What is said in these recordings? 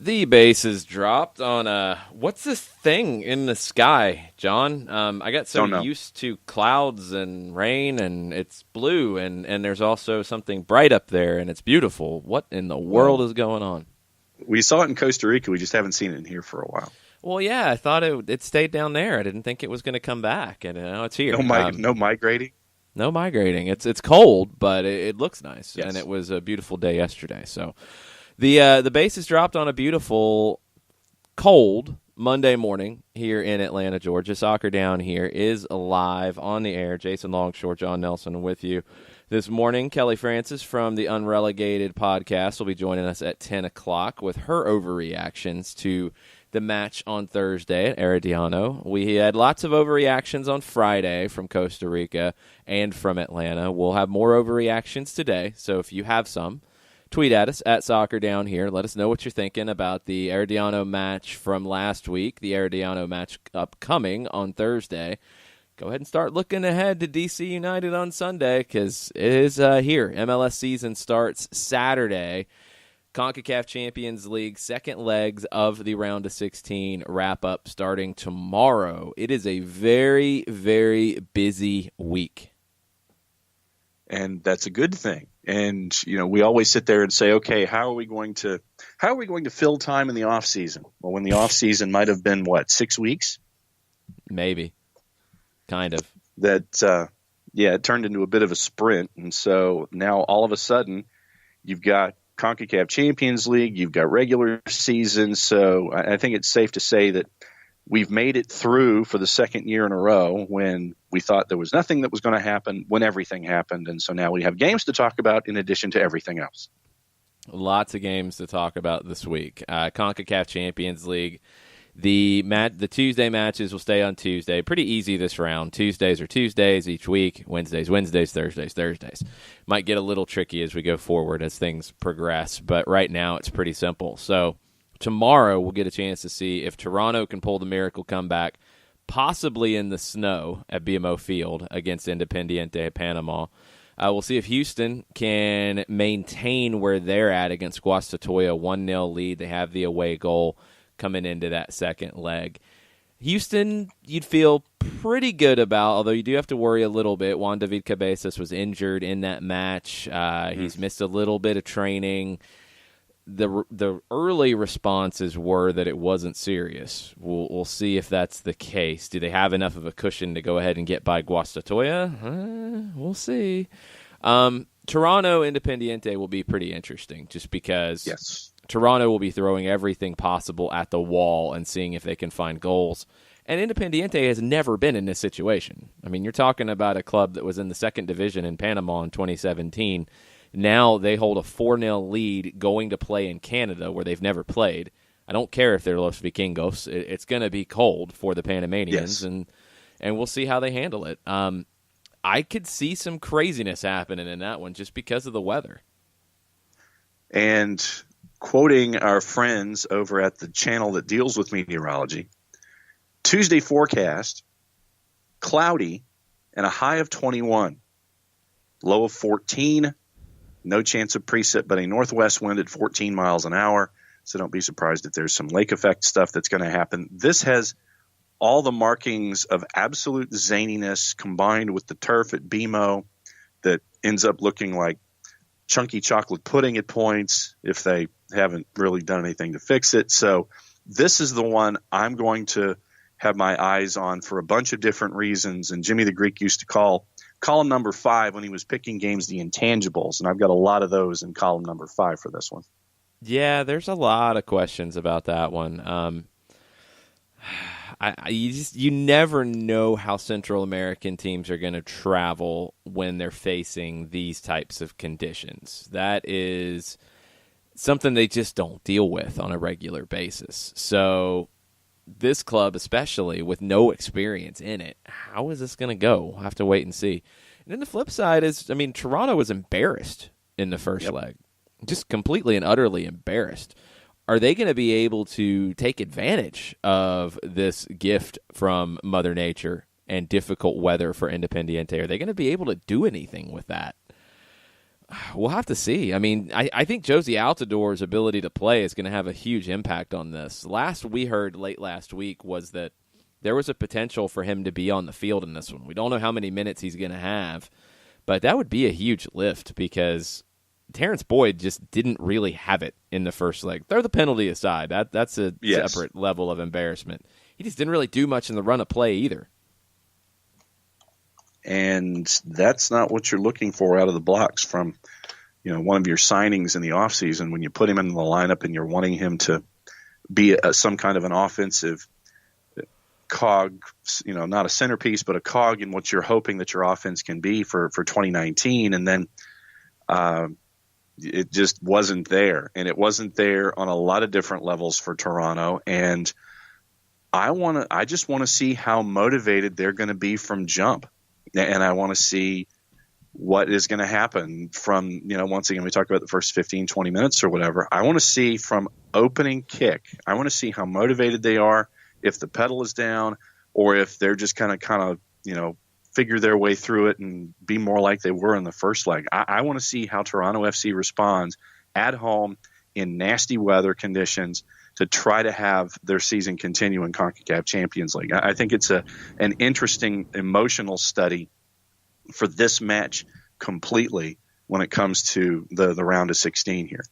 The base is dropped on what's this thing in the sky, John? I got so Don't know. used to clouds and rain, and it's blue, and there's also something bright up there, and it's beautiful. What in the world Well, is going on? we saw it in Costa Rica. We just haven't seen it in here for a while. Well, yeah, I thought it stayed down there. I didn't think it was going to come back, and now it's No, here. no migrating. No migrating. It's cold, but it looks nice, and Yes. it was a beautiful day yesterday. So the base is dropped on a beautiful cold Monday morning here in Atlanta, Georgia. Soccer Down here is live on the air. Jason Longshore, John Nelson with you this morning. Kelly Francis from the Unrelegated podcast will be joining us at 10 o'clock with her overreactions to the match on Thursday at Herediano. We had lots of overreactions on Friday from Costa Rica and from Atlanta. We'll have more overreactions today, so if you have some, tweet at us at Soccer Down here. Let us know what you're thinking about the Herediano match from last week, the Herediano match upcoming on Thursday. Go ahead and start looking ahead to DC United on Sunday because it is here. MLS season starts Saturday. CONCACAF Champions League second legs of the round of 16 wrap up starting tomorrow. It is a very, very busy week. And that's a good thing. And we always sit there and say, okay, how are we going to fill time in the off season? Well, when the off season might have been 6 weeks, Maybe, kind of. that it turned into a bit of a sprint. And so now all of a sudden you've got CONCACAF Champions League, you've got regular season. So I think it's safe to say that we've made it through for the second year in a row when we thought there was nothing that was going to happen when everything happened. And so now we have games to talk about in addition to everything else. Lots of games to talk about this week. CONCACAF Champions League. The Tuesday matches will stay on Tuesday. Pretty easy this round. Tuesdays are Tuesdays each week. Wednesdays, Thursdays. Might get a little tricky as we go forward as things progress, but right now it's pretty simple. So tomorrow we'll get a chance to see if Toronto can pull the miracle comeback, possibly in the snow at BMO Field against Independiente Panama. We'll see if Houston can maintain where they're at against Guastatoya, 1-0 lead. They have the away goal coming into that second leg. Houston, you'd feel pretty good about, although you do have to worry a little bit. Juan David Cabezas was injured in that match. He's missed a little bit of training. The early responses were that it wasn't serious. We'll see if that's the case. Do they have enough of a cushion to go ahead and get by Guastatoya? We'll see. Toronto Independiente will be pretty interesting just because Yes. Toronto will be throwing everything possible at the wall and seeing if they can find goals. And Independiente has never been in this situation. I mean, you're talking about a club that was in the second division in Panama in 2017. Now they hold a 4-0 lead going to play in Canada where they've never played. I don't care if they're Los Vikingos. It's going to be cold for the Panamanians, Yes. and we'll see how they handle it. I could see some craziness happening in that one just because of the weather. And quoting our friends over at the channel that deals with meteorology, Tuesday forecast, cloudy and a high of 21, low of 14, no chance of precip, but a northwest wind at 14 miles an hour. So don't be surprised if there's some lake effect stuff that's going to happen. This has all the markings of absolute zaniness combined with the turf at BMO that ends up looking like chunky chocolate pudding at points if they haven't really done anything to fix it. So this is the one I'm going to have my eyes on for a bunch of different reasons. And Jimmy the Greek used to call column number 5 when he was picking games the intangibles. And I've got a lot of those in column number 5 for this one. Yeah, there's a lot of questions about that one. You never know how Central American teams are going to travel when they're facing these types of conditions. That is something they just don't deal with on a regular basis. So this club, especially with no experience in it, how is this going to go? We'll have to wait and see. And then the flip side is, I mean, Toronto was embarrassed in the first leg. Just completely and utterly embarrassed. Are they going to be able to take advantage of this gift from Mother Nature and difficult weather for Independiente? Are they going to be able to do anything with that? We'll have to see. I mean, I think Josie Altidore's ability to play is going to have a huge impact on this. Last we heard late last week was that there was a potential for him to be on the field in this one. We don't know how many minutes he's going to have, but that would be a huge lift because Terrence Boyd just didn't really have it in the first leg. Throw the penalty aside. That's a separate level of embarrassment. He just didn't really do much in the run of play either. And that's not what you're looking for out of the blocks from, one of your signings in the offseason when you put him in the lineup and you're wanting him to be some kind of an offensive cog, not a centerpiece, but a cog in what you're hoping that your offense can be for 2019. And then it just wasn't there. And it wasn't there on a lot of different levels for Toronto. And I just want to see how motivated they're going to be from jump. And I want to see what is going to happen from, once again, we talked about the first 15, 20 minutes or whatever. I want to see from opening kick. I want to see how motivated they are, if the pedal is down or if they're just kind of, figure their way through it and be more like they were in the first leg. I want to see how Toronto FC responds at home in nasty weather conditions to try to have their season continue in CONCACAF Champions League. I think it's an interesting emotional study for this match completely when it comes to the round of 16 here.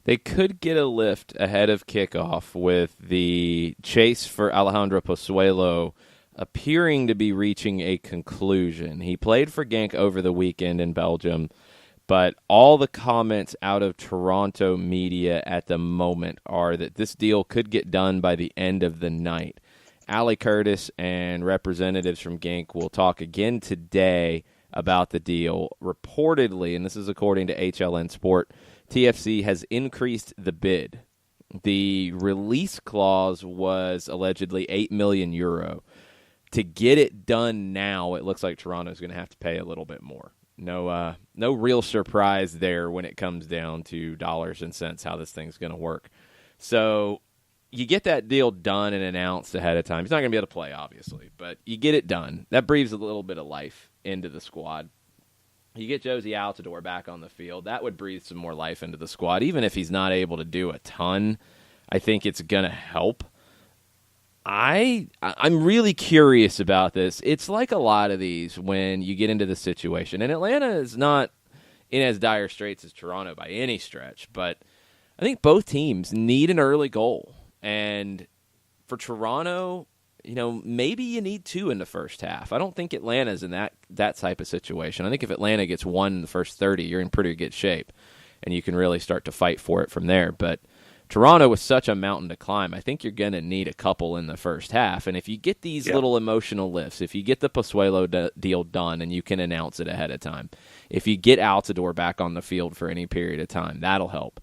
They could get a lift ahead of kickoff with the chase for Alejandro Pozuelo appearing to be reaching a conclusion. He played for Genk over the weekend in Belgium, but all the comments out of Toronto media at the moment are that this deal could get done by the end of the night. Ali Curtis and representatives from Genk will talk again today about the deal. Reportedly, and this is according to HLN Sport, TFC has increased the bid. The release clause was allegedly €8 million. To get it done now, it looks like Toronto's going to have to pay a little bit more. No real surprise there when it comes down to dollars and cents, how this thing's going to work. So you get that deal done and announced ahead of time. He's not going to be able to play, obviously, but you get it done. That breathes a little bit of life into the squad. You get Josie Altidore back on the field. That would breathe some more life into the squad. Even if he's not able to do a ton, I think it's going to help. I'm really curious about this. It's like a lot of these when you get into the situation. And Atlanta is not in as dire straits as Toronto by any stretch. But I think both teams need an early goal. And for Toronto, maybe you need two in the first half. I don't think Atlanta's in that type of situation. I think if Atlanta gets one in the first 30, you're in pretty good shape. And you can really start to fight for it from there. But Toronto was such a mountain to climb. I think you're going to need a couple in the first half. And if you get these little emotional lifts, if you get the Pozuelo deal done and you can announce it ahead of time, if you get Altidore back on the field for any period of time, that'll help.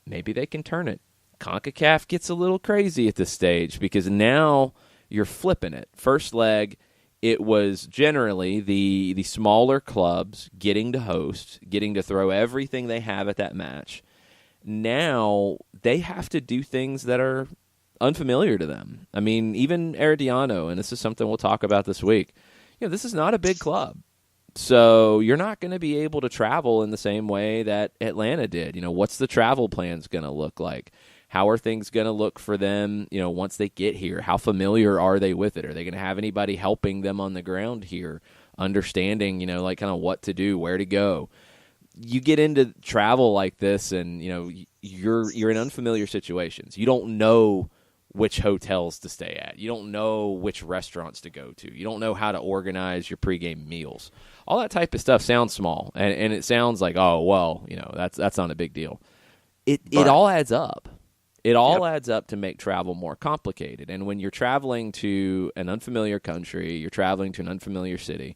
Maybe they can turn it. CONCACAF gets a little crazy at this stage because now you're flipping it. First leg, it was generally the smaller clubs getting to host, getting to throw everything they have at that match. Now they have to do things that are unfamiliar to them. I mean, even Herediano, and this is something we'll talk about this week, this is not a big club. So you're not going to be able to travel in the same way that Atlanta did. What's the travel plans going to look like? How are things going to look for them, once they get here? How familiar are they with it? Are they going to have anybody helping them on the ground here, understanding, kind of what to do, where to go? You get into travel like this and, you're in unfamiliar situations. You don't know which hotels to stay at. You don't know which restaurants to go to. You don't know how to organize your pregame meals. All that type of stuff sounds small, and it sounds like, oh, well, that's not a big deal. It all adds up. It all adds up to make travel more complicated. And when you're traveling to an unfamiliar country, you're traveling to an unfamiliar city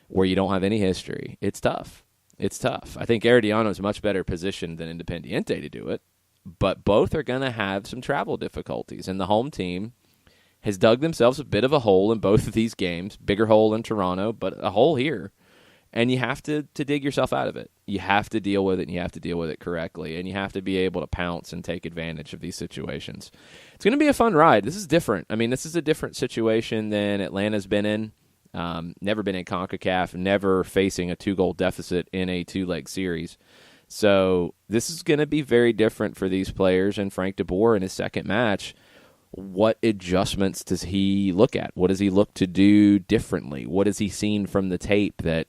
where you don't have any history, it's tough. It's tough. I think Herediano is much better positioned than Independiente to do it, but both are going to have some travel difficulties. And the home team has dug themselves a bit of a hole in both of these games, bigger hole in Toronto, but a hole here. And you have to dig yourself out of it. You have to deal with it, and you have to deal with it correctly, and you have to be able to pounce and take advantage of these situations. It's going to be a fun ride. This is different. I mean, this is a different situation than Atlanta's been in. Never been in CONCACAF, never facing a 2-goal deficit in a 2-leg series. So this is going to be very different for these players. And Frank DeBoer in his second match, what adjustments does he look at? What does he look to do differently? What has he seen from the tape that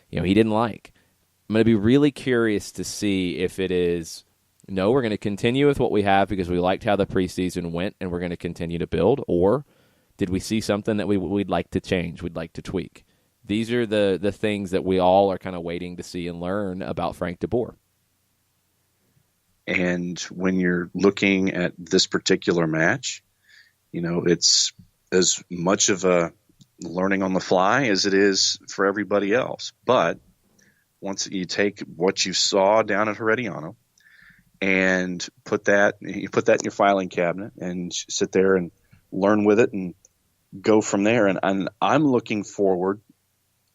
he didn't like? I'm going to be really curious to see if it is, no, we're going to continue with what we have because we liked how the preseason went and we're going to continue to build, or did we see something that we'd like to change, we'd like to tweak? These are the things that we all are kind of waiting to see and learn about Frank DeBoer. And when you're looking at this particular match, it's as much of a learning on the fly as it is for everybody else. But once you take what you saw down at Herediano and put that in your filing cabinet and sit there and learn with it and go from there. And I'm looking forward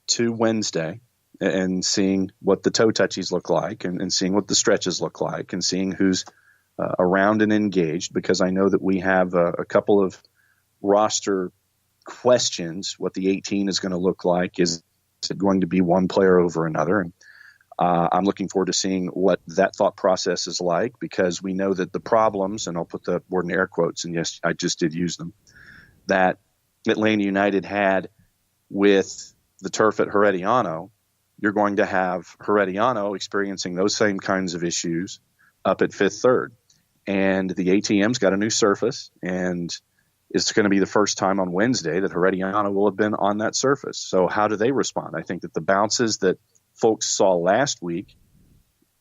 to Wednesday and seeing what the toe touchies look like and seeing what the stretches look like and seeing who's around and engaged, because I know that we have a couple of roster questions. What the 18 is going to look like. Is it going to be one player over another? And I'm looking forward to seeing what that thought process is like, because we know that the problems, and I'll put the word in air quotes, and yes, I just did use them, that Atlanta United had with the turf at Herediano. You're going to have Herediano experiencing those same kinds of issues up at Fifth Third. And the ATM's got a new surface, and it's going to be the first time on Wednesday that Herediano will have been on that surface. So how do they respond? I think that the bounces that folks saw last week,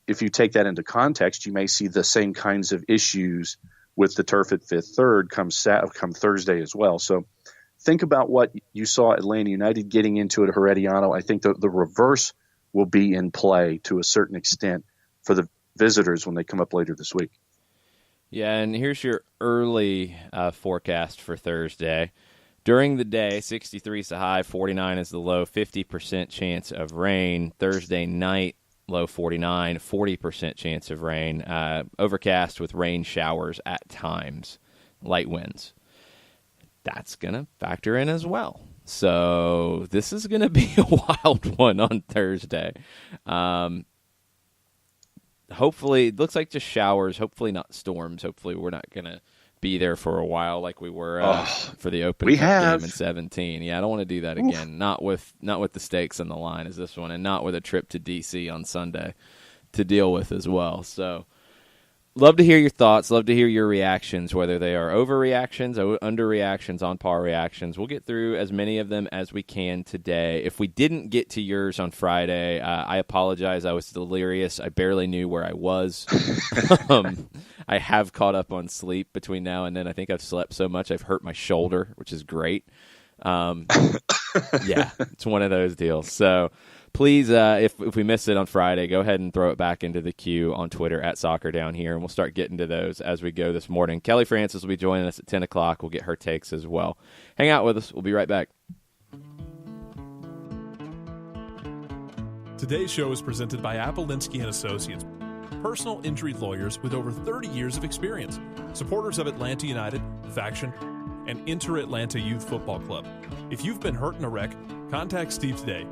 if you take that into context, you may see the same kinds of issues with the turf at Fifth Third come Thursday as well. So think about what you saw Atlanta United getting into at Herediano. I think the reverse will be in play to a certain extent for the visitors when they come up later this week. Yeah, and here's your early forecast for Thursday. During the day, 63 is the high, 49 is the low, 50% chance of rain. Thursday night, low 49, 40% chance of rain. Overcast with rain showers at times, light winds. That's going to factor in as well. So this is going to be a wild one on Thursday. Hopefully, it looks like just showers, hopefully not storms. Hopefully we're not going to be there for a while like we were for the Open Cup game in 17. Yeah, I don't want to do that again. Not with the stakes on the line as this one, and not with a trip to D.C. on Sunday to deal with as well. So love to hear your thoughts. Love to hear your reactions, whether they are overreactions, underreactions, on par reactions. We'll get through as many of them as we can today. If we didn't get to yours on Friday, I apologize. I was delirious. I barely knew where I was. I have caught up on sleep between now and then. I think I've slept so much I've hurt my shoulder, which is great. Yeah, it's one of those deals. So please, if we miss it on Friday, go ahead and throw it back into the queue on Twitter at Soccer Down Here, and we'll start getting to those as we go this morning. Kelly Francis will be joining us at 10 o'clock. We'll get her takes as well. Hang out with us. We'll be right back. Today's show is presented by Appolinsky & Associates, personal injury lawyers with over 30 years of experience, supporters of Atlanta United, Faction, and Inter-Atlanta Youth Football Club. If you've been hurt in a wreck, contact Steve today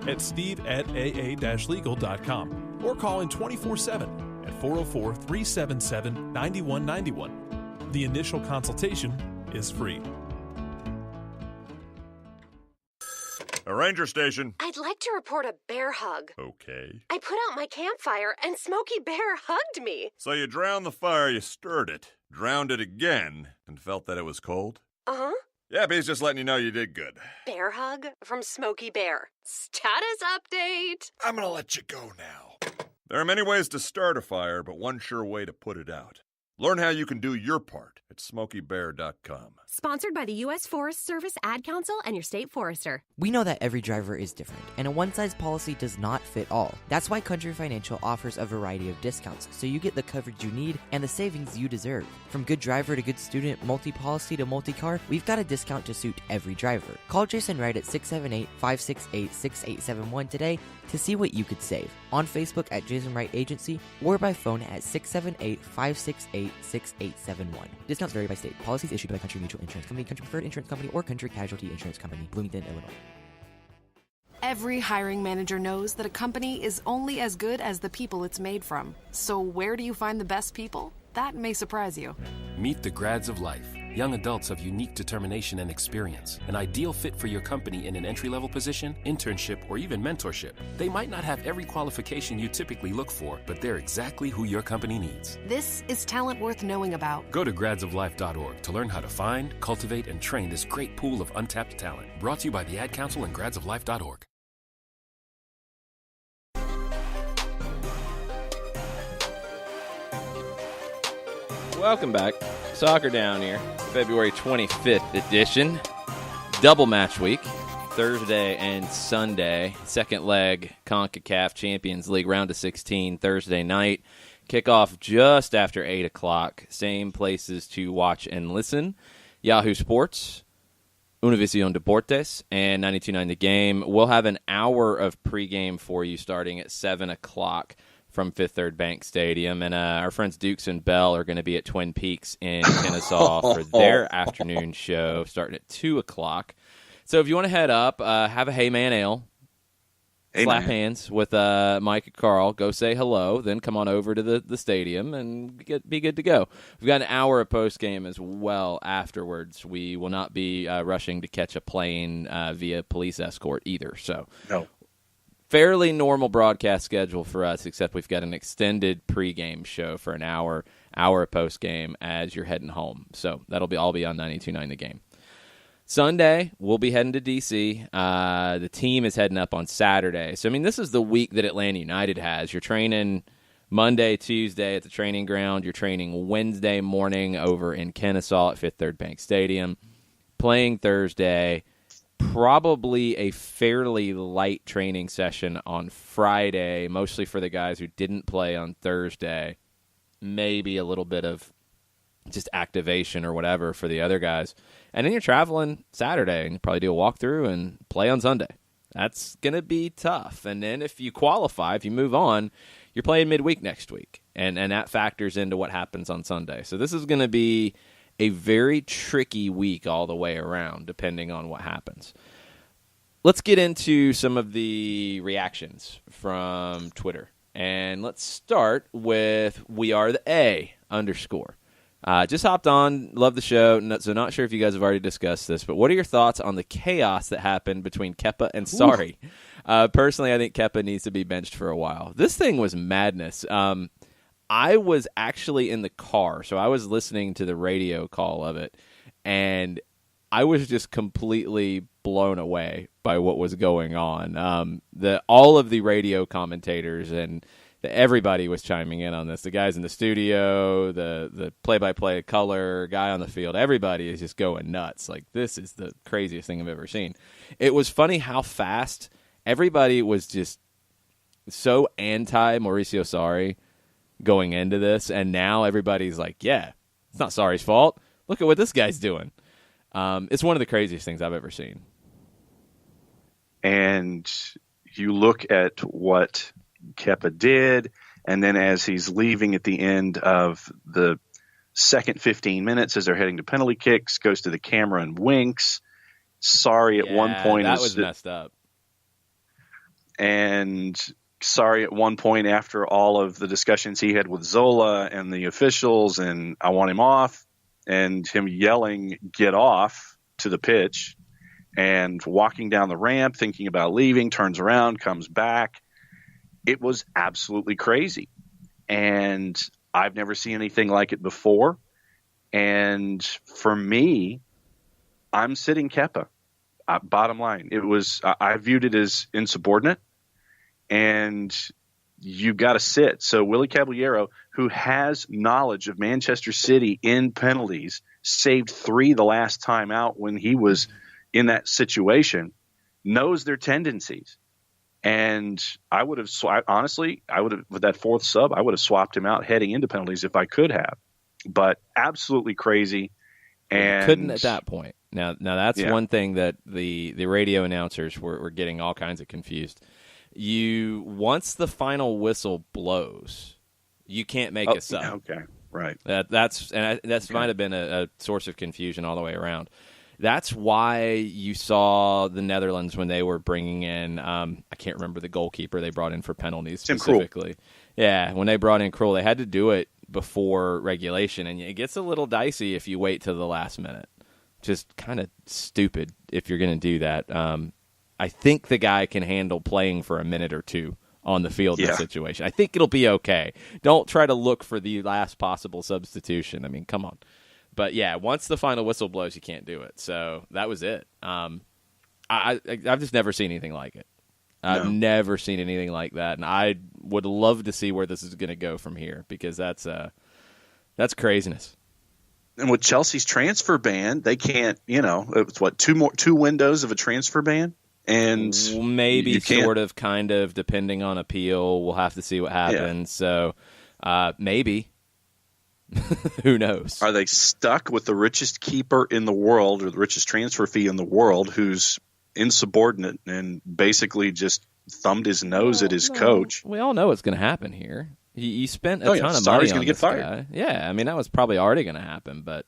at steve@aa-legal.com or call in 24/7 at 404-377-9191. The initial consultation is free. A ranger station. I'd like to report a bear hug. Okay. I put out my campfire and Smokey Bear hugged me. So you drowned the fire, you stirred it, drowned it again, and felt that it was cold? Uh-huh. Yeah, but he's just letting you know you did good. Bear hug from Smokey Bear. Status update. I'm gonna let you go now. There are many ways to start a fire, but one sure way to put it out. Learn how you can do your part at SmokeyBear.com. Sponsored by the U.S. Forest Service, Ad Council, and your state forester. We know that every driver is different, and a one-size policy does not fit all. That's why Country Financial offers a variety of discounts, so you get the coverage you need and the savings you deserve. From good driver to good student, multi-policy to multi-car, we've got a discount to suit every driver. Call Jason Wright at 678-568-6871 today to see what you could save. On Facebook at Jason Wright Agency, or by phone at 678-568-6871. Discounts vary by state. Policies issued by Country Mutual Insurance Company, Country Preferred Insurance Company, or Country Casualty Insurance Company, Bloomington, Illinois. Every hiring manager knows that a company is only as good as the people it's made from. So where do you find the best people? That may surprise you. Meet the grads of life. Young adults of unique determination and experience. An ideal fit for your company in an entry-level position, internship, or even mentorship. They might not have every qualification you typically look for, but they're exactly who your company needs. This is talent worth knowing about. Go to gradsoflife.org to learn how to find, cultivate, and train this great pool of untapped talent. Brought to you by the Ad Council and gradsoflife.org. Welcome back. Soccer Down here, February 25th edition. Double match week, Thursday and Sunday. Second leg, CONCACAF Champions League, round of 16, Thursday night. Kickoff just after 8 o'clock. Same places to watch and listen. Yahoo Sports, Univision Deportes, and 92.9 The Game. We'll have an hour of pregame for you starting at 7 o'clock. From Fifth Third Bank Stadium. And our friends Dukes and Bell are going to be at Twin Peaks in Kennesaw for their afternoon show starting at 2 o'clock. So if you want to head up, have a Hey Man Ale, slap hands with Mike and Carl, go say hello, then come on over to the stadium and be good to go. We've got an hour of postgame as well afterwards. We will not be rushing to catch a plane via police escort either. So No. Fairly normal broadcast schedule for us, except we've got an extended pregame show for an hour of postgame as you're heading home. So that'll all be on 92.9 The Game. Sunday, we'll be heading to D.C. The team is heading up on Saturday. So, I mean, this is the week that Atlanta United has. You're training Monday, Tuesday at the training ground. You're training Wednesday morning over in Kennesaw at Fifth Third Bank Stadium. Playing Thursday. Probably a fairly light training session on Friday, mostly for the guys who didn't play on Thursday. Maybe a little bit of just activation or whatever for the other guys. And then you're traveling Saturday, and you probably do a walkthrough and play on Sunday. That's going to be tough. And then if you qualify, if you move on, you're playing midweek next week. And that factors into what happens on Sunday. So this is going to be a very tricky week all the way around, depending on what happens. Let's get into some of the reactions from Twitter. And let's start with We Are the A _ just hopped on, love the show, so not sure if you guys have already discussed this, but what are your thoughts on the chaos that happened between Kepa and Sarri? Personally, I think Kepa needs to be benched for a while. This thing was madness. I was actually in the car, so I was listening to the radio call of it, and I was just completely blown away by what was going on. All of the radio commentators and everybody was chiming in on this. The guys in the studio, the play-by-play color, guy on the field, everybody is just going nuts. Like, this is the craziest thing I've ever seen. It was funny how fast everybody was just so anti-Mauricio Sarri going into this, and now everybody's like, yeah, it's not Sarri's fault. Look at what this guy's doing. It's one of the craziest things I've ever seen. And you look at what Kepa did, and then as he's leaving at the end of the second 15 minutes as they're heading to penalty kicks, goes to the camera and winks. Sarri at one point that was messed up. And Sarri at one point, after all of the discussions he had with Zola and the officials, and I want him off, and him yelling, get off, to the pitch, and walking down the ramp, thinking about leaving, turns around, comes back. It was absolutely crazy. And I've never seen anything like it before. And for me, I'm sitting Kepa. Bottom line, I viewed it as insubordinate. And you've got to sit. So Willie Caballero, who has knowledge of Manchester City in penalties, saved 3 the last time out when he was in that situation, knows their tendencies. And I would have, honestly, with that fourth sub, I would have swapped him out heading into penalties if I could have. But absolutely crazy. And couldn't at that point. Now that's one thing that the radio announcers were getting all kinds of confused. Once the final whistle blows, you can't make a sub. Okay, right. That might have been a source of confusion all the way around. That's why you saw the Netherlands when they were bringing in, I can't remember the goalkeeper they brought in for penalties specifically. Yeah, when they brought in Krul, they had to do it before regulation, and it gets a little dicey if you wait till the last minute. Just kind of stupid if you're going to do that. I think the guy can handle playing for a minute or two on the field in the situation. I think it'll be okay. Don't try to look for the last possible substitution. I mean, come on. But, yeah, once the final whistle blows, you can't do it. So that was it. I've just never seen anything like it. I've never seen anything like that. And I would love to see where this is going to go from here because that's craziness. And with Chelsea's transfer ban, they can't, it's two windows of a transfer ban? And maybe sort of, kind of, depending on appeal. We'll have to see what happens. Yeah. So maybe. Who knows? Are they stuck with the richest keeper in the world or the richest transfer fee in the world who's insubordinate and basically just thumbed his nose at his coach? We all know what's going to happen here. You spent a ton of money on this guy. Yeah, I mean, that was probably already going to happen, but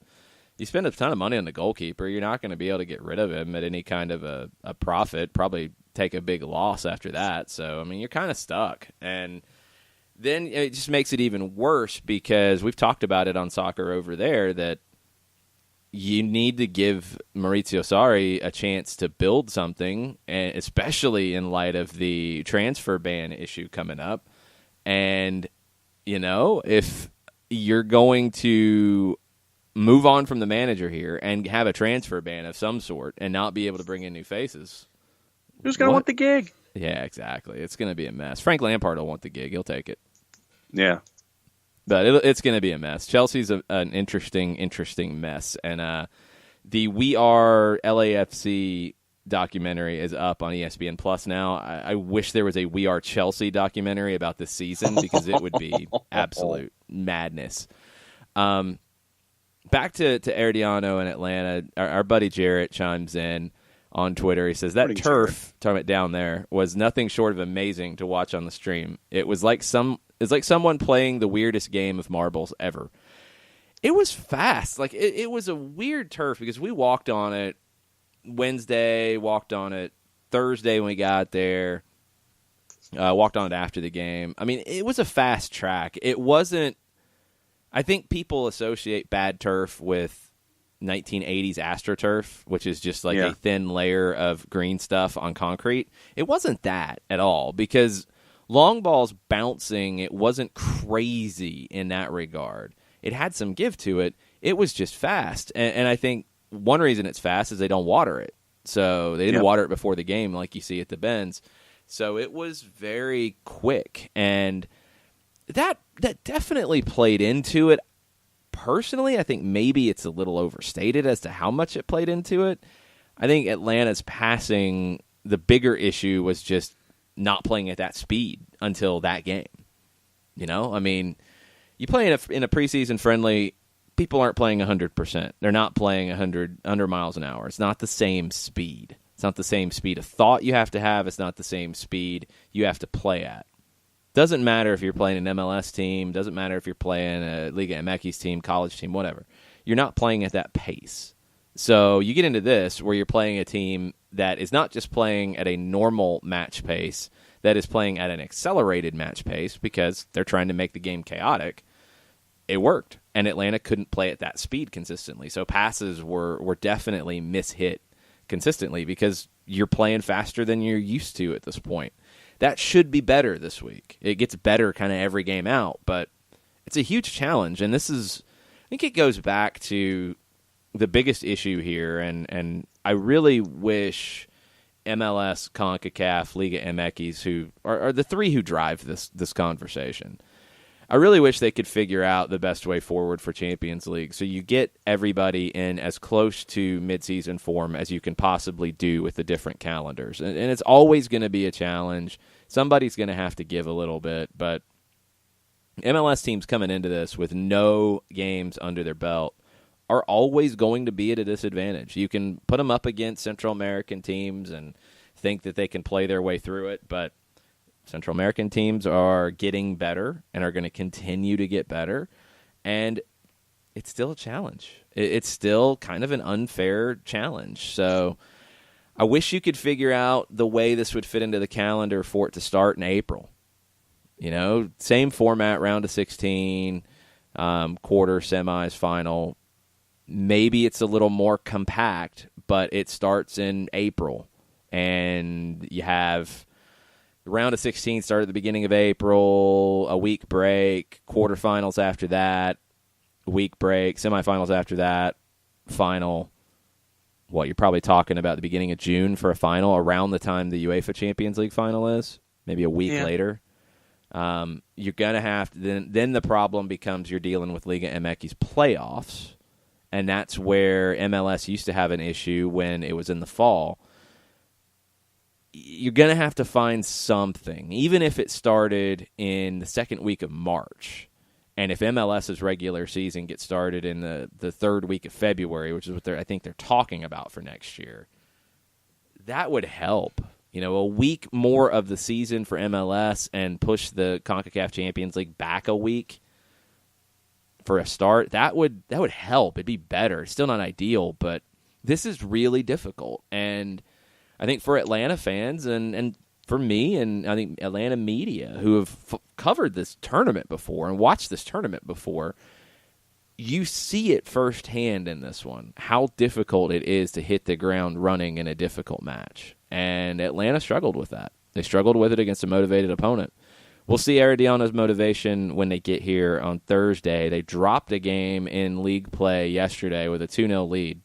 you spend a ton of money on the goalkeeper. You're not going to be able to get rid of him at any kind of a profit, probably take a big loss after that. So, I mean, you're kind of stuck. And then it just makes it even worse because we've talked about it on Soccer Over There that you need to give Maurizio Sarri a chance to build something, and especially in light of the transfer ban issue coming up. And, if you're going to move on from the manager here and have a transfer ban of some sort and not be able to bring in new faces, who's going to want the gig? Yeah, exactly. It's going to be a mess. Frank Lampard will want the gig. He'll take it. Yeah. But it's going to be a mess. Chelsea's an interesting mess. And the We Are LAFC documentary is up on ESPN Plus now. I wish there was a We Are Chelsea documentary about this season because it would be absolute madness. Back to Herediano in Atlanta. Our buddy Jarrett chimes in on Twitter. He says that turf, talking about down there, was nothing short of amazing to watch on the stream. It was like someone playing the weirdest game of marbles ever. It was fast. Like it was a weird turf because we walked on it Wednesday, walked on it Thursday when we got there, walked on it after the game. I mean, it was a fast track. It wasn't. I think people associate bad turf with 1980s AstroTurf, which is just like a thin layer of green stuff on concrete. It wasn't that at all because long balls bouncing, it wasn't crazy in that regard. It had some give to it. It was just fast. And I think one reason it's fast is they don't water it. So they didn't water it before the game like you see at the Benz. So it was very quick. And that definitely played into it. Personally, I think maybe it's a little overstated as to how much it played into it. I think Atlanta's passing, the bigger issue was just not playing at that speed until that game. I mean, you play in a preseason friendly, people aren't playing 100%. They're not playing 100 miles an hour. It's not the same speed. It's not the same speed of thought you have to have. It's not the same speed you have to play at. Doesn't matter if you're playing an MLS team. Doesn't matter if you're playing a Liga MX team, college team, whatever. You're not playing at that pace. So you get into this where you're playing a team that is not just playing at a normal match pace, that is playing at an accelerated match pace because they're trying to make the game chaotic. It worked, and Atlanta couldn't play at that speed consistently. So passes were definitely mishit consistently because you're playing faster than you're used to at this point. That should be better this week. It gets better kind of every game out, but it's a huge challenge. And this is, I think it goes back to the biggest issue here, and I really wish MLS, CONCACAF, Liga MX, who are the three who drive this conversation, I really wish they could figure out the best way forward for Champions League so you get everybody in as close to midseason form as you can possibly do with the different calendars. And it's always going to be a challenge. Somebody's going to have to give a little bit, but MLS teams coming into this with no games under their belt are always going to be at a disadvantage. You can put them up against Central American teams and think that they can play their way through it, but Central American teams are getting better and are going to continue to get better. And it's still a challenge. It's still kind of an unfair challenge. So I wish you could figure out the way this would fit into the calendar for it to start in April. Same format, round of 16, quarter, semis, final. Maybe it's a little more compact, but it starts in April. And you have the round of 16 start at the beginning of April, a week break, quarterfinals after that, week break, semifinals after that, final. You're probably talking about the beginning of June for a final, around the time the UEFA Champions League final is, maybe a week later. You're going to have to, then the problem becomes you're dealing with Liga MX's playoffs, and that's where MLS used to have an issue when it was in the fall. You're going to have to find something, even if it started in the second week of March. And if MLS's regular season gets started in the third week of February, which is what I think they're talking about for next year, that would help. A week more of the season for MLS and push the CONCACAF Champions League back a week for a start, that would help. It'd be better. It's still not ideal, but this is really difficult. And I think for Atlanta fans and for me and I think Atlanta media who have covered this tournament before and watched this tournament before, you see it firsthand in this one, how difficult it is to hit the ground running in a difficult match. And Atlanta struggled with that. They struggled with it against a motivated opponent. We'll see Herediano's motivation when they get here on Thursday. They dropped a game in league play yesterday with a 2-0 lead.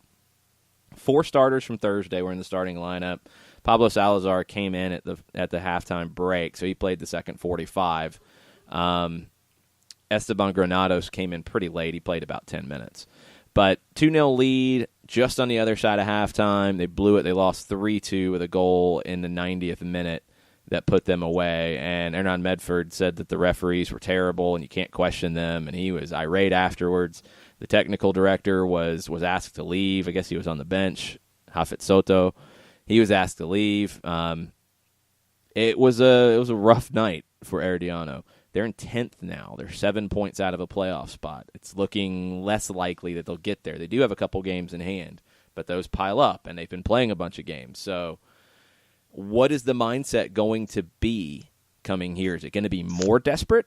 4 starters from Thursday were in the starting lineup. Pablo Salazar came in at the halftime break, so he played the second 45. Esteban Granados came in pretty late. He played about 10 minutes. But 2-0 lead just on the other side of halftime. They blew it. They lost 3-2 with a goal in the 90th minute that put them away. And Hernan Medford said that the referees were terrible and you can't question them, and he was irate afterwards. The technical director was asked to leave. I guess he was on the bench, Hafet Soto. He was asked to leave. It was a rough night for Herediano. They're in 10th now. They're 7 points out of a playoff spot. It's looking less likely that they'll get there. They do have a couple games in hand, but those pile up, and they've been playing a bunch of games. So what is the mindset going to be coming here? Is it going to be more desperate?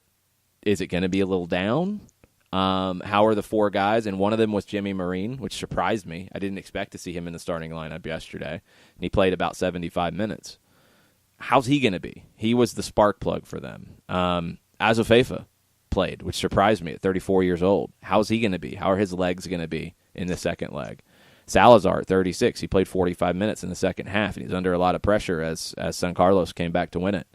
Is it going to be a little down? How are the 4 guys? And one of them was Jimmy Marine, which surprised me. I didn't expect to see him in the starting lineup yesterday, and he played about 75 minutes. How's he going to be? He was the spark plug for them. Azofeifa played, which surprised me at 34 years old. How's he going to be? How are his legs going to be in the second leg? Salazar at 36, he played 45 minutes in the second half, and he's under a lot of pressure as San Carlos came back to win it.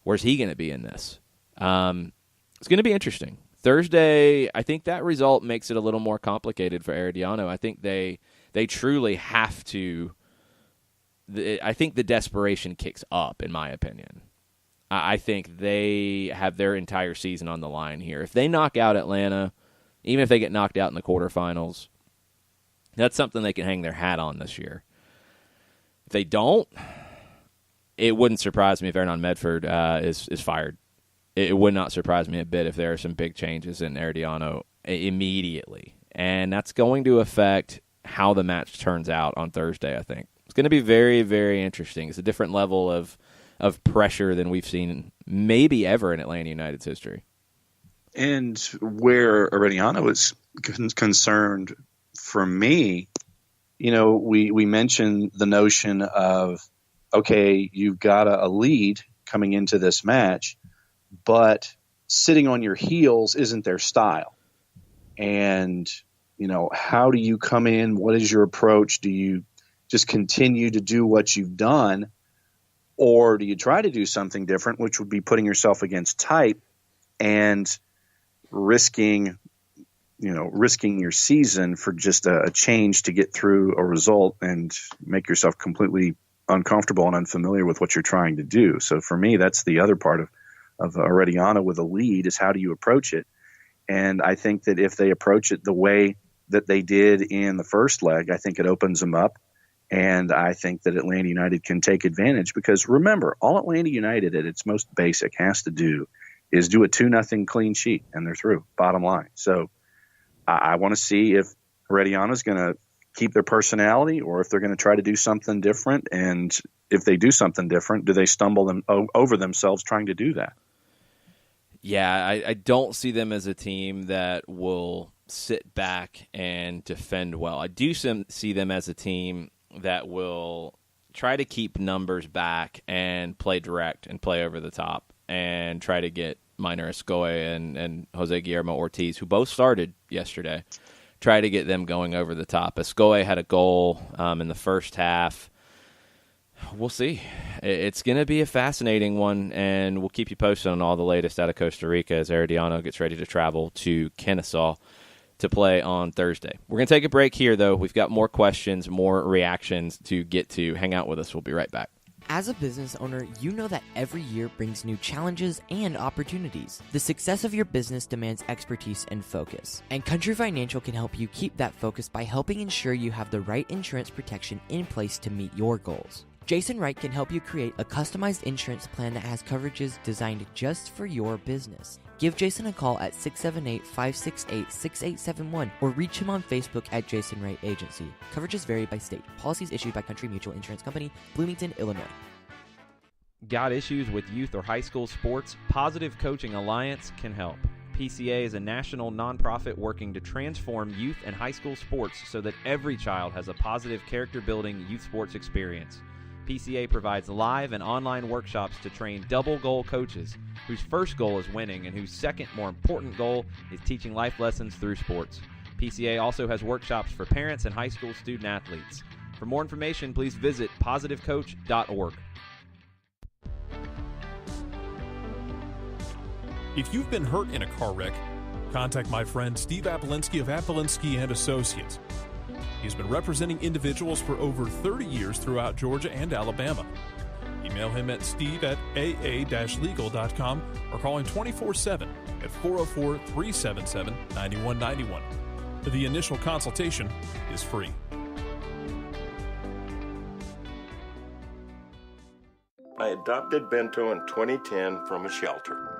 Where's he going to be in this? It's going to be interesting. Thursday, I think that result makes it a little more complicated for Herediano. I think they truly have to. I think the desperation kicks up, in my opinion. I think they have their entire season on the line here. If they knock out Atlanta, even if they get knocked out in the quarterfinals, that's something they can hang their hat on this year. If they don't, it wouldn't surprise me if Hernan Medford is fired. It would not surprise me a bit if there are some big changes in Herediano immediately. And that's going to affect how the match turns out on Thursday, I think. It's going to be very, very interesting. It's a different level of pressure than we've seen maybe ever in Atlanta United's history. And where Herediano is concerned, for me, we mentioned the notion of, okay, you've got a lead coming into this match, but sitting on your heels isn't their style. And, how do you come in? What is your approach? Do you just continue to do what you've done, or do you try to do something different, which would be putting yourself against type and risking your season for just a change to get through a result and make yourself completely uncomfortable and unfamiliar with what you're trying to do? So for me, that's the other part of Herediano with a lead, is how do you approach it? And I think that if they approach it the way that they did in the first leg, I think it opens them up. And I think that Atlanta United can take advantage, because remember, all Atlanta United at its most basic has to do is do a 2-0 clean sheet, and they're through, bottom line. So I want to see if Herediano is going to keep their personality or if they're going to try to do something different. And if they do something different, do they stumble over themselves trying to do that? Yeah, I don't see them as a team that will sit back and defend well. I do see them as a team that will try to keep numbers back and play direct and play over the top and try to get Minor Escoe and Jose Guillermo Ortiz, who both started yesterday, try to get them going over the top. Escoe had a goal in the first half. We'll see. It's going to be a fascinating one, and we'll keep you posted on all the latest out of Costa Rica as Herediano gets ready to travel to Kennesaw to play on Thursday. We're going to take a break here, though. We've got more questions, more reactions to get to. Hang out with us. We'll be right back. As a business owner, you know that every year brings new challenges and opportunities. The success of your business demands expertise and focus. And Country Financial can help you keep that focus by helping ensure you have the right insurance protection in place to meet your goals. Jason Wright can help you create a customized insurance plan that has coverages designed just for your business. Give Jason a call at 678-568-6871 or reach him on Facebook at Jason Wright Agency. Coverages vary by state. Policies issued by Country Mutual Insurance Company, Bloomington, Illinois. Got issues with youth or high school sports? Positive Coaching Alliance can help. PCA is a national nonprofit working to transform youth and high school sports so that every child has a positive character-building youth sports experience. PCA provides live and online workshops to train double-goal coaches whose first goal is winning and whose second, more important goal is teaching life lessons through sports. PCA also has workshops for parents and high school student athletes. For more information, please visit positivecoach.org. If you've been hurt in a car wreck, contact my friend Steve Apolinsky of Apolinsky & Associates. He's been representing individuals for over 30 years throughout Georgia and Alabama. Email him at steve@aa-legal.com or call him 24/7 at 404-377-9191. The initial consultation is free. I adopted Bento in 2010 from a shelter.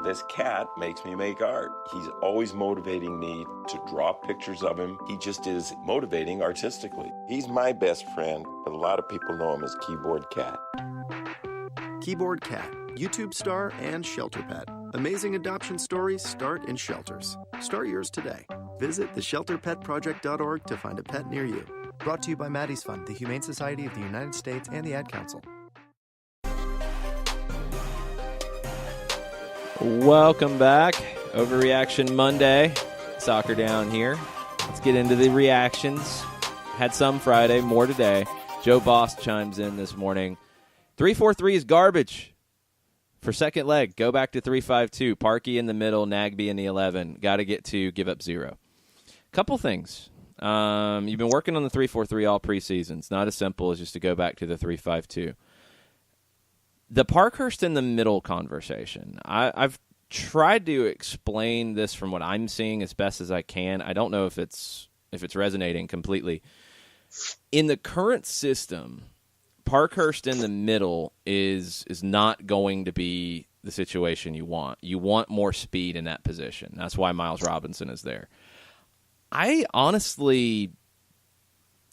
This cat makes me make art. He's always motivating me to draw pictures of him. He just is motivating artistically. He's my best friend, but a lot of people know him as Keyboard Cat. Keyboard Cat, YouTube star and shelter pet. Amazing adoption stories start in shelters. Start yours today. Visit theshelterpetproject.org to find a pet near you. Brought to you by Maddie's Fund, the Humane Society of the United States, and the Ad Council. Welcome back. Overreaction Monday. Soccer down here. Let's get into the reactions. Had some Friday, more today. Joe Boss chimes in this morning. 3-4-3 is garbage. For second leg, go back to 3-5-2. Parkey in the middle, Nagby in the 11. Got to get to give up 0. Couple things. You've been working on the 3-4-3 all preseason. It's not as simple as just to go back to the 3-5-2. The Parkhurst in the middle conversation. I've tried to explain this from what I'm seeing as best as I can. I don't know if it's resonating completely. In the current system, Parkhurst in the middle is not going to be the situation you want. You want more speed in that position. That's why Miles Robinson is there. I honestly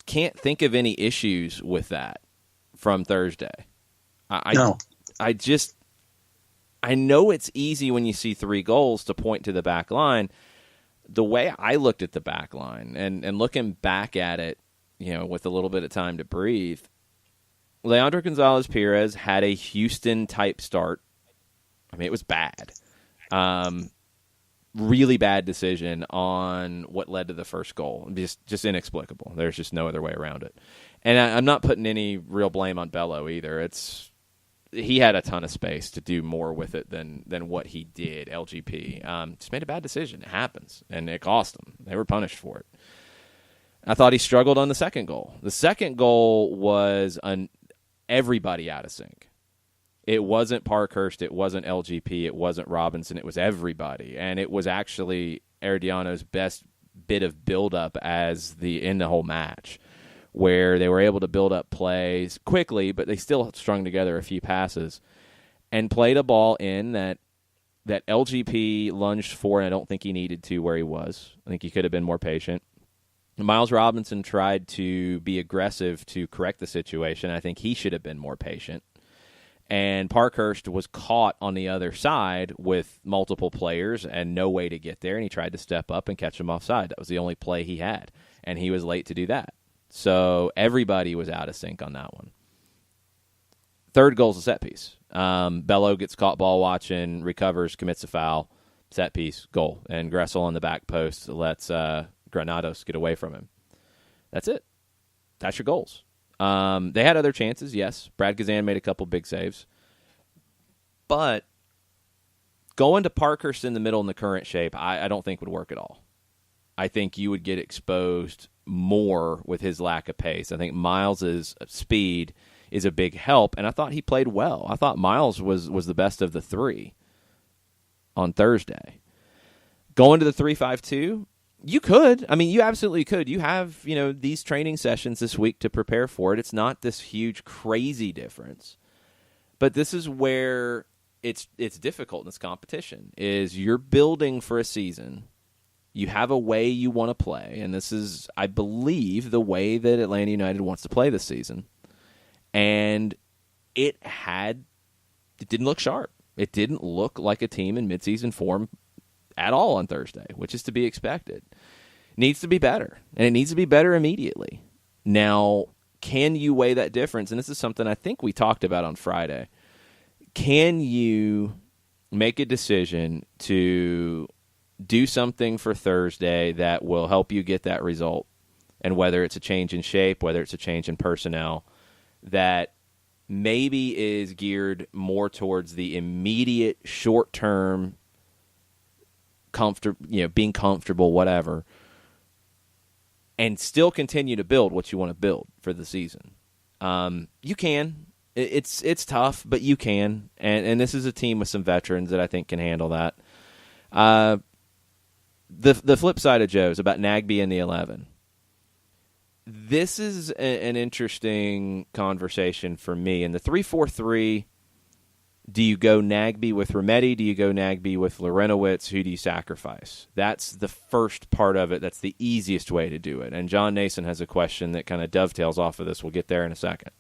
can't think of any issues with that from Thursday. No. I know it's easy when you see 3 goals to point to the back line. The way I looked at the back line and looking back at it, with a little bit of time to breathe, Leandro Gonzalez-Perez had a Houston-type start. I mean, it was bad. Really bad decision on what led to the first goal. Just inexplicable. There's just no other way around it. And I'm not putting any real blame on Bello either. He had a ton of space to do more with it than what he did, LGP. Just made a bad decision. It happens, and it cost them. They were punished for it. I thought he struggled on the second goal. The second goal was everybody out of sync. It wasn't Parkhurst. It wasn't LGP. It wasn't Robinson. It was everybody, and it was actually Herediano's best bit of buildup in the whole match, where they were able to build up plays quickly, but they still strung together a few passes and played a ball in that that LGP lunged for, and I don't think he needed to where he was. I think he could have been more patient. Miles Robinson tried to be aggressive to correct the situation. I think he should have been more patient. And Parkhurst was caught on the other side with multiple players and no way to get there, and he tried to step up and catch him offside. That was the only play he had, and he was late to do that. So everybody was out of sync on that one. Third goal is a set piece. Bello gets caught ball watching, recovers, commits a foul, set piece, goal. And Gressel on the back post lets Granados get away from him. That's it. That's your goals. They had other chances, yes. Brad Gazan made a couple big saves. But going to Parkhurst in the middle in the current shape, I don't think would work at all. I think you would get exposed more with his lack of pace. I think Miles's speed is a big help, and I thought he played well. I thought Miles was the best of the three on Thursday. Going to the 3-5-2, you could. I mean, you absolutely could. You have, these training sessions this week to prepare for it. It's not this huge, crazy difference. But this is where it's difficult in this competition, is you're building for a season. You have a way you want to play, and this is, I believe, the way that Atlanta United wants to play this season. And it didn't look sharp. It didn't look like a team in midseason form at all on Thursday, which is to be expected. Needs to be better, and it needs to be better immediately. Now, can you weigh that difference? And this is something I think we talked about on Friday. Can you make a decision to do something for Thursday that will help you get that result? And whether it's a change in shape, whether it's a change in personnel, that maybe is geared more towards the immediate, short-term, being comfortable, whatever, and still continue to build what you want to build for the season. You can. It's tough, but you can. And this is a team with some veterans that I think can handle that. The flip side of Joe's about Nagbe and the 11. This is an interesting conversation for me. In the 3-4-3, do you go Nagbe with Remedi? Do you go Nagbe with Lorenowitz? Who do you sacrifice? That's the first part of it. That's the easiest way to do it. And John Nason has a question that kind of dovetails off of this. We'll get there in a second.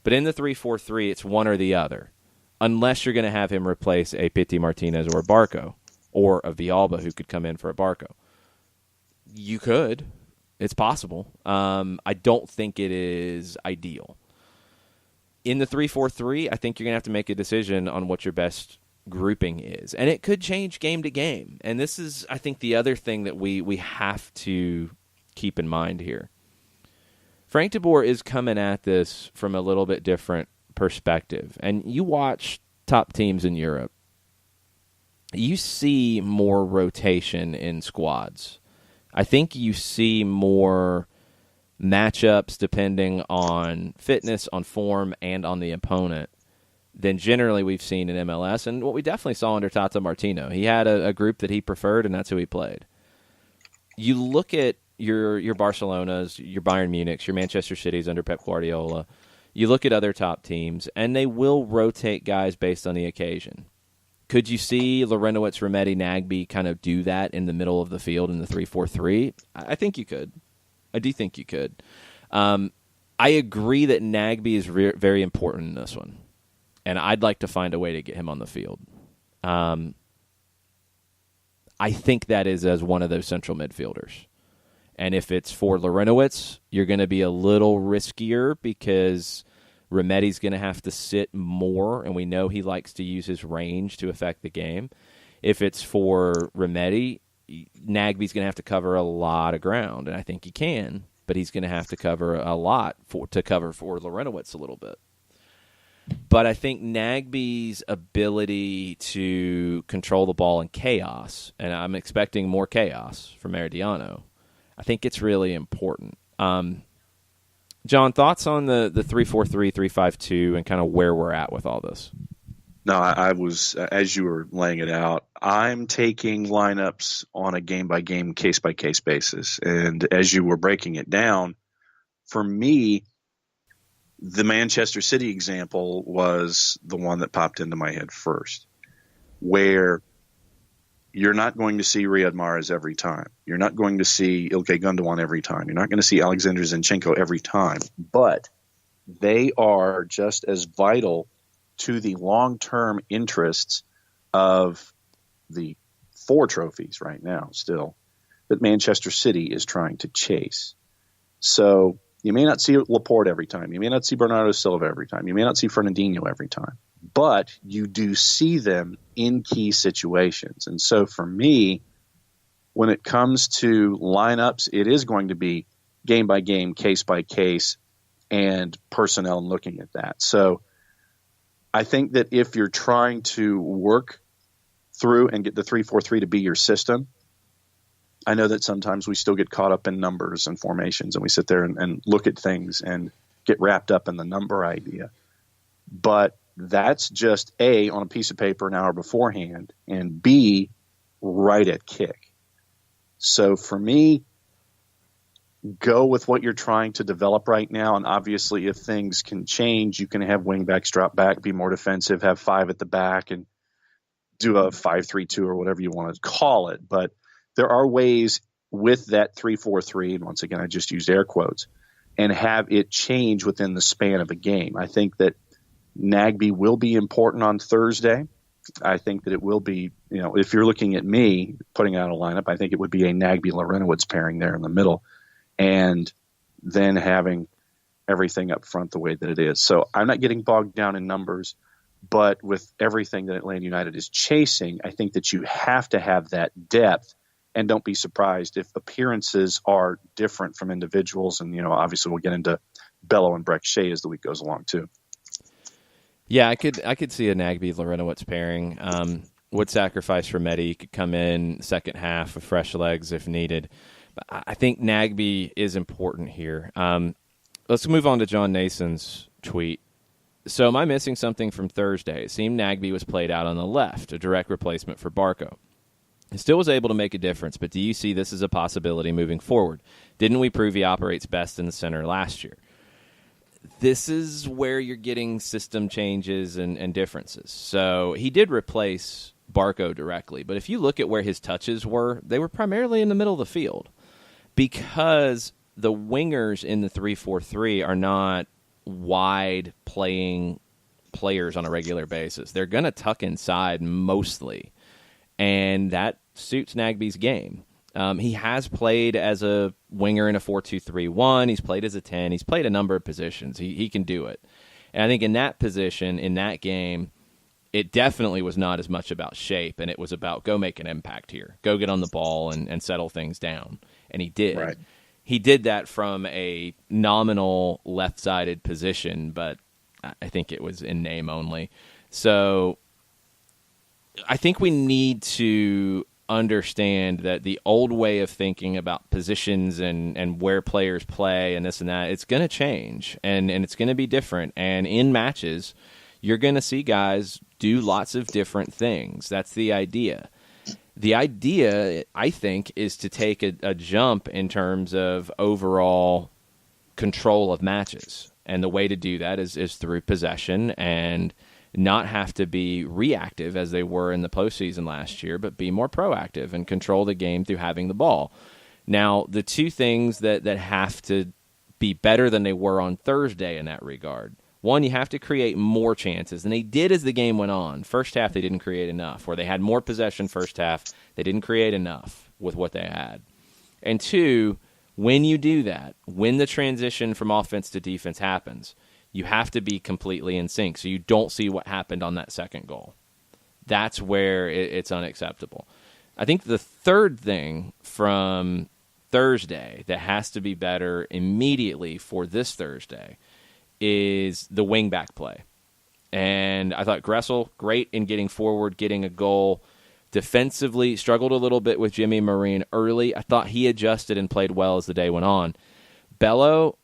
But in the 3-4-3, it's one or the other, unless you're going to have him replace a Pity Martinez or a Barco, or a Villalba who could come in for a Barco. You could. It's possible. I don't think it is ideal. In the 3-4-3, I think you're going to have to make a decision on what your best grouping is. And it could change game to game. And this is, I think, the other thing that we have to keep in mind here. Frank de Boer is coming at this from a little bit different perspective. And you watch top teams in Europe, you see more rotation in squads. I think you see more matchups depending on fitness, on form, and on the opponent than generally we've seen in MLS, and what we definitely saw under Tata Martino. He had a group that he preferred, and that's who he played. You look at your Barcelonas, your Bayern Munichs, your Manchester Cities under Pep Guardiola. You look at other top teams, and they will rotate guys based on the occasion. Could you see Lorenowitz, Remedi, Nagbe kind of do that in the middle of the field in the 3-4-3? I think you could. I do think you could. I agree that Nagbe is very important in this one, and I'd like to find a way to get him on the field. I think that is as one of those central midfielders. And if it's for Lorenowitz, you're going to be a little riskier because Remedi's going to have to sit more, and we know he likes to use his range to affect the game. If it's for Remedi, Nagbe's going to have to cover a lot of ground, and I think he can, but he's going to have to cover a lot to cover for Lorenowitz a little bit. But I think Nagbe's ability to control the ball in chaos, and I'm expecting more chaos from Meridiano, I think it's really important. John, thoughts on the 3-4-3, 3-5-2, and kind of where we're at with all this? No, I was, as you were laying it out, I'm taking lineups on a game-by-game, case-by-case basis. And as you were breaking it down, for me, the Manchester City example was the one that popped into my head first. where you're not going to see Riyad Mahrez every time. You're not going to see Ilkay Gundogan every time. You're not going to see Alexander Zinchenko every time. But they are just as vital to the long-term interests of the 4 trophies right now still that Manchester City is trying to chase. So you may not see Laporte every time. You may not see Bernardo Silva every time. You may not see Fernandinho every time. But you do see them in key situations. And so for me, when it comes to lineups, it is going to be game by game, case by case, and personnel and looking at that. So I think that if you're trying to work through and get the 3-4-3 to be your system, I know that sometimes we still get caught up in numbers and formations, and we sit there and look at things and get wrapped up in the number idea. But that's just A, on a piece of paper an hour beforehand, and B, right at kick. So for me, go with what you're trying to develop right now. And obviously, if things can change, you can have wingbacks drop back, be more defensive, have 5 at the back, and do a 5-3-2 or whatever you want to call it. But there are ways with that 3-4-3, and once again, I just used air quotes, and have it change within the span of a game. I think that Nagbe will be important on Thursday. I think that it will be, if you're looking at me putting out a lineup, I think it would be a Nagbe-Larinowicz pairing there in the middle, and then having everything up front the way that it is. So I'm not getting bogged down in numbers, but with everything that Atlanta United is chasing, I think that you have to have that depth, and don't be surprised if appearances are different from individuals. And, obviously we'll get into Bello and Breck Shea as the week goes along too. Yeah, I could see a Nagbe-Larinowicz pairing. Would sacrifice for Mehdi. He could come in second half with fresh legs if needed. But I think Nagbe is important here. Let's move on to John Nason's tweet. So am I missing something from Thursday? It seemed Nagbe was played out on the left, a direct replacement for Barco. He still was able to make a difference, but do you see this as a possibility moving forward? Didn't we prove he operates best in the center last year? This is where you're getting system changes and differences. So he did replace Barco directly, but if you look at where his touches were, they were primarily in the middle of the field because the wingers in the 3-4-3 are not wide playing players on a regular basis. They're going to tuck inside mostly, and that suits Nagbe's game. He has played as a winger in a 4-2-3-1. He's played as a 10. He's played a number of positions. He can do it. And I think in that position, in that game, it definitely was not as much about shape, and it was about go make an impact here. Go get on the ball and settle things down. And he did. Right. He did that from a nominal left-sided position, but I think it was in name only. So I think we need to understand that the old way of thinking about positions and where players play and this and that, it's going to change, and it's going to be different. And in matches, you're going to see guys do lots of different things. That's the idea. The idea, I think, is to take a jump in terms of overall control of matches. And the way to do that is through possession and not have to be reactive as they were in the postseason last year, but be more proactive and control the game through having the ball. Now, the two things that have to be better than they were on Thursday in that regard. One, you have to create more chances, and they did as the game went on. First half, they didn't create enough, or they had more possession first half. They didn't create enough with what they had. And two, when you do that, when the transition from offense to defense happens, you have to be completely in sync so you don't see what happened on that second goal. That's where it's unacceptable. I think the third thing from Thursday that has to be better immediately for this Thursday is the wingback play. And I thought Gressel, great in getting forward, getting a goal. Defensively, struggled a little bit with Jimmy Marine early. I thought he adjusted and played well as the day went on. Bello,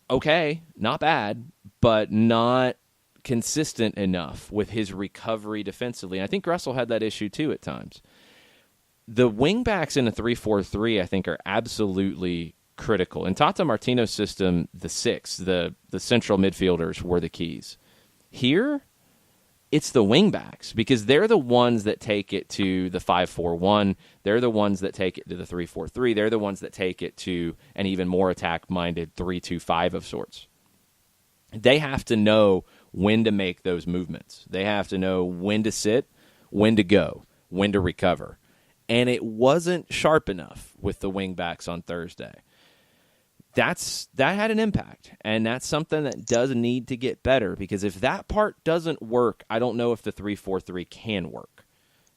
okay, not bad, but not consistent enough with his recovery defensively. And I think Gressel had that issue too at times. The wingbacks in a 3-4-3, I think, are absolutely critical. In Tata Martino's system, the central midfielders were the keys. Here, it's the wingbacks, because they're the ones that take it to the 5-4-1. They're the ones that take it to the 3-4-3. They're the ones that take it to an even more attack-minded 3-2-5 of sorts. They have to know when to make those movements. They have to know when to sit, when to go, when to recover. And it wasn't sharp enough with the wingbacks on Thursday. That had an impact, and that's something that does need to get better, because if that part doesn't work, I don't know if the 3-4-3 can work.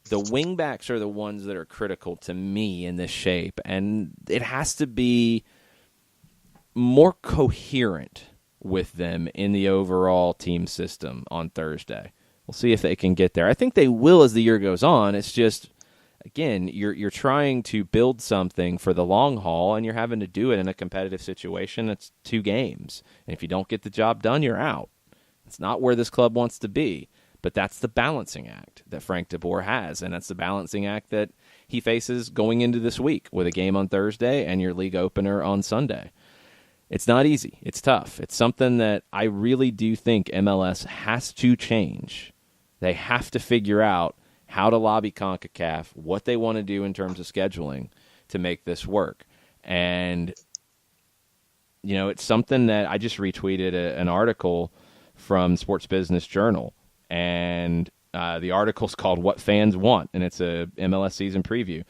The wingbacks are the ones that are critical to me in this shape, and it has to be more coherent with them in the overall team system on Thursday. We'll see if they can get there. I think they will as the year goes on. It's just, again, you're trying to build something for the long haul, and you're having to do it in a competitive situation. It's 2 games. And if you don't get the job done, you're out. It's not where this club wants to be, but that's the balancing act that Frank DeBoer has, and that's the balancing act that he faces going into this week with a game on Thursday and your league opener on Sunday. It's not easy. It's tough. It's something that I really do think MLS has to change. They have to figure out how to lobby CONCACAF, what they want to do in terms of scheduling to make this work. And, you know, it's something that I just retweeted an article from Sports Business Journal, and the article's called What Fans Want, and it's a MLS season preview.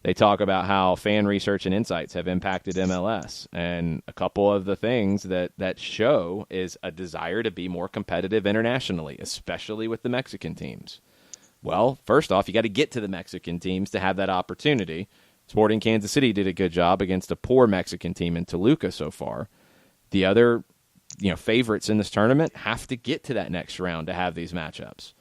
They talk about how fan research and insights have impacted MLS, and a couple of the things that show is a desire to be more competitive internationally, especially with the Mexican teams. Well, first off, you got to get to the Mexican teams to have that opportunity. Sporting Kansas City did a good job against a poor Mexican team in Toluca so far. The other, favorites in this tournament have to get to that next round to have these matchups.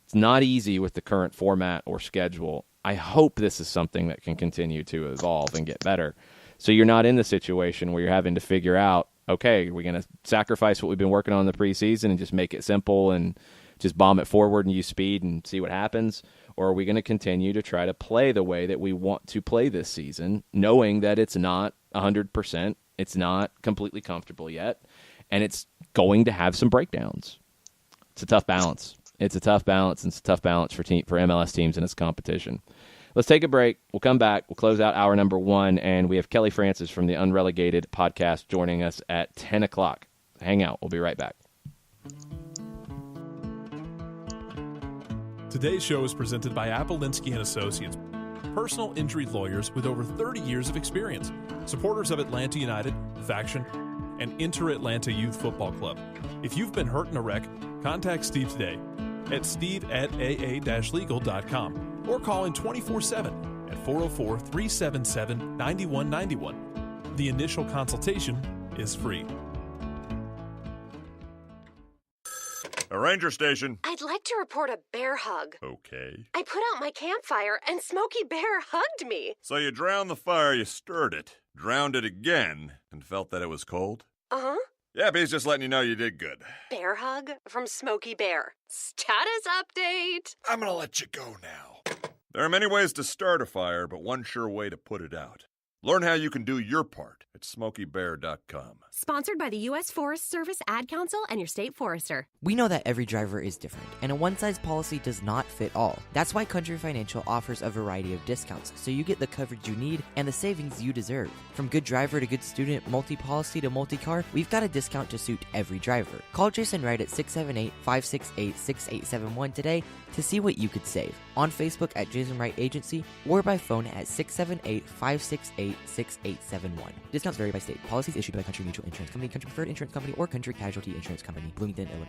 It's not easy with the current format or schedule. I hope this is something that can continue to evolve and get better. So you're not in the situation where you're having to figure out, okay, are we going to sacrifice what we've been working on in the preseason and just make it simple and just bomb it forward and use speed and see what happens? Or are we going to continue to try to play the way that we want to play this season, knowing that it's not 100%, it's not completely comfortable yet, and it's going to have some breakdowns? It's a tough balance. It's a tough balance, and it's a tough balance for MLS teams in its competition. Let's take a break. We'll come back. We'll close out hour number 1, and we have Kelly Francis from the Unrelegated podcast joining us at 10 o'clock. Hang out. We'll be right back. Today's show is presented by Apollinsky & Associates, personal injury lawyers with over 30 years of experience, supporters of Atlanta United, Faction, and Inter-Atlanta Youth Football Club. If you've been hurt in a wreck, contact Steve today at steve@aa-legal.com or call in 24/7 at 404-377-9191. The initial consultation is free. A ranger station. I'd like to report a bear hug. Okay. I put out my campfire and Smokey Bear hugged me. So you drowned the fire, you stirred it, drowned it again, and felt that it was cold? Uh-huh. Yeah, but he's just letting you know you did good. Bear hug from Smokey Bear. Status update. I'm gonna let you go now. There are many ways to start a fire, but one sure way to put it out. Learn how you can do your part at SmokeyBear.com. Sponsored by the U.S. Forest Service Ad Council and your state forester. We know that every driver is different, and a one-size policy does not fit all. That's why Country Financial offers a variety of discounts, so you get the coverage you need and the savings you deserve. From good driver to good student, multi-policy to multi-car, we've got a discount to suit every driver. Call Jason Wright at 678-568-6871 today to see what you could save. On Facebook at Jason Wright Agency, or by phone at 678-568-6871. Discounts vary by state. Policies issued by Country Mutual Insurance Company, Country Preferred Insurance Company, or Country Casualty Insurance Company, Bloomington, Illinois.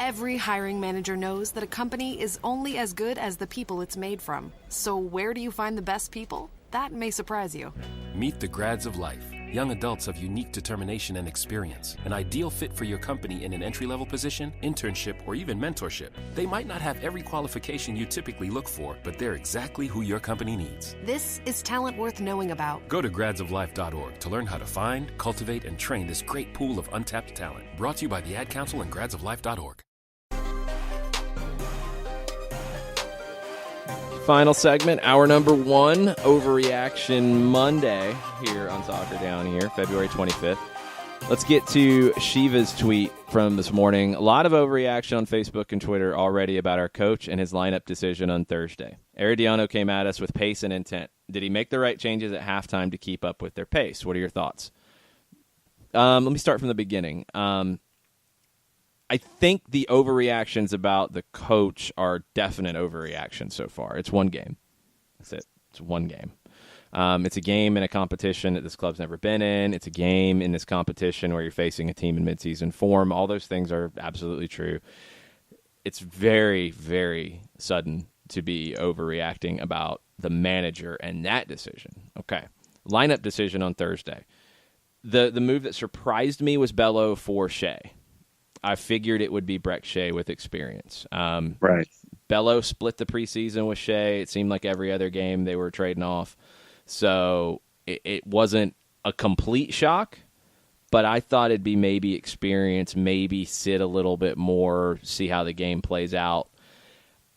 Every hiring manager knows that a company is only as good as the people it's made from. So where do you find the best people? That may surprise you. Meet the grads of life. Young adults of unique determination and experience. An ideal fit for your company in an entry-level position, internship, or even mentorship. They might not have every qualification you typically look for, but they're exactly who your company needs. This is talent worth knowing about. Go to gradsoflife.org to learn how to find, cultivate, and train this great pool of untapped talent. Brought to you by the Ad Council and gradsoflife.org. Final segment, hour number 1, Overreaction Monday here on Soccer Down Here, February 25th. Let's get to Shiva's tweet from this morning. A lot of overreaction on Facebook and Twitter already about our coach and his lineup decision on Thursday. Arediano came at us with pace and intent. Did he make the right changes at halftime to keep up with their pace? What are your thoughts? Let me start from the beginning. I think the overreactions about the coach are definite overreactions so far. It's one game. That's it. It's one game. It's a game in a competition that this club's never been in. It's a game in this competition where you're facing a team in midseason form. All those things are absolutely true. It's very, very sudden to be overreacting about the manager and that decision. Okay. Lineup decision on Thursday. The move that surprised me was Bello for Shea. I figured it would be Breck Shea with experience. Right. Bello split the preseason with Shea. It seemed like every other game they were trading off. So it wasn't a complete shock, but I thought it'd be maybe experience, maybe sit a little bit more, see how the game plays out.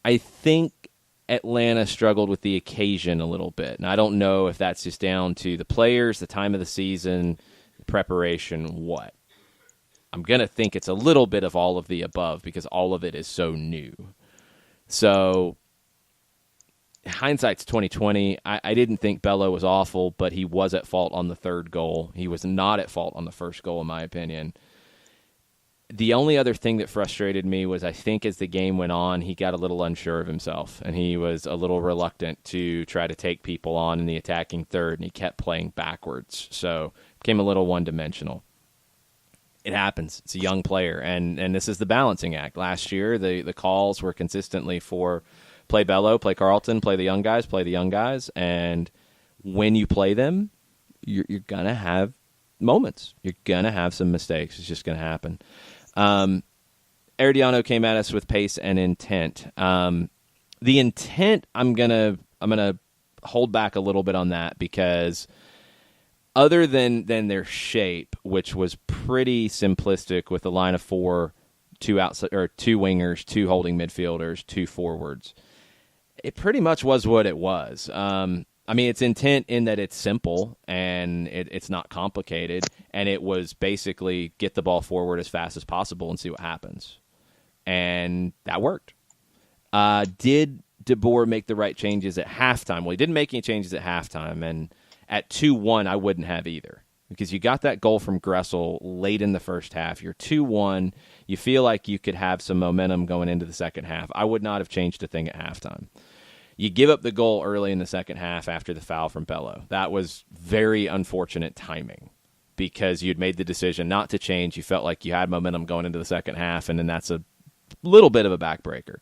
I think Atlanta struggled with the occasion a little bit, and I don't know if that's just down to the players, the time of the season, preparation, what. I'm going to think it's a little bit of all of the above because all of it is so new. So hindsight's 2020. I didn't think Bello was awful, but he was at fault on the third goal. He was not at fault on the first goal, in my opinion. The only other thing that frustrated me was I think as the game went on, he got a little unsure of himself, and he was a little reluctant to try to take people on in the attacking third, and he kept playing backwards. So became a little one-dimensional. It happens. It's a young player, and this is the balancing act. Last year, the calls were consistently for play Bello, play Carlton, play the young guys, and when you play them, you're going to have moments. You're going to have some mistakes. It's just going to happen. Arediano came at us with pace and intent. The intent, I'm gonna hold back a little bit on that because other than their shape, which was pretty simplistic with a line of four, two outside or two wingers, two holding midfielders, two forwards, it pretty much was what it was. I mean, it's intent in that it's simple and it's not complicated, and it was basically get the ball forward as fast as possible and see what happens. And that worked. Did DeBoer make the right changes at halftime? Well, he didn't make any changes at halftime, and at 2-1, I wouldn't have either because you got that goal from Gressel late in the first half. You're 2-1. You feel like you could have some momentum going into the second half. I would not have changed a thing at halftime. You give up the goal early in the second half after the foul from Bello. That was very unfortunate timing because you'd made the decision not to change. You felt like you had momentum going into the second half, and then that's a little bit of a backbreaker.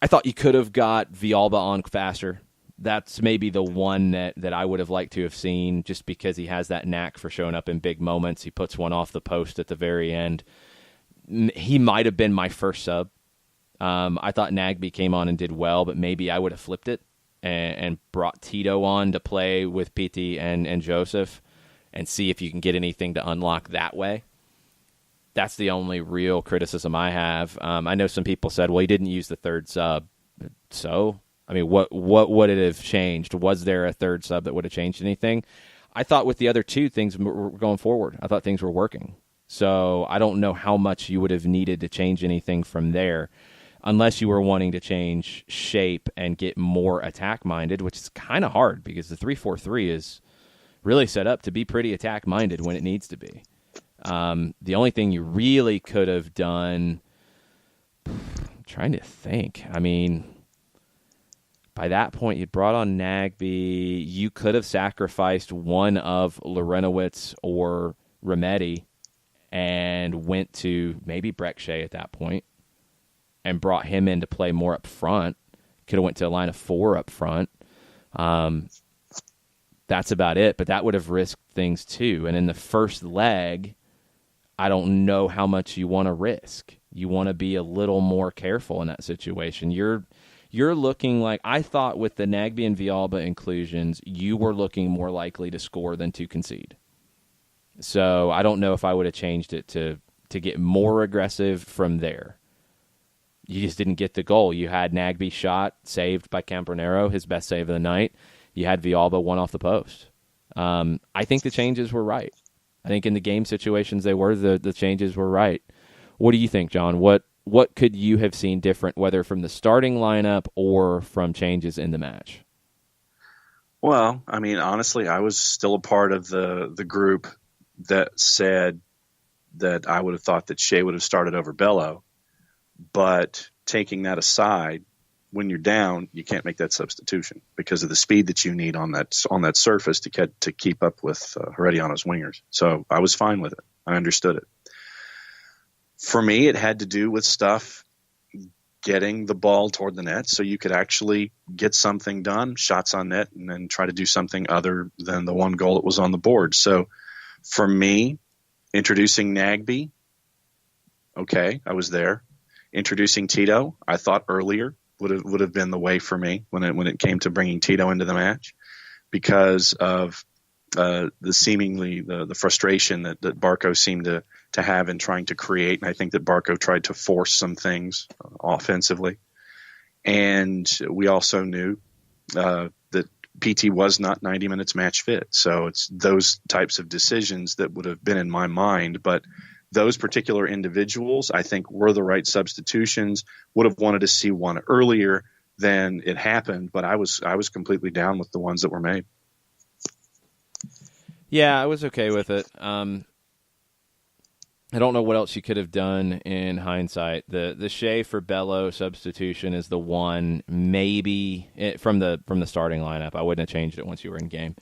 I thought you could have got Villalba on faster. That's maybe the one that I would have liked to have seen just because he has that knack for showing up in big moments. He puts one off the post at the very end. He might have been my first sub. I thought Nagbe came on and did well, but maybe I would have flipped it and brought Tito on to play with Pity and Joseph and see if you can get anything to unlock that way. That's the only real criticism I have. I know some people said, well, he didn't use the third sub. So, I mean, what would it have changed? Was there a third sub that would have changed anything? I thought with the other two things were going forward. I thought things were working. So I don't know how much you would have needed to change anything from there. Unless you were wanting to change shape and get more attack-minded, which is kind of hard because the 3-4-3 is really set up to be pretty attack-minded when it needs to be. The only thing you really could have done, I'm trying to think. I mean, by that point, you'd brought on Nagbe. You could have sacrificed one of Lorenowitz or Remedi and went to maybe Breck Shea at that point. And brought him in to play more up front. Could have went to a line of four up front. That's about it, but that would have risked things too. And in the first leg, I don't know how much you want to risk. You want to be a little more careful in that situation. You're looking like, I thought with the Nagbe and Villalba inclusions, you were looking more likely to score than to concede. So I don't know if I would have changed it to get more aggressive from there. You just didn't get the goal. You had Nagbe shot, saved by Campronero, his best save of the night. You had Villalba one off the post. I think the changes were right. I think in the game situations the changes were right. What do you think, John? What could you have seen different, whether from the starting lineup or from changes in the match? Well, I mean, honestly, I was still a part of the group that said that I would have thought that Shea would have started over Bello. But taking that aside, when you're down, you can't make that substitution because of the speed that you need on that surface to keep up with Herediano's wingers. So I was fine with it. I understood it. For me, it had to do with stuff getting the ball toward the net so you could actually get something done, shots on net, and then try to do something other than the one goal that was on the board. So for me, introducing Nagbe, okay, I was there. Introducing Tito, I thought earlier would have been the way for me when it came to bringing Tito into the match, because of the frustration that Barco seemed to have in trying to create. And I think that Barco tried to force some things offensively. And we also knew that PT was not 90 minutes match fit. So it's those types of decisions that would have been in my mind. But those particular individuals, I think, were the right substitutions. Would have wanted to see one earlier than it happened, but I was completely down with the ones that were made. Yeah, I was okay with it. I don't know what else you could have done in hindsight. The Shea for Bello substitution is the one, maybe from the starting lineup. I wouldn't have changed it once you were in game.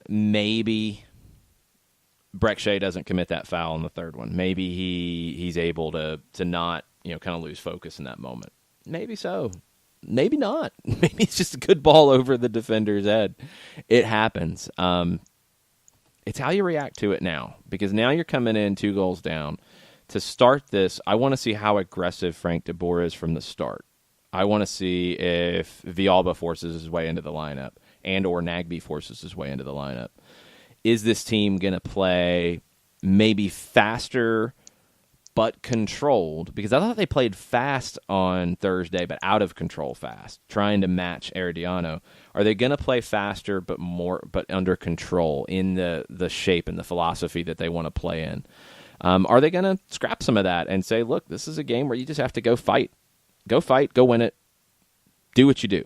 Maybe Breck Shea doesn't commit that foul in the third one. Maybe he's able to not, kind of lose focus in that moment. Maybe so. Maybe not. Maybe it's just a good ball over the defender's head. It happens. It's how you react to it now, because now you're coming in 2 goals down. To start this, I want to see how aggressive Frank de Boer is from the start. I want to see if Villalba forces his way into the lineup and or Nagbe forces his way into the lineup. Is this team going to play maybe faster but controlled? Because I thought they played fast on Thursday, but out of control fast, trying to match Herediano. Are they going to play faster but under control in the shape and the philosophy that they want to play in? Are they going to scrap some of that and say, look, this is a game where you just have to go fight, go win it, do what you do,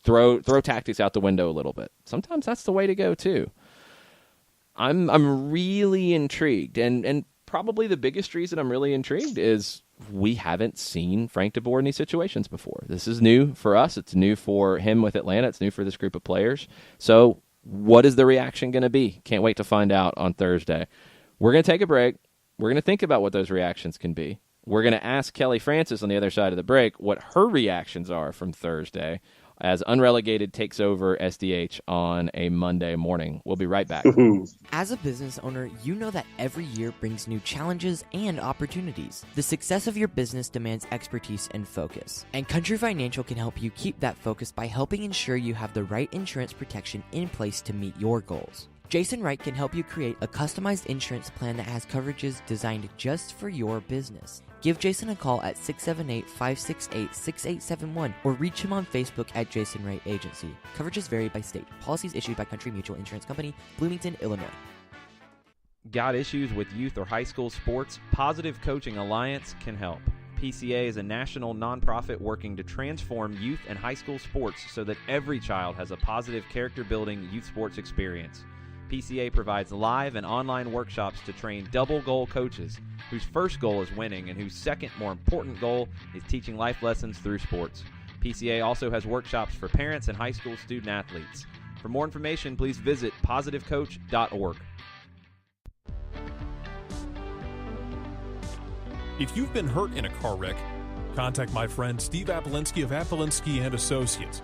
throw tactics out the window a little bit. Sometimes that's the way to go too. I'm really intrigued, and probably the biggest reason I'm really intrigued is we haven't seen Frank de Boer in these situations before. This is new for us. It's new for him with Atlanta. It's new for this group of players. So what is the reaction going to be? Can't wait to find out on Thursday. We're going to take a break. We're going to think about what those reactions can be. We're going to ask Kelly Francis on the other side of the break what her reactions are from Thursday as Unrelegated takes over SDH on a Monday morning. We'll be right back. As a business owner, you know that every year brings new challenges and opportunities. The success of your business demands expertise and focus. And Country Financial can help you keep that focus by helping ensure you have the right insurance protection in place to meet your goals. Jason Wright can help you create a customized insurance plan that has coverages designed just for your business. Give Jason a call at 678-568-6871 or reach him on Facebook at Jason Wright Agency. Coverages vary by state. Policies issued by Country Mutual Insurance Company, Bloomington, Illinois. Got issues with youth or high school sports? Positive Coaching Alliance can help. PCA is a national nonprofit working to transform youth and high school sports so that every child has a positive character-building youth sports experience. PCA provides live and online workshops to train double goal coaches whose first goal is winning and whose second, more important goal is teaching life lessons through sports. PCA also has workshops for parents and high school student athletes. For more information, please visit positivecoach.org. If you've been hurt in a car wreck, contact my friend Steve Apolinsky of Apolinsky & Associates.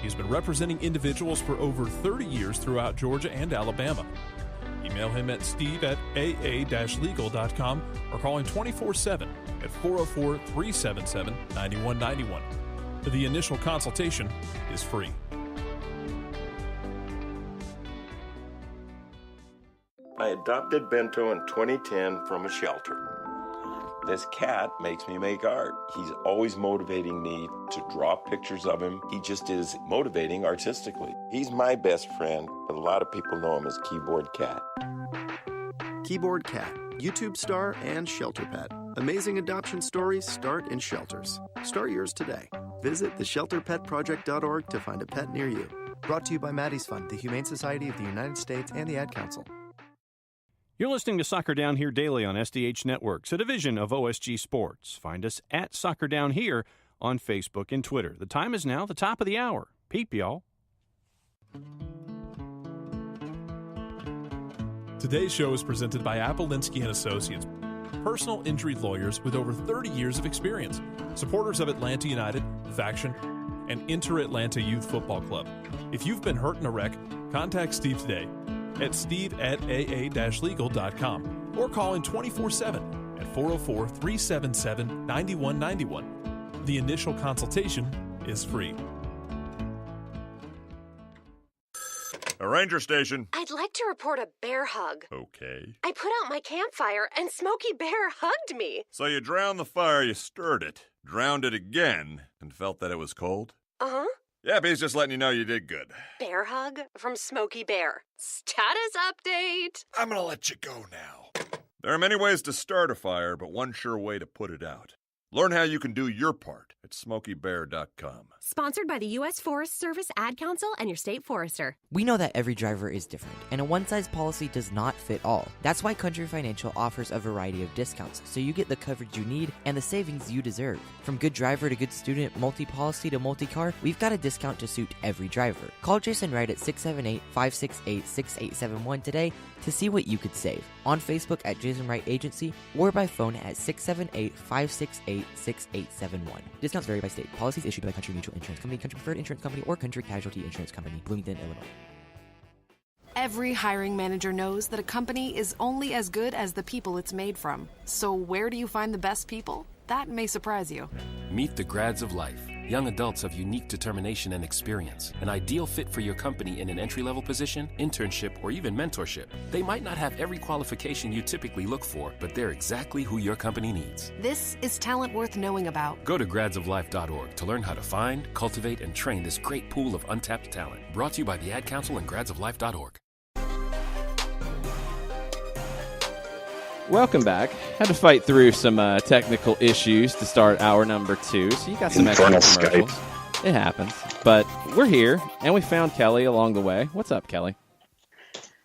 He's been representing individuals for over 30 years throughout Georgia and Alabama. Email him at steve@aa-legal.com or call him 24/7 at 404-377-9191. The initial consultation is free. I adopted Bento in 2010 from a shelter. This cat makes me make art. He's always motivating me to draw pictures of him. He just is motivating artistically. He's my best friend, but a lot of people know him as Keyboard Cat. Keyboard Cat, YouTube star, and Shelter Pet. Amazing adoption stories start in shelters. Start yours today. Visit theshelterpetproject.org to find a pet near you. Brought to you by Maddie's Fund, the Humane Society of the United States, and the Ad Council. You're listening to Soccer Down Here daily on SDH Networks, a division of OSG Sports. Find us at Soccer Down Here on Facebook and Twitter. The time is now the top of the hour. Peep, y'all. Today's show is presented by Apple-Linsky & Associates, personal injury lawyers with over 30 years of experience, supporters of Atlanta United, Faction, and Inter-Atlanta Youth Football Club. If you've been hurt in a wreck, contact Steve today at steve@aa-legal.com or call in 24/7 at 404-377-9191. The initial consultation is free. A ranger station. I'd like to report a bear hug. Okay. I put out my campfire and Smokey Bear hugged me. So you drowned the fire, you stirred it, drowned it again, and felt that it was cold? Uh-huh. Yeah, but he's just letting you know you did good. Bear hug from Smokey Bear. Status update. I'm gonna let you go now. There are many ways to start a fire, but one sure way to put it out. Learn how you can do your part at SmokeyBear.com. Sponsored by the U.S. Forest Service, Ad Council, and your state forester. We know that every driver is different, and a one-size policy does not fit all. That's why Country Financial offers a variety of discounts, so you get the coverage you need and the savings you deserve. From good driver to good student, multi-policy to multi-car, we've got a discount to suit every driver. Call Jason Wright at 678-568-6871 today to see what you could save. On Facebook at Jason Wright Agency, or by phone at 678-568-6871. Discounts vary by state. Policies issued by Country Mutual Insurance Company, Country Preferred Insurance Company, or Country Casualty Insurance Company, Bloomington, Illinois. Every hiring manager knows that a company is only as good as the people it's made from. So where do you find the best people? That may surprise you. Meet the grads of life. Young adults of unique determination and experience. An ideal fit for your company in an entry-level position, internship, or even mentorship. They might not have every qualification you typically look for, but they're exactly who your company needs. This is talent worth knowing about. Go to gradsoflife.org to learn how to find, cultivate, and train this great pool of untapped talent. Brought to you by the Ad Council and gradsoflife.org. Welcome back. Had to fight through some technical issues to start hour number 2, so you got some extra commercials. Skype. It happens. But we're here, and we found Kelly along the way. What's up, Kelly?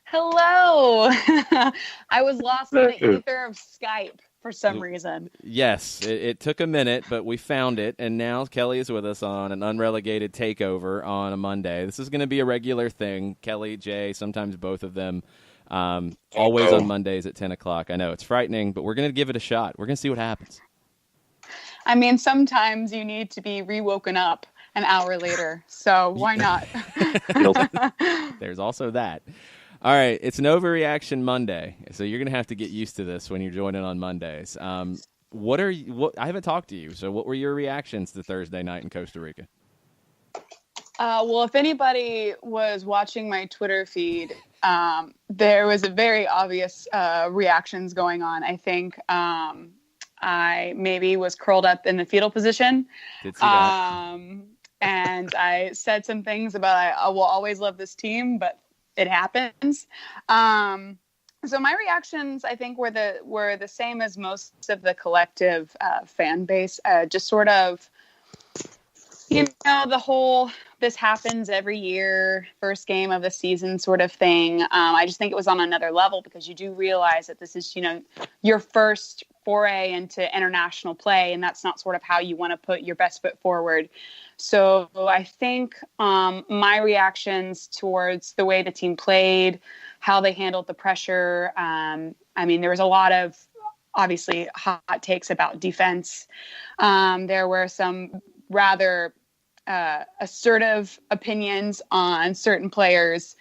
Hello. I was lost in the ether of Skype for some reason. Yes, it took a minute, but we found it, and now Kelly is with us on an unrelegated takeover on a Monday. This is going to be a regular thing. Kelly, Jay, sometimes both of them. Always on Mondays at 10 o'clock. I know it's frightening, but we're going to give it a shot. We're going to see what happens. I mean, sometimes you need to be re-woken up an hour later, so why not? There's also that. All right, it's an overreaction Monday, so you're going to have to get used to this when you're joining on Mondays. I haven't talked to you, so what were your reactions to Thursday night in Costa Rica? Well, if anybody was watching my Twitter feed, there was a very obvious reactions going on. I think I maybe was curled up in the fetal position. Did see that. And I said some things about I will always love this team, but it happens. So my reactions, I think, were the same as most of the collective fan base. Just sort of, the whole this happens every year, first game of the season sort of thing. I just think it was on another level because you do realize that this is, your first foray into international play, and that's not sort of how you want to put your best foot forward. So I think my reactions towards the way the team played, how they handled the pressure. There was a lot of obviously hot takes about defense. There were some rather assertive opinions on certain players.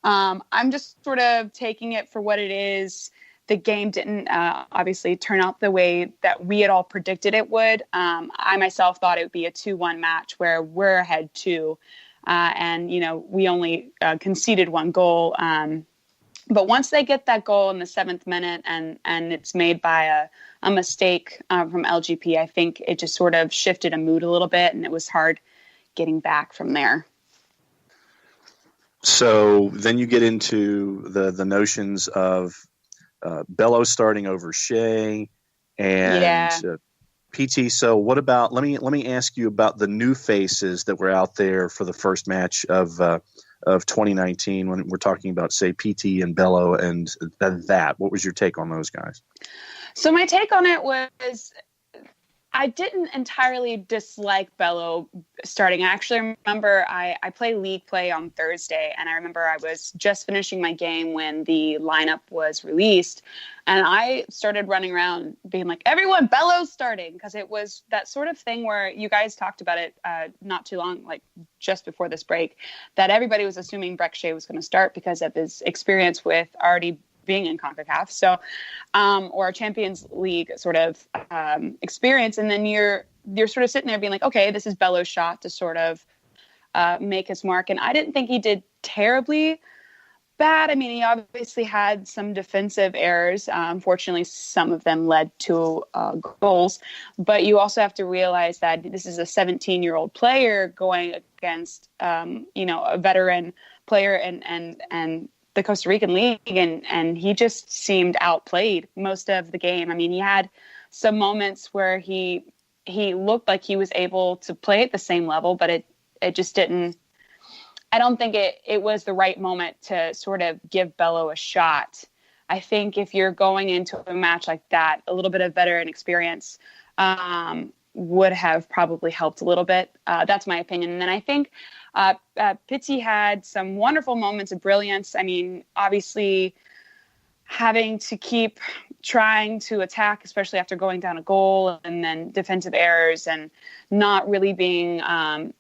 I'm just sort of taking it for what it is. The game didn't obviously turn out the way that we had all predicted it would. I myself thought it would be a 2-1 match where we're ahead 2. And we only conceded 1 goal. But once they get that goal in the 7th minute and it's made by a mistake from LGP, I think it just sort of shifted a mood a little bit, and it was hard getting back from there. So then you get into the notions of Bello starting over Shea and PT. So what about, let me ask you about the new faces that were out there for the first match of 2019 when we're talking about, say, PT and Bello and that. What was your take on those guys? So my take on it was, I didn't entirely dislike Bello starting. I actually remember I play league play on Thursday, and I remember I was just finishing my game when the lineup was released, and I started running around being like, everyone, Bello's starting, because it was that sort of thing where you guys talked about it not too long, like just before this break, that everybody was assuming Breck Shea was going to start because of his experience with already being in CONCACAF, so or Champions League sort of experience, and then you're sort of sitting there being like, okay, this is Bello's shot to sort of make his mark, and I didn't think he did terribly bad. I mean, he obviously had some defensive errors. Unfortunately, some of them led to goals, but you also have to realize that this is a 17-year-old player going against a veteran player and the Costa Rican League, and he just seemed outplayed most of the game. I mean, he had some moments where he looked like he was able to play at the same level, but it just didn't. I don't think it was the right moment to sort of give Bello a shot. I think if you're going into a match like that, a little bit of veteran experience would have probably helped a little bit. That's my opinion. And then I think Pizzi had some wonderful moments of brilliance. I mean, obviously having to keep trying to attack, especially after going down a goal, and then defensive errors, and not really being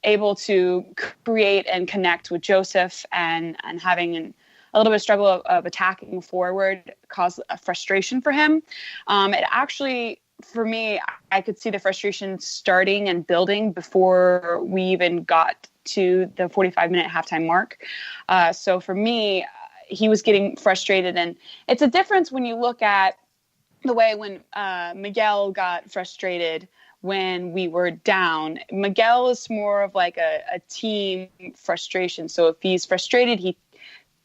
able to create and connect with Joseph, and having a little bit of struggle of attacking forward caused a frustration for him. It actually, for me, I could see the frustration starting and building before we even got to the 45-minute halftime mark. So for me, he was getting frustrated. And it's a difference when you look at the way when Miguel got frustrated when we were down. Miguel is more of like a team frustration. So if he's frustrated, he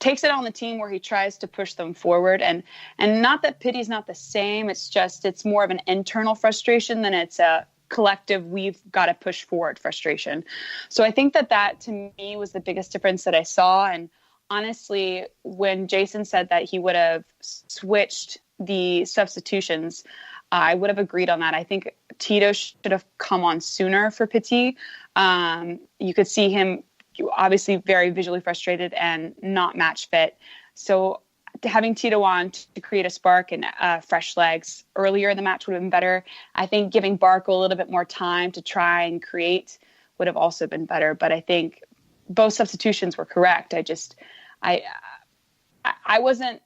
takes it on the team where he tries to push them forward. And not that Pity's not the same. It's just, it's more of an internal frustration than it's a collective, we've got to push forward frustration. So I think that to me was the biggest difference that I saw. And honestly, when Jason said that he would have switched the substitutions, I would have agreed on that. I think Tito should have come on sooner for Pity. You could see him obviously very visually frustrated and not match fit. So having Tito on to create a spark and fresh legs earlier in the match would have been better. I think giving Barco a little bit more time to try and create would have also been better. But I think both substitutions were correct. I wasn't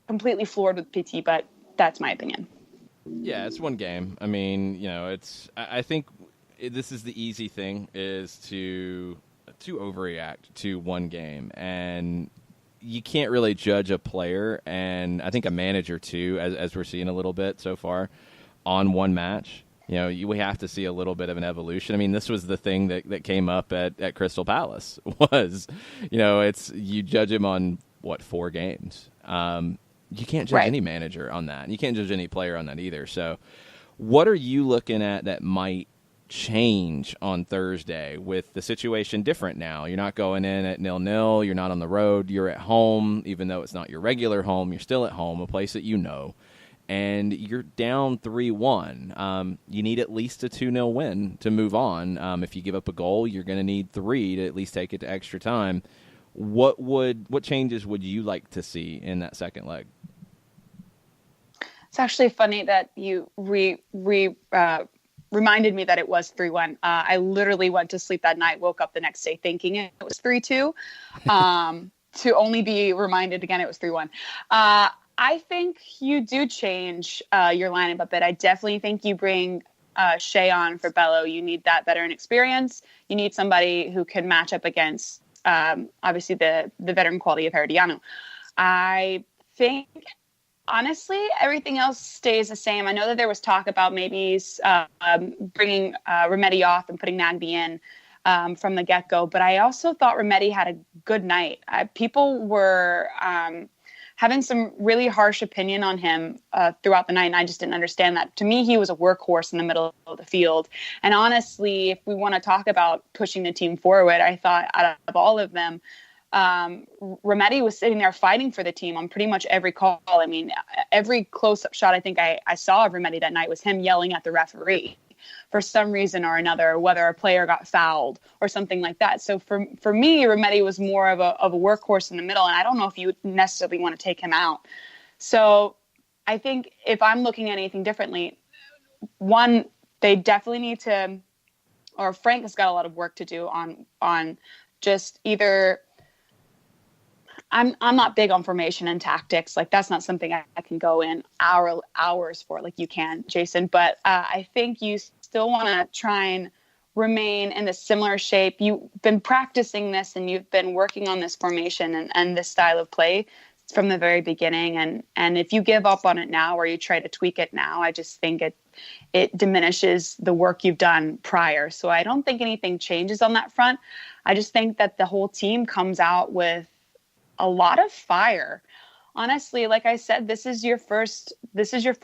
completely floored with PT, but that's my opinion. Yeah, it's one game. I mean, I think this is the easy thing, is to overreact to one game, and you can't really judge a player, and I think a manager too, as we're seeing a little bit so far, on one match. We have to see a little bit of an evolution. I mean, this was the thing that came up at Crystal Palace was, you judge him on, 4 games. You can't judge any manager on that. You can't judge any player on that either. So what are you looking at that might change on Thursday with the situation different now? You're not going in at 0-0. You're not on the road. You're at home. Even though it's not your regular home, you're still at home, a place that you know. And you're down 3-1. You need at least a 2-0 win to move on. If you give up a goal, you're going to need 3 to at least take it to extra time. What changes would you like to see in that second leg? It's actually funny that you reminded me that it was 3-1. I literally went to sleep that night, woke up the next day thinking it was 3-2, to only be reminded again it was 3-1. I think you do change your lineup a bit. I definitely think you bring Shea on for Bello. You need that veteran experience. You need somebody who can match up against, obviously, the veteran quality of Herediano. I think, honestly, everything else stays the same. I know that there was talk about maybe bringing Remedi off and putting Nagby in from the get-go, but I also thought Remedi had a good night. People were having some really harsh opinion on him throughout the night, and I just didn't understand that. To me, he was a workhorse in the middle of the field. And honestly, if we want to talk about pushing the team forward, I thought out of all of them, Remedi was sitting there fighting for the team on pretty much every call. I mean, every close-up shot I think I saw of Remedi that night was him yelling at the referee for some reason or another, whether a player got fouled or something like that. So for me, Remedi was more of a workhorse in the middle, and I don't know if you necessarily want to take him out. So I think if I'm looking at anything differently, one, they definitely need to, or Frank has got a lot of work to do on just either. I'm not big on formation and tactics. Like, that's not something I can go in hours for like you can, Jason. But I think you still want to try and remain in a similar shape. You've been practicing this and you've been working on this formation and this style of play from the very beginning. And if you give up on it now or you try to tweak it now, I just think it diminishes the work you've done prior. So I don't think anything changes on that front. I just think that the whole team comes out with a lot of fire. Honestly, like I said, this is your first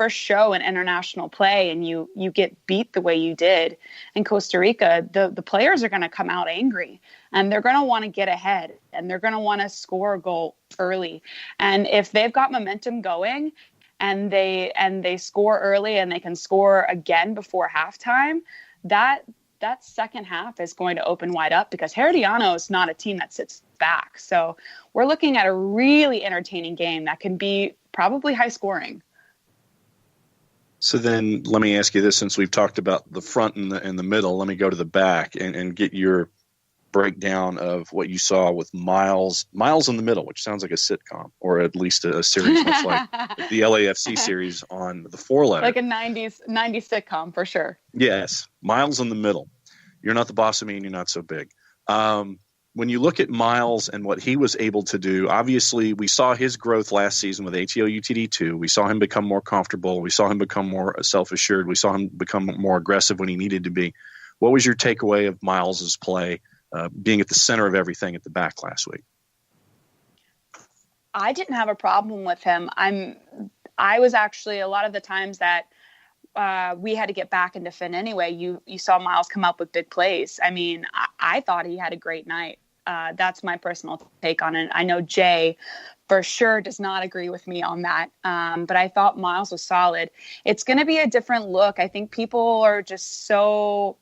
show in international play, and you get beat the way you did in Costa Rica. The players are going to come out angry, and they're going to want to get ahead, and they're going to want to score a goal early. And if they've got momentum going and they score early and they can score again before halftime, that second half is going to open wide up, because Herediano is not a team that sits back. So we're looking at a really entertaining game that can be probably high scoring. So then let me ask you this, since we've talked about the front and the middle, let me go to the back and get your breakdown of what you saw with Miles in the Middle, which sounds like a sitcom, or at least a series much like the LAFC series on the 4-letter. Like a 90s sitcom for sure. Yes. Miles in the Middle. You're not the boss of me and you're not so big. When you look at Miles and what he was able to do, obviously we saw his growth last season with ATO UTD2. We saw him become more comfortable. We saw him become more self-assured. We saw him become more aggressive when he needed to be. What was your takeaway of Miles's play, being at the center of everything at the back last week? I didn't have a problem with him. I was actually, a lot of the times that we had to get back and defend anyway, you saw Miles come up with big plays. I mean, I thought he had a great night. That's my personal take on it. I know Jay for sure does not agree with me on that. But I thought Miles was solid. It's going to be a different look. I think people are just so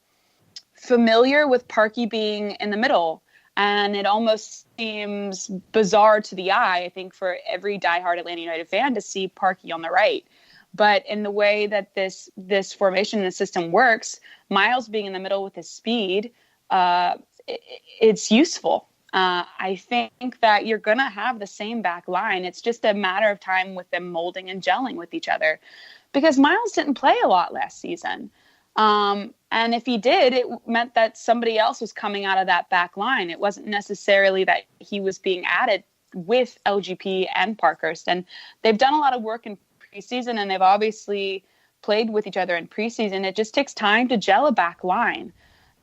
familiar with Parky being in the middle, and it almost seems bizarre to the eye, I think, for every diehard Atlanta United fan to see Parky on the right. But in the way that this formation and the system works, Miles being in the middle with his speed, it's useful. I think that you're going to have the same back line. It's just a matter of time with them molding and gelling with each other, because Miles didn't play a lot last season. And if he did, it meant that somebody else was coming out of that back line. It wasn't necessarily that he was being added with LGP and Parkhurst. And they've done a lot of work in preseason, and they've obviously played with each other in preseason. It just takes time to gel a back line.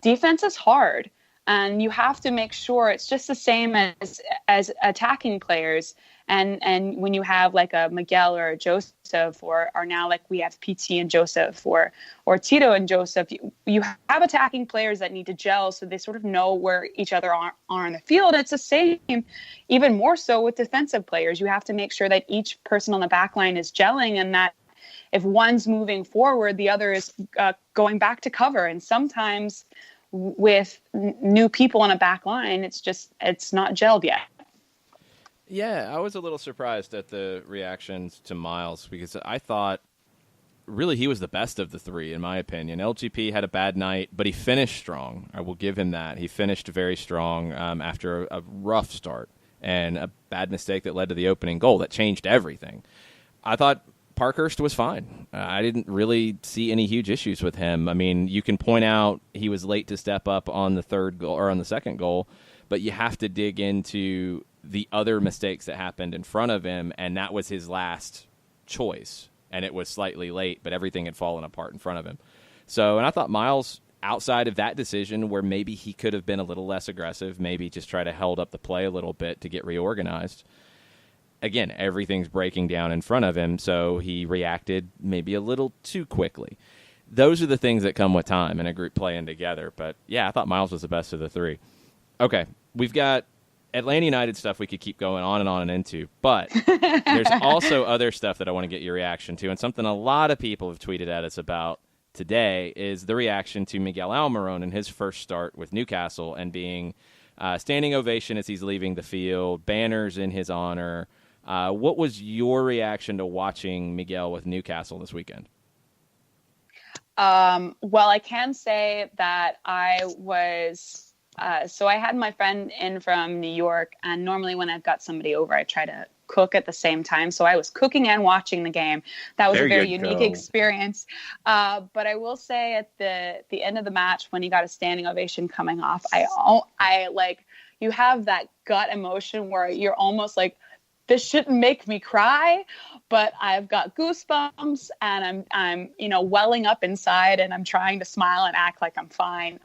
Defense is hard, and you have to make sure it's just the same as attacking players. And when you have like a Miguel or a Joseph, or now like we have PT and Joseph, or Tito and Joseph, you have attacking players that need to gel so they sort of know where each other are on the field. It's the same, even more so with defensive players. You have to make sure that each person on the back line is gelling, and that if one's moving forward, the other is going back to cover. And sometimes with new people on a back line, it's not gelled yet. Yeah, I was a little surprised at the reactions to Miles, because I thought really he was the best of the three, in my opinion. LGP had a bad night, but he finished strong. I will give him that. He finished very strong after a rough start and a bad mistake that led to the opening goal that changed everything. I thought Parkhurst was fine. I didn't really see any huge issues with him. I mean, you can point out he was late to step up on the third goal or on the second goal, but you have to dig into the other mistakes that happened in front of him, and that was his last choice, and it was slightly late, but everything had fallen apart in front of him. So, and I thought Miles, outside of that decision where maybe he could have been a little less aggressive, maybe just try to hold up the play a little bit to get reorganized, again, everything's breaking down in front of him, so he reacted maybe a little too quickly. Those are the things that come with time and a group playing together. But, yeah, I thought Miles was the best of the three. Okay, we've got Atlanta United stuff we could keep going on and into, but there's also other stuff that I want to get your reaction to, and something a lot of people have tweeted at us about today is the reaction to Miguel Almiron in his first start with Newcastle and being standing ovation as he's leaving the field, banners in his honor. What was your reaction to watching Miguel with Newcastle this weekend? Well, I can say that I was, so I had my friend in from New York, and normally when I've got somebody over, I try to cook at the same time. So I was cooking and watching the game. That was a very unique experience. But I will say at the end of the match, when he got a standing ovation coming off, I like, you have that gut emotion where you're almost like, this shouldn't make me cry, but I've got goosebumps and I'm welling up inside, and I'm trying to smile and act like I'm fine.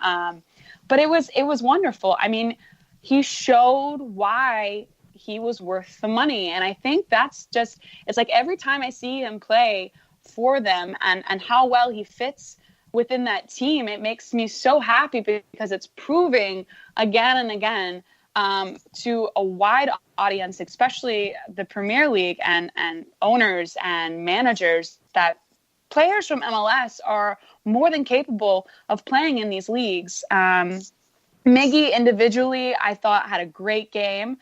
But it was wonderful. I mean, he showed why he was worth the money. And I think that's just, it's like every time I see him play for them and how well he fits within that team, it makes me so happy because it's proving again and again to a wide audience, especially the Premier League and owners and managers, that players from MLS are more than capable of playing in these leagues. Miggy individually, I thought had a great game.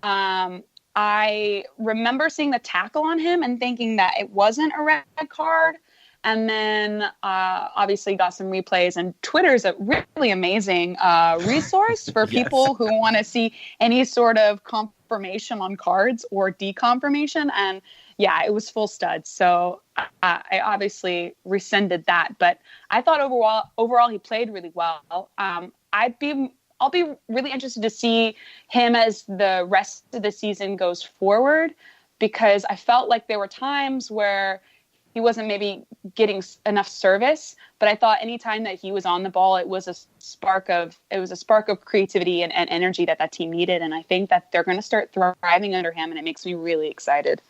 I remember seeing the tackle on him and thinking that it wasn't a red card. And then obviously got some replays, and Twitter's a really amazing resource for people who want to see any sort of confirmation on cards or deconfirmation. And yeah, it was full stud. So I obviously rescinded that, but I thought overall he played really well. I'll be really interested to see him as the rest of the season goes forward, because I felt like there were times where he wasn't maybe getting enough service, but I thought anytime that he was on the ball, it was a spark of creativity and energy that team needed. And I think that they're going to start thriving under him, and it makes me really excited.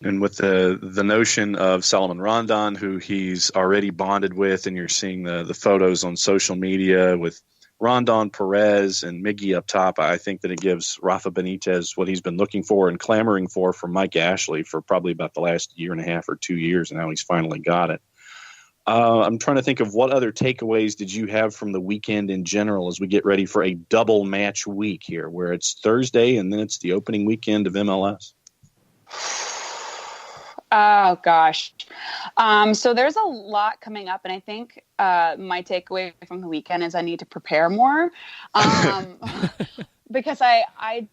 And with the notion of Salomon Rondon, who he's already bonded with, and you're seeing the photos on social media with Rondon, Perez, and Miggy up top, I think that it gives Rafa Benitez what he's been looking for and clamoring for from Mike Ashley for probably about the last year and a half or 2 years, and now he's finally got it. I'm trying to think of what other takeaways did you have from the weekend in general as we get ready for a double match week here, where it's Thursday and then it's the opening weekend of MLS. Oh, gosh. So there's a lot coming up, and I think my takeaway from the weekend is I need to prepare more because I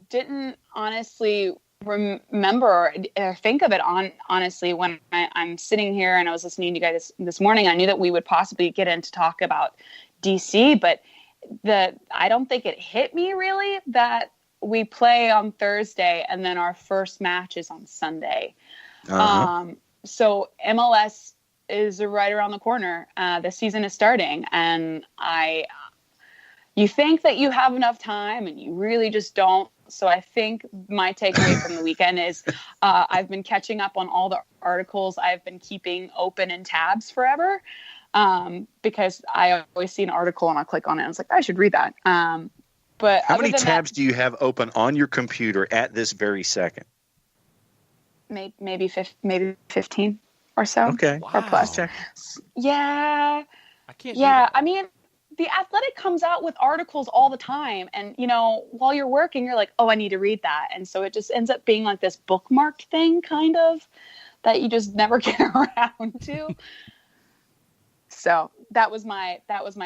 didn't honestly remember or think of it honestly when I'm sitting here and I was listening to you guys this morning. I knew that we would possibly get into talk about DC, but I don't think it hit me really that we play on Thursday and then our first match is on Sunday. So MLS is right around the corner. The season is starting, and you think that you have enough time and you really just don't. So I think my takeaway from the weekend is I've been catching up on all the articles I've been keeping open in tabs forever, because I always see an article and I'll click on it and it's like, I should read that. But how many tabs do you have open on your computer at this very second? Maybe 15 or so. Okay. Or plus. Yeah. I can't. Yeah. I mean, The Athletic comes out with articles all the time. And, while you're working, you're like, oh, I need to read that. And so it just ends up being like this bookmarked thing kind of that you just never get around to. So that was my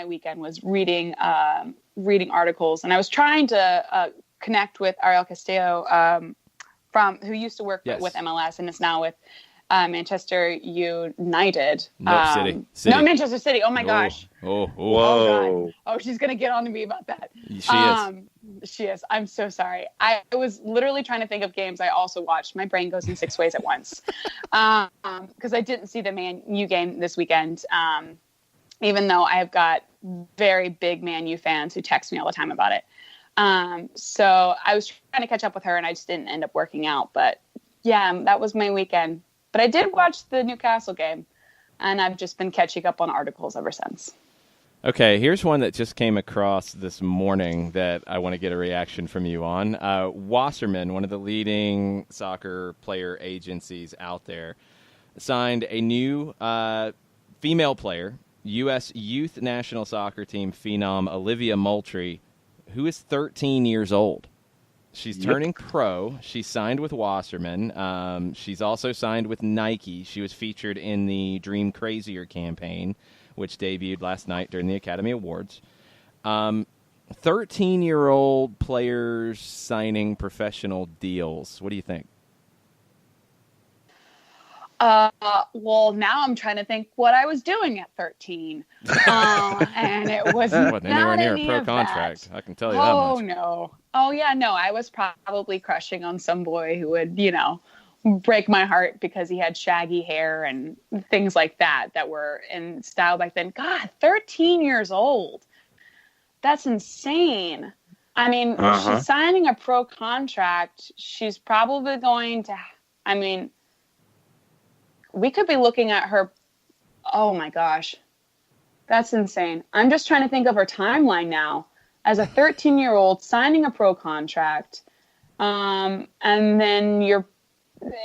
weekend, was reading articles. And I was trying to connect with Ariel Castillo, who used to work with MLS and is now with Manchester United. City. No, Manchester City. Oh my gosh. Oh, God. Oh, she's gonna get on to me about that. She is. I'm so sorry. I was literally trying to think of games I also watched. My brain goes in 6 ways at once. Because I didn't see the Man U game this weekend. Even though I've got very big Man U fans who text me all the time about it. So I was trying to catch up with her, and I just didn't end up working out. But yeah, that was my weekend. But I did watch the Newcastle game, and I've just been catching up on articles ever since. Okay, here's one that just came across this morning that I want to get a reaction from you on. Wasserman, one of the leading soccer player agencies out there, signed a new female player, U.S. Youth National Soccer Team phenom Olivia Moultrie, who is 13 years old. She's turning pro. She signed with Wasserman. She's also signed with Nike. She was featured in the Dream Crazier campaign, which debuted last night during the Academy Awards. 13-year-old players signing professional deals. What do you think? Well, now I'm trying to think what I was doing at 13. And it was not anywhere near any a pro of contract. that. I can tell you that much. Oh, no. Oh, yeah, no. I was probably crushing on some boy who would, break my heart because he had shaggy hair and things like that were in style back then. God, 13 years old. That's insane. I mean, she's signing a pro contract. She's probably going to, we could be looking at her. Oh my gosh. That's insane. I'm just trying to think of her timeline now as a 13-year-old signing a pro contract. And then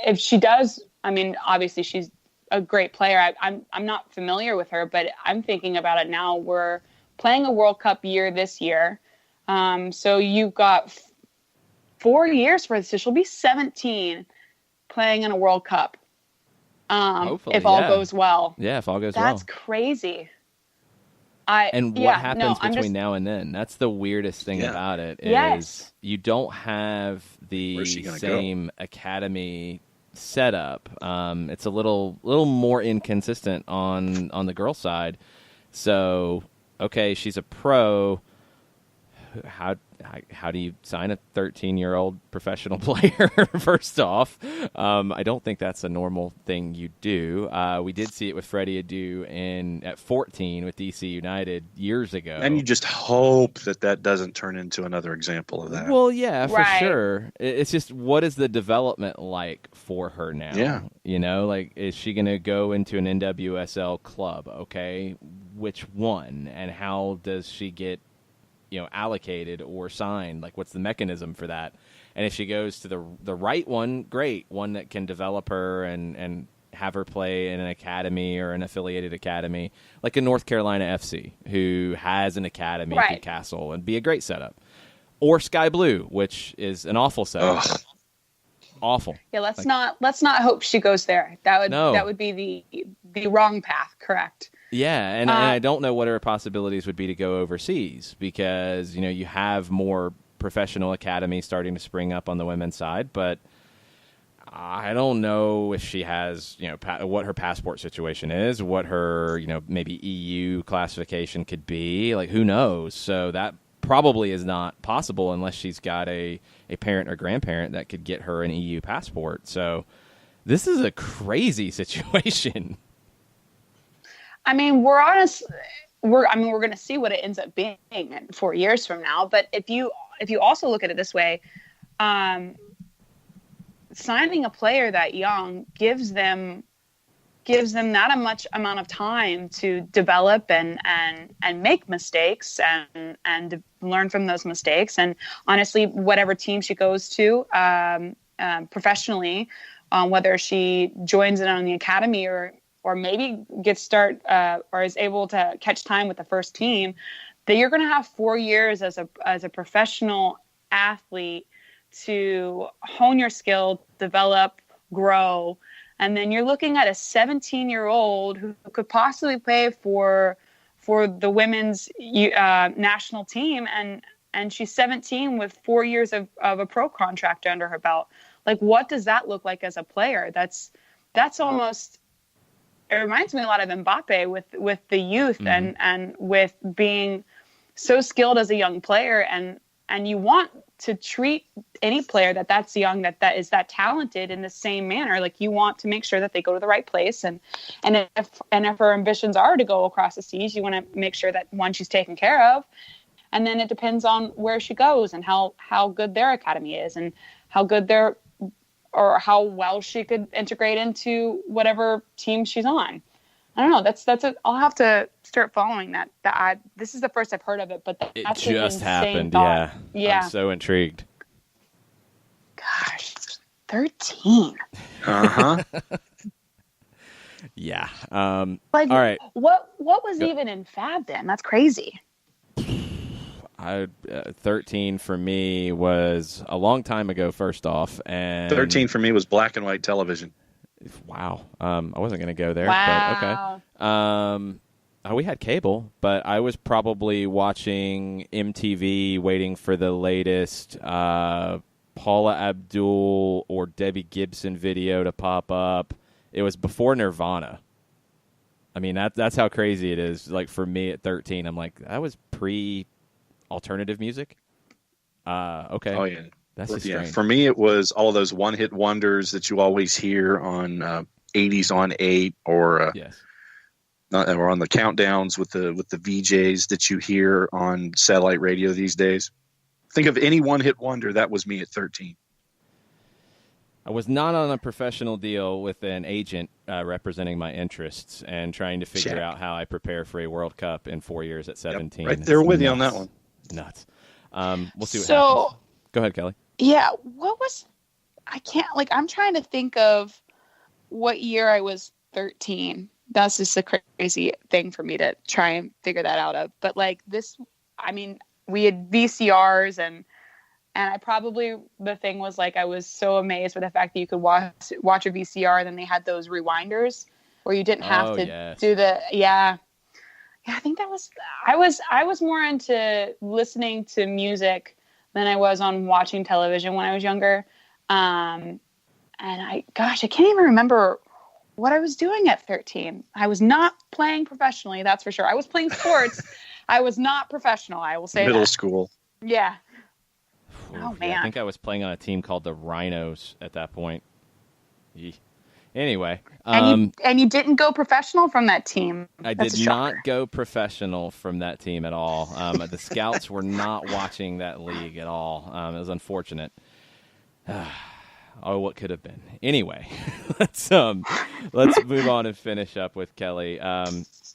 if she does, obviously she's a great player. I'm not familiar with her, but I'm thinking about it now. We're playing a World Cup year this year. So you've got 4 years for this. So she'll be 17 playing in a World Cup. Hopefully, if all goes well. Yeah, if all goes well. That's crazy. What happens between now and then? That's the weirdest thing about it is you don't have the same academy setup. It's a little more inconsistent on the girl side. So, okay, she's a pro. How do you sign a 13-year-old professional player? First off, I don't think that's a normal thing you do. We did see it with Freddie Adu at 14 with DC United years ago. And you just hope that doesn't turn into another example of that. Well, yeah, for sure. It's just, what is the development like for her now? Yeah. Is she going to go into an NWSL club? Okay, which one? And how does she get allocated or signed? What's the mechanism for that? And if she goes to the right one, great, one that can develop her and have her play in an academy or an affiliated academy, like a North Carolina FC, who has an academy at Newcastle, and be a great setup. Or Sky Blue, which is an awful setup. Ugh. Awful. Yeah, let's not hope she goes there. That would be the wrong path, correct? Yeah, and I don't know what her possibilities would be to go overseas, because you have more professional academies starting to spring up on the women's side, but I don't know if she has what her passport situation is, what her maybe EU classification could be. Who knows? So that probably is not possible unless she's got a parent or grandparent that could get her an EU passport. So this is a crazy situation. We're honest. We're going to see what it ends up being 4 years from now. But if you also look at it this way, signing a player that young gives them that a much amount of time to develop and make mistakes and learn from those mistakes. And honestly, whatever team she goes to professionally, whether she joins it on the academy or maybe gets or is able to catch time with the first team, that you're going to have 4 years as a professional athlete to hone your skill, develop, grow. And then you're looking at a 17-year-old who could possibly play for the women's national team. And she's 17 with 4 years of a pro contract under her belt. What does that look like as a player? That's almost... It reminds me a lot of Mbappe with the youth and with being so skilled as a young player. And you want to treat any player that's young, that is that talented in the same manner. You want to make sure that they go to the right place. And if her ambitions are to go across the seas, you want to make sure that, one, she's taken care of. And then it depends on where she goes and how good their academy is and how good or how well she could integrate into whatever team she's on. I don't know. That's I'll have to start following that. This is the first I've heard of it, but It that's just happened. Thought. Yeah. I'm so intrigued. Gosh, 13. Uh-huh. Yeah. All right. What was even in Fab then? That's crazy. 13 for me was a long time ago, first off. And 13 for me was black and white television. Wow. I wasn't going to go there. Wow. But okay. We had cable, but I was probably watching MTV waiting for the latest Paula Abdul or Debbie Gibson video to pop up. It was before Nirvana. I mean, that's how crazy it is. Like, for me at 13, I'm like, that was pre-alternative music? Okay. Oh, yeah. That's just strange. For me, it was all of those one-hit wonders that you always hear on 80s on 8 or yes. Or on the countdowns with the VJs that you hear on satellite radio these days. Think of any one-hit wonder, that was me at 13. I was not on a professional deal with an agent representing my interests and trying to figure out how I prepare for a World Cup in 4 years at 17. Yep, right there with you on that one. Nuts. We'll see what happens. Go ahead, Kelly. Yeah, I'm trying to think of what year I was 13. That's just a crazy thing for me to try and figure that out of. But we had VCRs and I probably, the thing was I was so amazed with the fact that you could watch a VCR and then they had those rewinders where you didn't have to do the, I think that was, I was more into listening to music than I was on watching television when I was younger. And I can't even remember what I was doing at 13. I was not playing professionally. That's for sure. I was playing sports. I was not professional. I will say middle that. school. Yeah. Oh, man. I think I was playing on a team called the Rhinos at that point. Anyway. And you didn't go professional from that team. I did not go professional from that team at all. The scouts were not watching that league at all. It was unfortunate. What could have been. Anyway, let's move on and finish up with Kelly.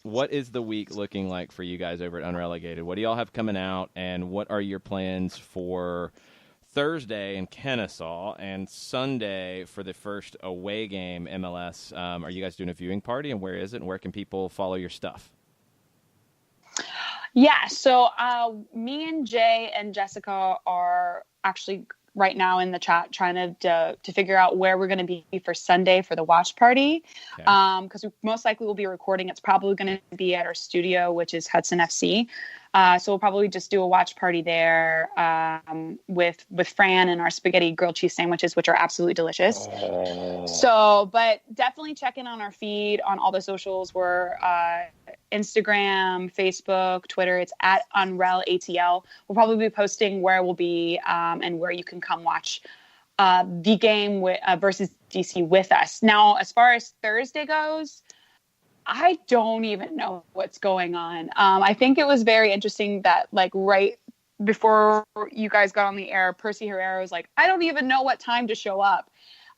What is the week looking like for you guys over at Unrelegated? What do y'all have coming out, and what are your plans for Thursday in Kennesaw and Sunday for the first away game, MLS? Are you guys doing a viewing party, and where is it, and where can people follow your stuff? Yeah, so me and Jay and Jessica are actually right now in the chat trying to figure out where we're going to be for Sunday for the watch party. Because we most likely will be recording. It's probably going to be at our studio, which is Hudson FC. So we'll probably just do a watch party there with Fran and our spaghetti grilled cheese sandwiches, which are absolutely delicious. So, but definitely check in on our feed on all the socials. We're Instagram, Facebook, Twitter. It's at UnrelATL. We'll probably be posting where we'll be and where you can come watch the game versus DC with us. Now, as far as Thursday goes, I don't even know what's going on. I think it was very interesting that right before you guys got on the air, Percy Herrera was like, I don't even know what time to show up.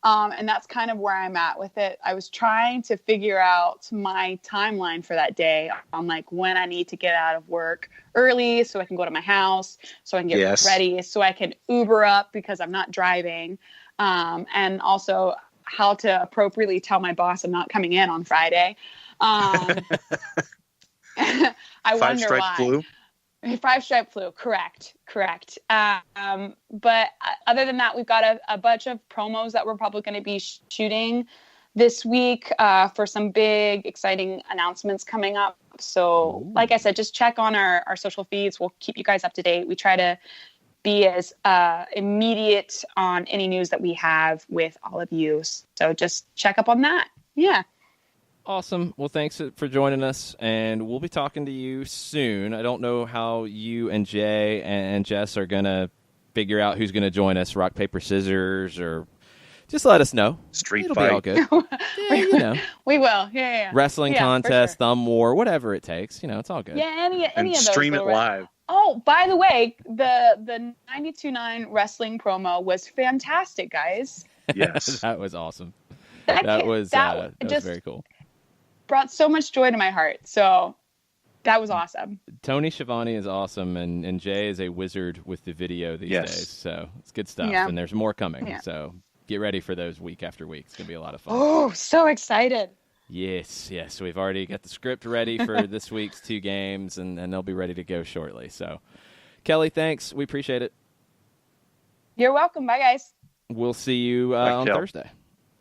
And that's kind of where I'm at with it. I was trying to figure out my timeline for that day on when I need to get out of work early so I can go to my house, so I can get ready, so I can Uber up because I'm not driving. And also how to appropriately tell my boss I'm not coming in on Friday. I wonder why. Flu? 5-stripe flu, correct. But other than that, we've got a bunch of promos that we're probably going to be shooting this week for some big, exciting announcements coming up. So, like I said, just check on our social feeds. We'll keep you guys up to date. We try to be as immediate on any news that we have with all of you. So just check up on that. Yeah. Awesome. Well, thanks for joining us, and we'll be talking to you soon. I don't know how you and Jay and Jess are going to figure out who's going to join us, rock, paper, scissors, or just let us know. It'll fight. Be all good. Yeah, we will. Yeah. Wrestling contest, sure. Thumb war, whatever it takes. It's all good. Yeah, any of those. Stream it live. Oh, by the way, the 92.9 wrestling promo was fantastic, guys. Yes. That was awesome. That was very cool. Brought so much joy to my heart. So that was awesome. Tony Schiavone is awesome, and Jay is a wizard with the video these days. So it's good stuff, and there's more coming. Yeah. So get ready for those week after week. It's going to be a lot of fun. Oh, so excited. Yes. We've already got the script ready for this week's 2 games, and they'll be ready to go shortly. So, Kelly, thanks. We appreciate it. You're welcome. Bye, guys. We'll see you on Thursday.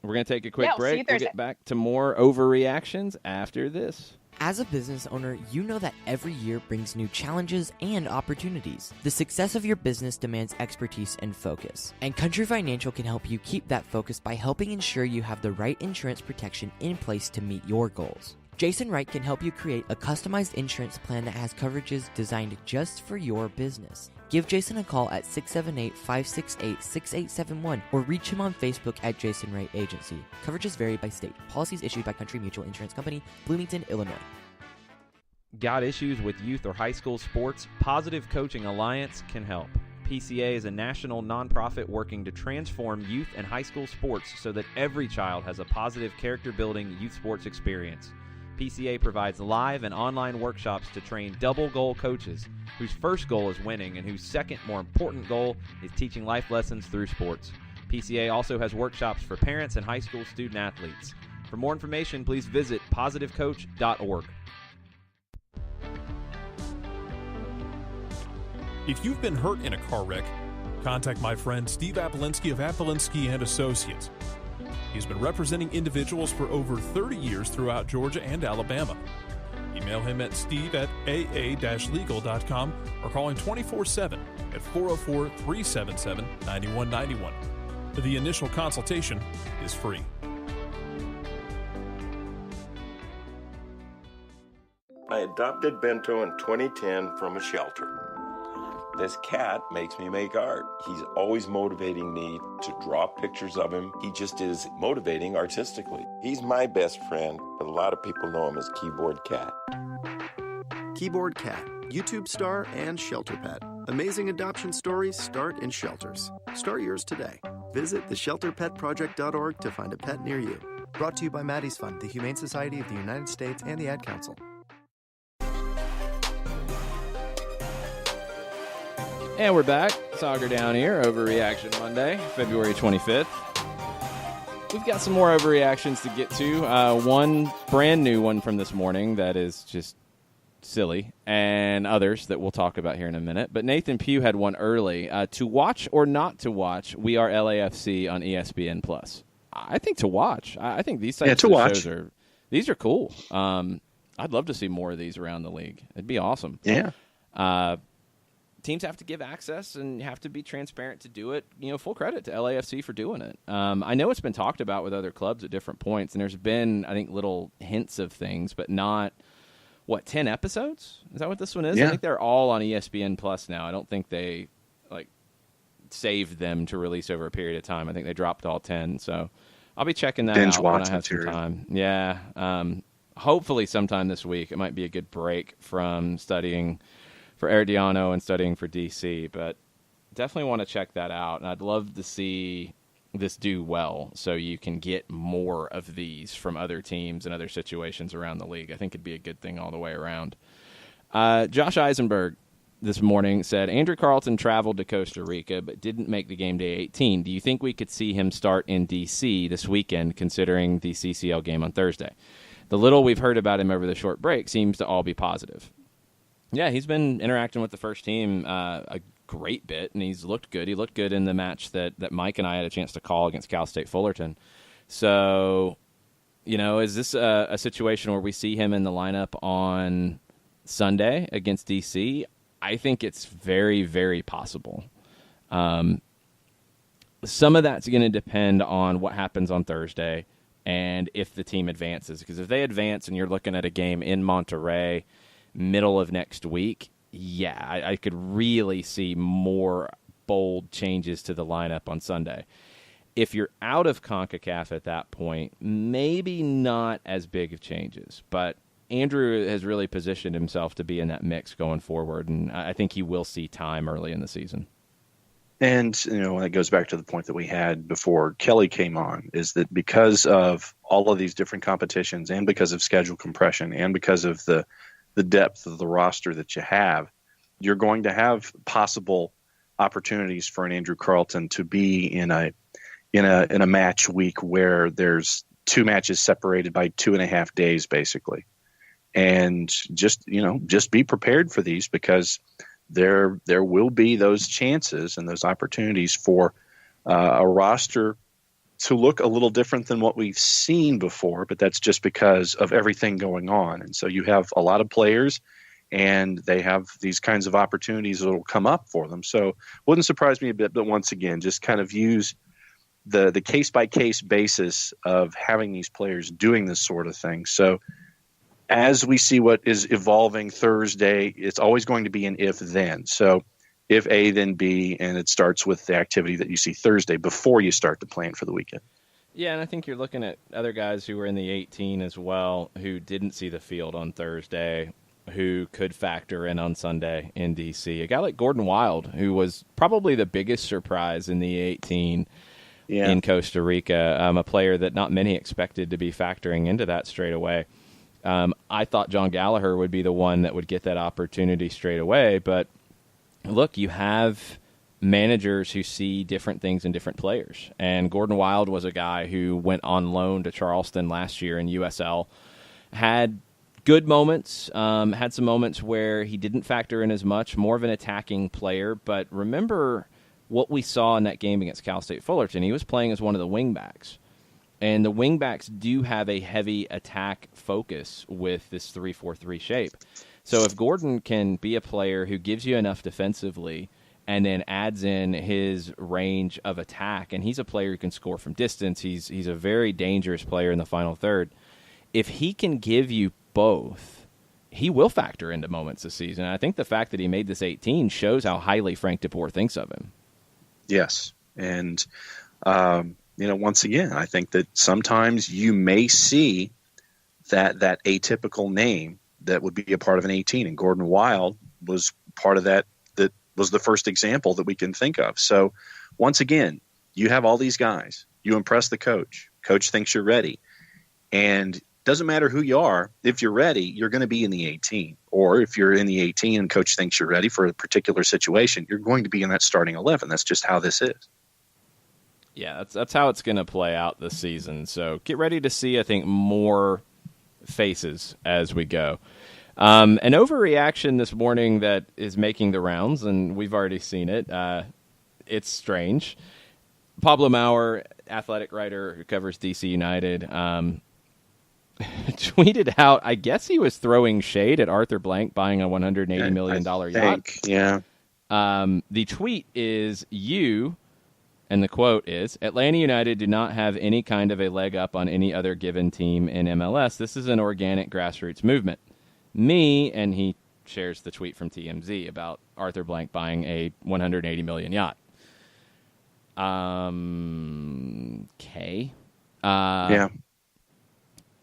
We're going to take a quick break. We'll get back to more overreactions after this. As a business owner, you know that every year brings new challenges and opportunities. The success of your business demands expertise and focus. And Country Financial can help you keep that focus by helping ensure you have the right insurance protection in place to meet your goals. Jason Wright can help you create a customized insurance plan that has coverages designed just for your business. Give Jason a call at 678-568-6871 or reach him on Facebook at Jason Wright Agency. Coverages vary by state. Policies issued by Country Mutual Insurance Company, Bloomington, Illinois. Got issues with youth or high school sports? Positive Coaching Alliance can help. PCA is a national nonprofit working to transform youth and high school sports so that every child has a positive character-building youth sports experience. PCA provides live and online workshops to train double-goal coaches whose first goal is winning and whose second, more important goal is teaching life lessons through sports. PCA also has workshops for parents and high school student athletes. For more information, please visit positivecoach.org. If you've been hurt in a car wreck, contact my friend Steve Apolinsky of Apolinsky & Associates. He's been representing individuals for over 30 years throughout Georgia and Alabama. Email him at steve@aa-legal.com or call him 24/7 at 404-377-9191. The initial consultation is free. I adopted Bento in 2010 from a shelter. This cat makes me make art. He's always motivating me to draw pictures of him. He just is motivating artistically. He's my best friend, but a lot of people know him as Keyboard Cat. Keyboard Cat, YouTube star and shelter pet. Amazing adoption stories start in shelters. Start yours today. Visit theshelterpetproject.org to find a pet near you. Brought to you by Maddie's Fund, the Humane Society of the United States, and the Ad Council. And we're back. Soccer Down here, Overreaction Monday, February 25th. We've got some more overreactions to get to. One brand new one from this morning that is just silly, and others that we'll talk about here in a minute. But Nathan Pugh had one early. To watch or not to watch, We Are LAFC on ESPN+. I think to watch. I think these types of shows are cool. I'd love to see more of these around the league. It'd be awesome. Yeah. Teams have to give access and have to be transparent to do it. Full credit to LAFC for doing it. I know it's been talked about with other clubs at different points, and there's been, I think, little hints of things, but not, 10 episodes? Is that what this one is? Yeah. I think they're all on ESPN Plus now. I don't think they, saved them to release over a period of time. I think they dropped all 10, so I'll be checking that out when I have some time. Yeah. Hopefully sometime this week. It might be a good break from studying for Herediano and studying for DC, but definitely want to check that out. And I'd love to see this do well so you can get more of these from other teams and other situations around the league. I think it'd be a good thing all the way around. Josh Eisenberg this morning said, Andrew Carlton traveled to Costa Rica but didn't make the game day 18. Do you think we could see him start in DC this weekend considering the CCL game on Thursday? The little we've heard about him over the short break seems to all be positive. Yeah, he's been interacting with the first team a great bit, and he's looked good. He looked good in the match that Mike and I had a chance to call against Cal State Fullerton. So, is this a situation where we see him in the lineup on Sunday against DC? I think it's very, very possible. Some of that's going to depend on what happens on Thursday and if the team advances. Because if they advance and you're looking at a game in Monterrey middle of next week, I could really see more bold changes to the lineup on Sunday. If you're out of CONCACAF at that point, maybe not as big of changes. But Andrew has really positioned himself to be in that mix going forward, and I think he will see time early in the season. And, that goes back to the point that we had before Kelly came on, is that because of all of these different competitions and because of schedule compression and because of the depth of the roster that you have, you're going to have possible opportunities for an Andrew Carlton to be in a match week where there's 2 matches separated by 2.5 days, basically. And just be prepared for these, because there will be those chances and those opportunities for a roster to look a little different than what we've seen before, but that's just because of everything going on. And so you have a lot of players, and they have these kinds of opportunities that will come up for them. So wouldn't surprise me a bit, but once again, just kind of use the case-by-case basis of having these players doing this sort of thing. So as we see what is evolving Thursday, it's always going to be an if-then. So if A, then B, and it starts with the activity that you see Thursday before you start to plan for the weekend. Yeah, and I think you're looking at other guys who were in the 18 as well who didn't see the field on Thursday, who could factor in on Sunday in D.C. A guy like Gordon Wild, who was probably the biggest surprise in the 18 in Costa Rica, a player that not many expected to be factoring into that straight away. I thought John Gallagher would be the one that would get that opportunity straight away, but look, you have managers who see different things in different players, and Gordon Wild was a guy who went on loan to Charleston last year in USL, had good moments, had some moments where he didn't factor in as much, more of an attacking player, but remember what we saw in that game against Cal State Fullerton. He was playing as one of the wingbacks. And the wingbacks do have a heavy attack focus with this 3-4-3 shape. So if Gordon can be a player who gives you enough defensively and then adds in his range of attack, and he's a player who can score from distance, he's a very dangerous player in the final third. If he can give you both, he will factor into moments this season. And I think the fact that he made this 18 shows how highly Frank DeBoer thinks of him. Yes. And, once again, I think that sometimes you may see that atypical name that would be a part of an 18, and Gordon Wild was part of that was the first example that we can think of. So once again, you have all these guys. You impress the coach. Coach thinks you're ready. And doesn't matter who you are, if you're ready, you're going to be in the 18. Or if you're in the 18 and coach thinks you're ready for a particular situation, you're going to be in that starting 11. That's just how this is. Yeah, that's how it's going to play out this season. So get ready to see, I think, more faces as we go. An overreaction this morning that is making the rounds, and we've already seen it. It's strange. Pablo Maurer, athletic writer who covers DC United, tweeted out, I guess he was throwing shade at Arthur Blank buying a $180 million yacht. Yeah. The tweet is you, and the quote is, Atlanta United do not have any kind of a leg up on any other given team in MLS. This is an organic grassroots movement. Me, and he shares the tweet from TMZ about Arthur Blank buying a $180 million yacht. Okay. Yeah.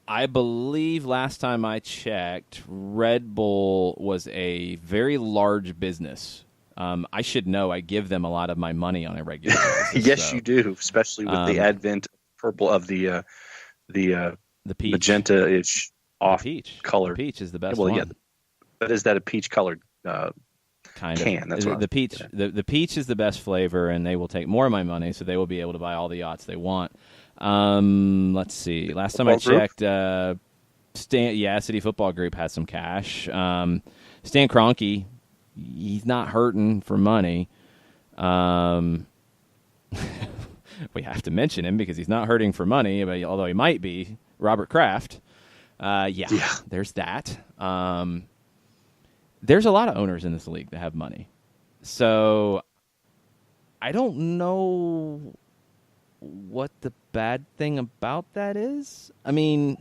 I believe last time I checked, Red Bull was a very large business. I should know. I give them a lot of my money on a regular basis. Yes, you do, especially with the advent purple of the peach. Magenta-ish off peach color. The peach is the best one. one. Yeah, but is that a peach colored kind can? of. That's what the peach. The peach is the best flavor, and they will take more of my money, so they will be able to buy all the yachts they want. Let's see. Last time I checked, City Football Group has some cash. Stan Kroenke, he's not hurting for money. We have to mention him because he's not hurting for money, but although he might be. Robert Kraft. There's that. There's a lot of owners in this league that have money. So I don't know what the bad thing about that is. I mean,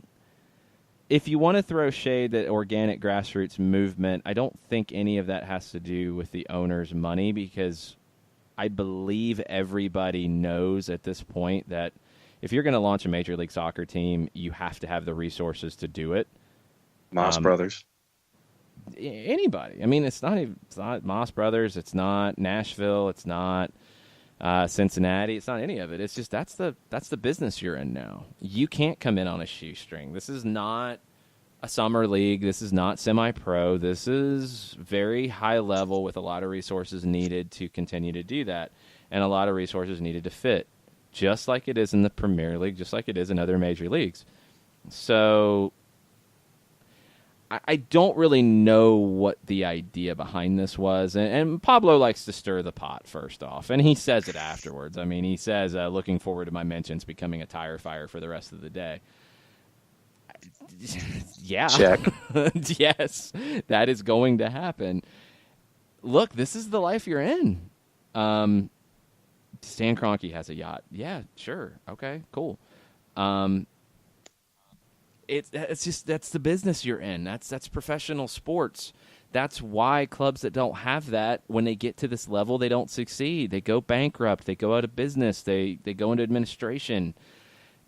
if you want to throw shade at organic grassroots movement, I don't think any of that has to do with the owner's money, because I believe everybody knows at this point that if you're going to launch a Major League Soccer team, you have to have the resources to do it. Moss Brothers. Anybody. I mean, it's not Moss Brothers. It's not Nashville. It's not Cincinnati. It's not any of it. It's just that's the business you're in now. You can't come in on a shoestring. This is not a summer league. This is not semi-pro. This is very high level with a lot of resources needed to continue to do that, and a lot of resources needed to fit, just like it is in the Premier League, just like it is in other major leagues. So I don't really know what the idea behind this was, and Pablo likes to stir the pot first off, and he says it afterwards. I mean, he says, looking forward to my mentions becoming a tire fire for the rest of the day. Yeah. Check. Yes, that is going to happen. Look, this is the life you're in. Stan Kroenke has a yacht. Yeah, sure. Okay, cool. It's just that's the business you're in. That's professional sports. That's why clubs that don't have that, when they get to this level, they don't succeed. They go bankrupt. They go out of business. They go into administration.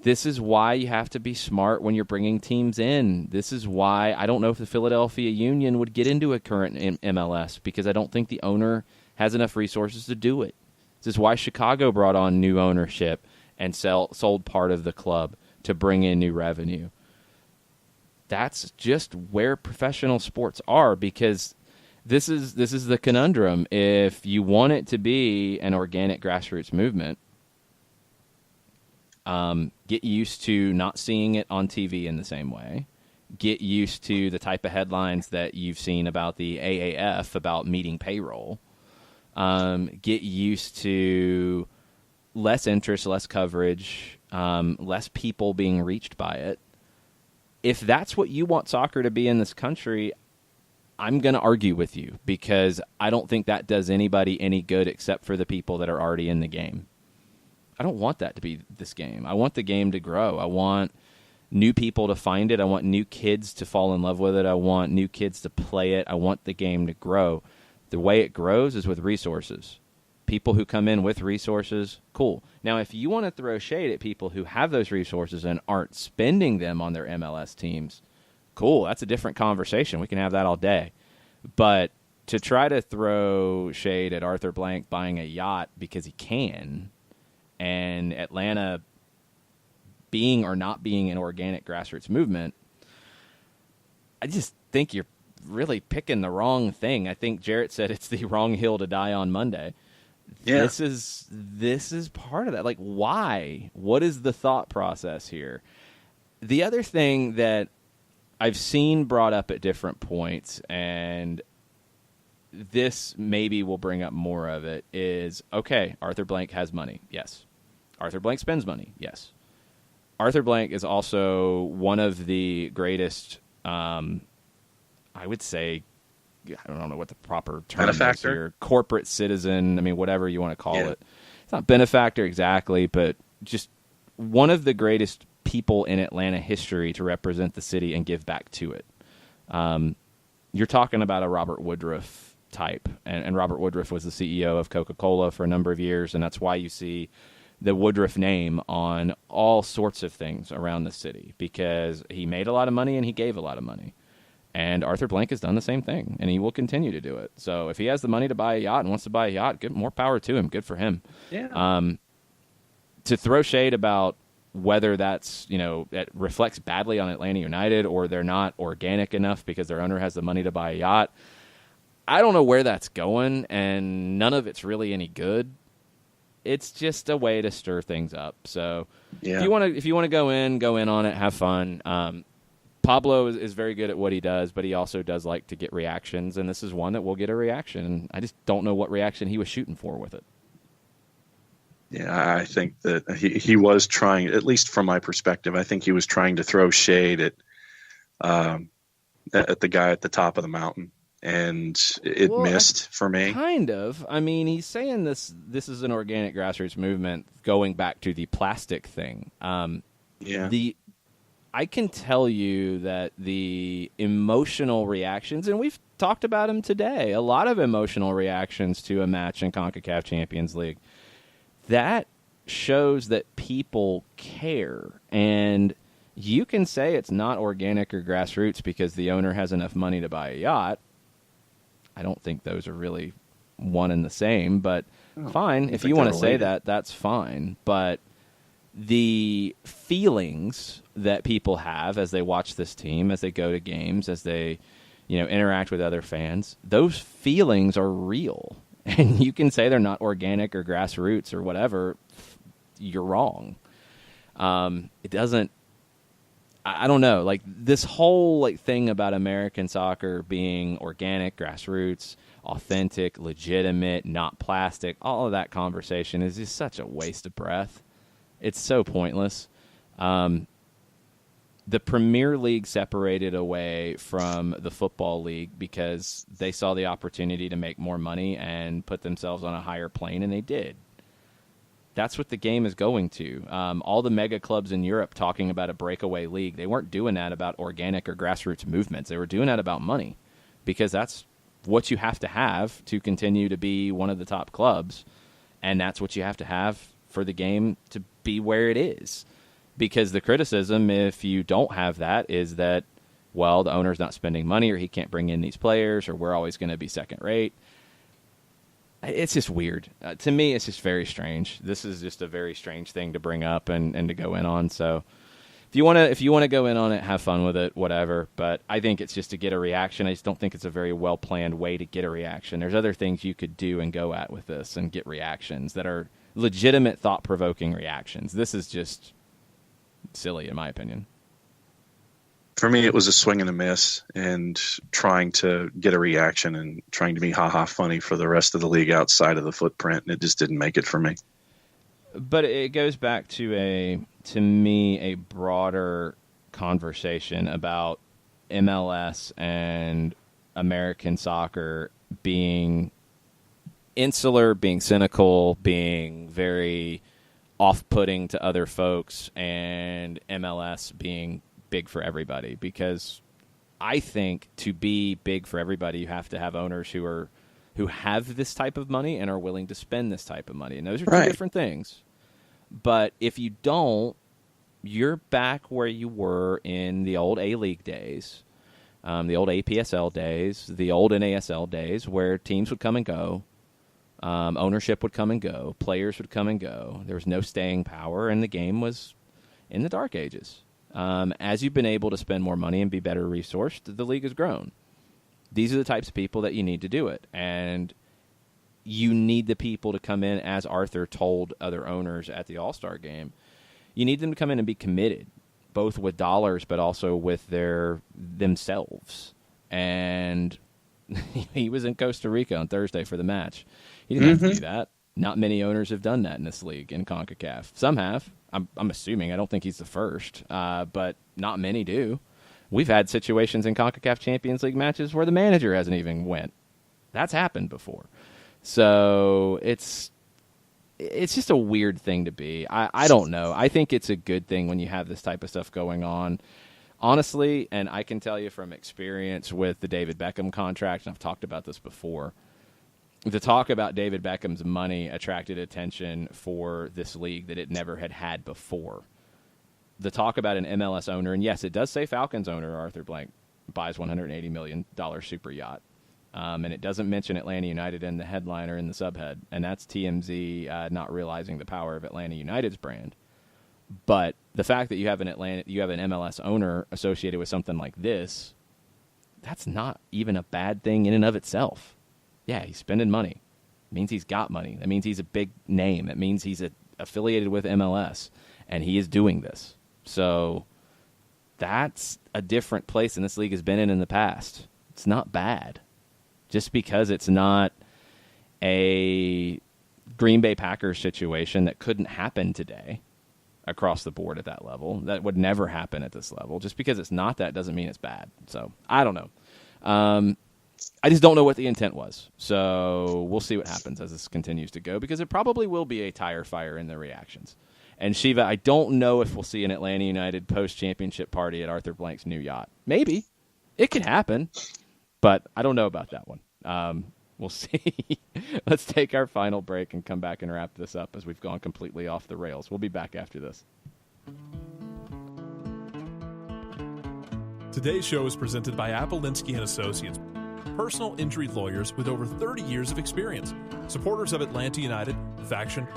This is why you have to be smart when you're bringing teams in. This is why I don't know if the Philadelphia Union would get into a current MLS, because I don't think the owner has enough resources to do it. This is why Chicago brought on new ownership and sold part of the club to bring in new revenue. That's just where professional sports are, because this is the conundrum. If you want it to be an organic grassroots movement, get used to not seeing it on TV in the same way. Get used to the type of headlines that you've seen about the AAF, about meeting payroll. Get used to less interest, less coverage, less people being reached by it. If that's what you want soccer to be in this country, I'm going to argue with you, because I don't think that does anybody any good except for the people that are already in the game. I don't want that to be this game. I want the game to grow. I want new people to find it. I want new kids to fall in love with it. I want new kids to play it. I want the game to grow. The way it grows is with resources. People who come in with resources, cool. Now, if you want to throw shade at people who have those resources and aren't spending them on their MLS teams, cool. That's a different conversation. We can have that all day. But to try to throw shade at Arthur Blank buying a yacht because he can, and Atlanta being or not being an organic grassroots movement, I just think you're really picking the wrong thing. I think Jarrett said it's the wrong hill to die on Monday. Yeah. This is part of that. Like, why? What is the thought process here? The other thing that I've seen brought up at different points, and this maybe will bring up more of it, is, okay, Arthur Blank has money. Yes. Arthur Blank spends money. Yes. Arthur Blank is also one of the greatest, I would say, I don't know what the proper term is here. Corporate citizen, I mean, whatever you want to call it. It's not benefactor exactly, but just one of the greatest people in Atlanta history to represent the city and give back to it. You're talking about a Robert Woodruff type, and Robert Woodruff was the CEO of Coca-Cola for a number of years, and that's why you see the Woodruff name on all sorts of things around the city, because he made a lot of money and he gave a lot of money. And Arthur Blank has done the same thing, and he will continue to do it. So if he has the money to buy a yacht and wants to buy a yacht, good, more power to him. Good for him. Yeah. To throw shade about whether that's, it reflects badly on Atlanta United or they're not organic enough because their owner has the money to buy a yacht, I don't know where that's going, and none of it's really any good. It's just a way to stir things up. So if you want to go in on it, have fun. Pablo is very good at what he does, but he also does like to get reactions, and this is one that will get a reaction. I just don't know what reaction he was shooting for with it. Yeah, I think that he was trying, at least from my perspective, I think he was trying to throw shade at the guy at the top of the mountain, and it missed for me. Kind of. I mean, he's saying this is an organic grassroots movement going back to the plastic thing. I can tell you that the emotional reactions, and we've talked about them today, a lot of emotional reactions to a match in CONCACAF Champions League, that shows that people care. And You can say it's not organic or grassroots because the owner has enough money to buy a yacht. I don't think those are really one and the same, but fine. If you want to say that, that's fine. But the feelings that people have as they watch this team, as they go to games, as they, interact with other fans, those feelings are real. And you can say they're not organic or grassroots or whatever. You're wrong. It doesn't. I don't know. Like this whole thing about American soccer being organic, grassroots, authentic, legitimate, not plastic. All of that conversation is just such a waste of breath. It's so pointless. The Premier League separated away from the Football League because they saw the opportunity to make more money and put themselves on a higher plane, and they did. That's what the game is going to. All the mega clubs in Europe talking about a breakaway league, they weren't doing that about organic or grassroots movements. They were doing that about money because that's what you have to continue to be one of the top clubs, and that's what you have to have for the game to be where it is. Because the criticism, if you don't have that, is that, well, the owner's not spending money or he can't bring in these players or we're always going to be second rate. It's just weird. To me, it's just very strange. This is just a very strange thing to bring up and to go in on. So if you want to go in on it, have fun with it, whatever. But I think it's just to get a reaction. I just don't think it's a very well-planned way to get a reaction. There's other things you could do and go at with this and get reactions that are legitimate, thought-provoking reactions. This is just silly, in my opinion. For me, it was a swing and a miss, and trying to get a reaction and trying to be ha-ha funny for the rest of the league outside of the footprint, and it just didn't make it for me. But it goes back to me, a broader conversation about MLS and American soccer being insular, being cynical, being very off-putting to other folks, and MLS being big for everybody. Because I think to be big for everybody, you have to have owners who have this type of money and are willing to spend this type of money. And those are two different things. But if you don't, you're back where you were in the old A-League days, the old APSL days, the old NASL days, where teams would come and go. Ownership would come and go. Players would come and go. There was no staying power, and the game was in the dark ages. As you've been able to spend more money and be better resourced, the league has grown. These are the types of people that you need to do it. And you need the people to come in, as Arthur told other owners at the All-Star game. You need them to come in and be committed, both with dollars but also with themselves. And he was in Costa Rica on Thursday for the match. He didn't have to do that. Not many owners have done that in this league in CONCACAF. Some have. I'm assuming. I don't think he's the first, but not many do. We've had situations in CONCACAF Champions League matches where the manager hasn't even went. That's happened before. So it's just a weird thing to be. I don't know. I think it's a good thing when you have this type of stuff going on. Honestly, and I can tell you from experience with the David Beckham contract, and I've talked about this before, the talk about David Beckham's money attracted attention for this league that it never had before. The talk about an MLS owner, and yes, it does say Falcons owner Arthur Blank buys $180 million super yacht. And it doesn't mention Atlanta United in the headline or in the subhead, and that's TMZ not realizing the power of Atlanta United's brand. But the fact that you have an MLS owner associated with something like this, that's not even a bad thing in and of itself. Yeah, he's spending money. It means he's got money. That means he's a big name. It means he's affiliated with MLS, and he is doing this. So that's a different place than this league has been in the past. It's not bad. Just because it's not a Green Bay Packers situation that couldn't happen today across the board at that level, that would never happen at this level. Just because it's not that doesn't mean it's bad. So I don't know. I just don't know what the intent was. So we'll see what happens as this continues to go, because it probably will be a tire fire in the reactions. And Shiva, I don't know if we'll see an Atlanta United post-championship party at Arthur Blank's new yacht. Maybe. It could happen. But I don't know about that one. We'll see. Let's take our final break and come back and wrap this up as we've gone completely off the rails. We'll be back after this. Today's show is presented by Apollinsky and Associates, personal injury lawyers with over 30 years of experience, supporters of Atlanta United, Faction,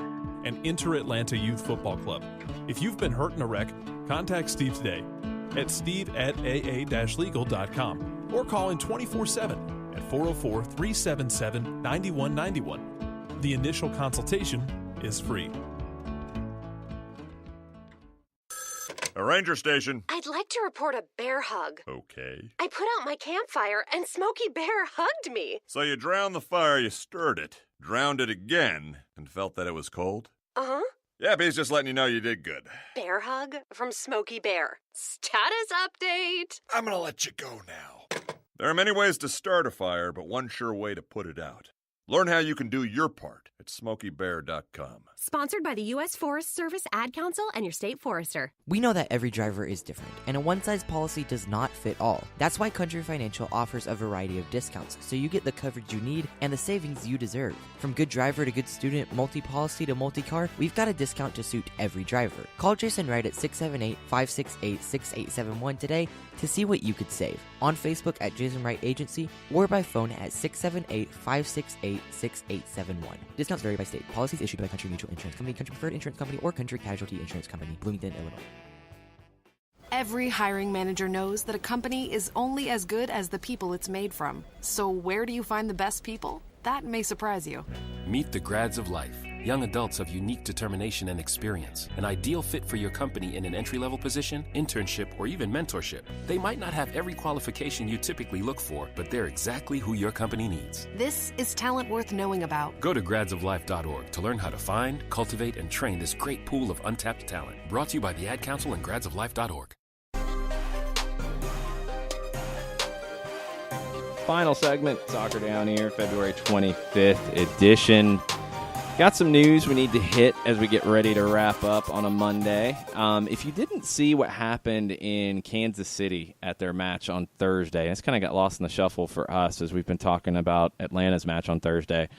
and Inter-Atlanta Youth Football Club. If you've been hurt in a wreck, contact Steve today at steve@aa-legal.com or call in 24/7 at 404-377-9191. The initial consultation is free. A ranger station. I'd like to report a bear hug. Okay. I put out my campfire and Smokey Bear hugged me. So you drowned the fire, you stirred it, drowned it again, and felt that it was cold? Uh-huh. Yeah, he's just letting you know you did good. Bear hug from Smokey Bear. Status update. I'm gonna let you go now. There are many ways to start a fire, but one sure way to put it out. Learn how you can do your part at SmokeyBear.com. Sponsored by the U.S. Forest Service Ad Council and your state forester. We know that every driver is different, and a one-size policy does not fit all. That's why Country Financial offers a variety of discounts, so you get the coverage you need and the savings you deserve. From good driver to good student, multi-policy to multi-car, we've got a discount to suit every driver. Call Jason Wright at 678-568-6871 today to see what you could save. On Facebook at Jason Wright Agency or by phone at 678-568-6871. Discounts vary by state. Policies issued by Country Mutual Insurance Company, Country Preferred Insurance Company, or Country Casualty Insurance Company, Bloomington, Illinois. Every hiring manager knows that a company is only as good as the people it's made from. So where do you find the best people? That may surprise you. Meet the grads of life. Young adults of unique determination and experience. An ideal fit for your company in an entry-level position, internship, or even mentorship. They might not have every qualification you typically look for, but they're exactly who your company needs. This is talent worth knowing about. Go to gradsoflife.org to learn how to find, cultivate, and train this great pool of untapped talent. Brought to you by the Ad Council and gradsoflife.org. Final segment, Soccer Down Here, February 25th edition. Got some news we need to hit as we get ready to wrap up on a Monday. If you didn't see what happened in Kansas City at their match on Thursday, it's kind of got lost in the shuffle for us as we've been talking about Atlanta's match on Thursday.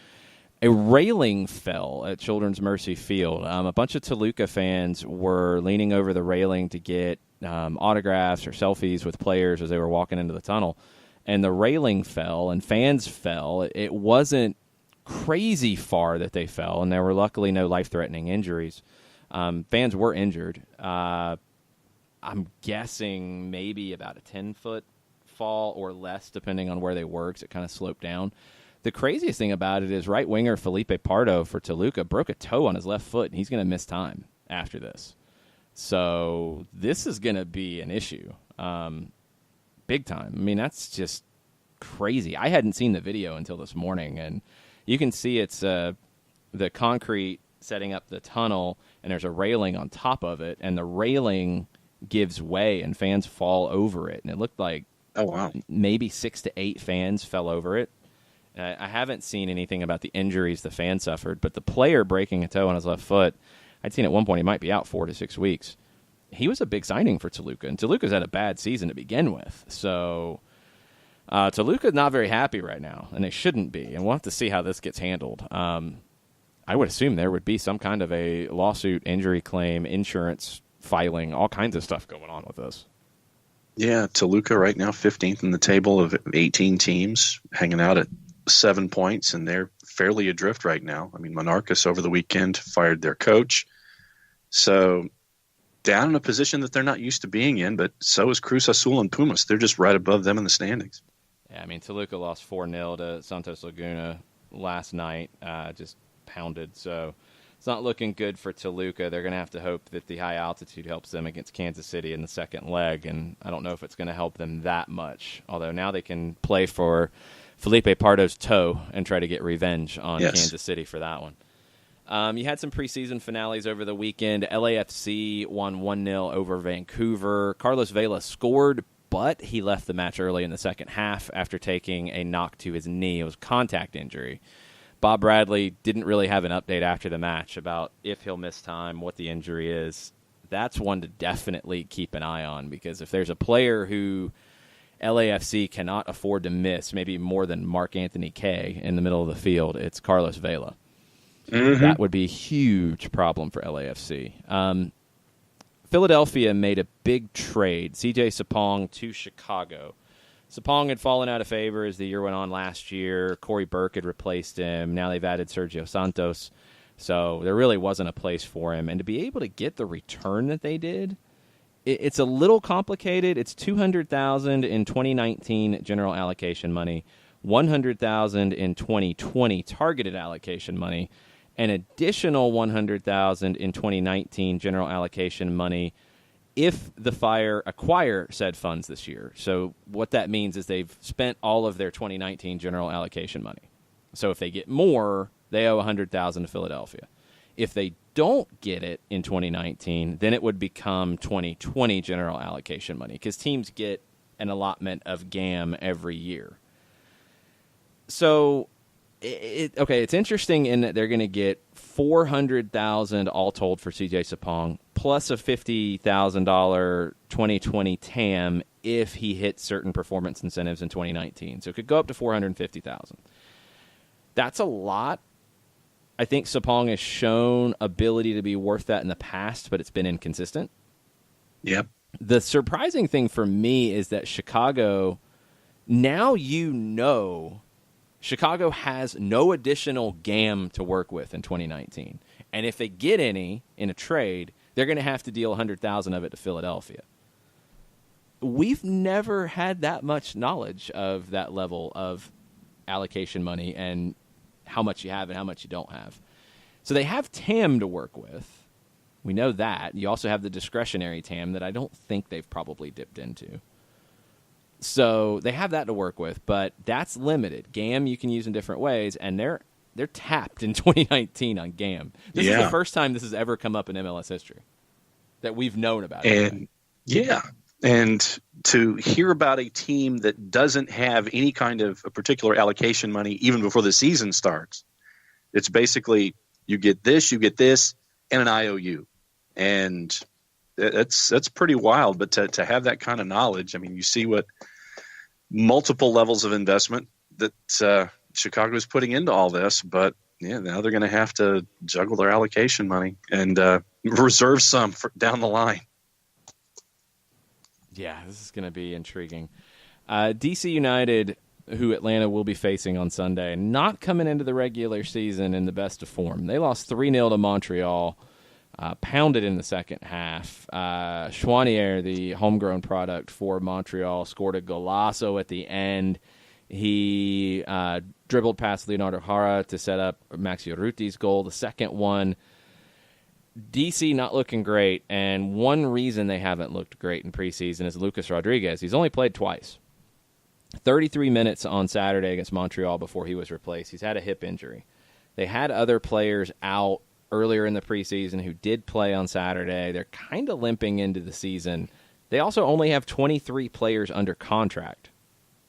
A railing fell at Children's Mercy Field. A bunch of Toluca fans were leaning over the railing to get autographs or selfies with players as they were walking into the tunnel. And the railing fell and fans fell. It wasn't crazy far that they fell, and there were luckily no life-threatening injuries. Fans were injured. I'm guessing maybe about a 10-foot fall or less, depending on where they were, because it kind of sloped down. The craziest thing about it is right winger Felipe Pardo for Toluca broke a toe on his left foot, and he's going to miss time after this. So this is going to be an issue. Big time. I mean, that's just crazy. I hadn't seen the video until this morning, and you can see it's the concrete setting up the tunnel, and there's a railing on top of it, and the railing gives way, and fans fall over it. And it looked like maybe 6 to 8 fans fell over it. I haven't seen anything about the injuries the fan suffered, but the player breaking a toe on his left foot, I'd seen at one point he might be out 4 to 6 weeks. He was a big signing for Toluca, and Toluca's had a bad season to begin with. So Toluca's not very happy right now, and they shouldn't be, and we'll have to see how this gets handled. I would assume there would be some kind of a lawsuit, injury claim, insurance filing, all kinds of stuff going on with this. Yeah, Toluca right now 15th in the table of 18 teams, hanging out at 7 points, and they're fairly adrift right now. I mean, Monarchus over the weekend fired their coach. So down in a position that they're not used to being in, but so is Cruz Azul and Pumas. They're just right above them in the standings. Yeah, I mean, Toluca lost 4-0 to Santos Laguna last night, just pounded. So it's not looking good for Toluca. They're going to have to hope that the high altitude helps them against Kansas City in the second leg, and I don't know if it's going to help them that much, although now they can play for Felipe Pardo's toe and try to get revenge on Kansas City for that one. You had some preseason finales over the weekend. LAFC won 1-0 over Vancouver. Carlos Vela scored, but he left the match early in the second half after taking a knock to his knee. It was a contact injury. Bob Bradley didn't really have an update after the match about if he'll miss time, what the injury is. That's one to definitely keep an eye on, because if there's a player who LAFC cannot afford to miss, maybe more than Mark Anthony Kaye in the middle of the field, it's Carlos Vela. Mm-hmm. That would be a huge problem for LAFC. Philadelphia made a big trade, CJ Sapong to Chicago. Sapong had fallen out of favor as the year went on last year. Corey Burke had replaced him. Now they've added Sergio Santos. So there really wasn't a place for him. And to be able to get the return that they did, it's a little complicated. It's $200,000 in 2019 general allocation money, $100,000 in 2020 targeted allocation money, an additional $100,000 in 2019 general allocation money if the Fire acquire said funds this year. So what that means is they've spent all of their 2019 general allocation money. So if they get more, they owe $100,000 to Philadelphia. If they don't get it in 2019, then it would become 2020 general allocation money because teams get an allotment of GAM every year. So, it's interesting in that they're going to get $400,000 all told for CJ Sapong plus a $50,000 2020 TAM if he hits certain performance incentives in 2019. So it could go up to $450,000. That's a lot. I think Sapong has shown ability to be worth that in the past, but it's been inconsistent. Yep. The surprising thing for me is that Chicago, now Chicago has no additional GAM to work with in 2019. And if they get any in a trade, they're going to have to deal $100,000 of it to Philadelphia. We've never had that much knowledge of that level of allocation money and how much you have and how much you don't have. So they have TAM to work with. We know that. You also have the discretionary TAM that I don't think they've probably dipped into. So they have that to work with, but that's limited. GAM you can use in different ways, and they're tapped in 2019 on GAM. This is the first time this has ever come up in MLS history that we've known about it. And and to hear about a team that doesn't have any kind of a particular allocation money even before the season starts, it's basically you get this, and an IOU. And that's pretty wild. But to have that kind of knowledge, I mean, you see what multiple levels of investment that Chicago is putting into all this. But, now they're going to have to juggle their allocation money and reserve some for down the line. Yeah, this is going to be intriguing. DC United, who Atlanta will be facing on Sunday, not coming into the regular season in the best of form. They lost 3-0 to Montreal, pounded in the second half. Chouanier, the homegrown product for Montreal, scored a golazo at the end. He dribbled past Leonardo Jara to set up Maxi Urruti's goal, the second one. DC not looking great, and one reason they haven't looked great in preseason is Lucas Rodriguez. He's only played twice. 33 minutes on Saturday against Montreal before he was replaced. He's had a hip injury. They had other players out earlier in the preseason who did play on Saturday. They're kind of limping into the season. They also only have 23 players under contract,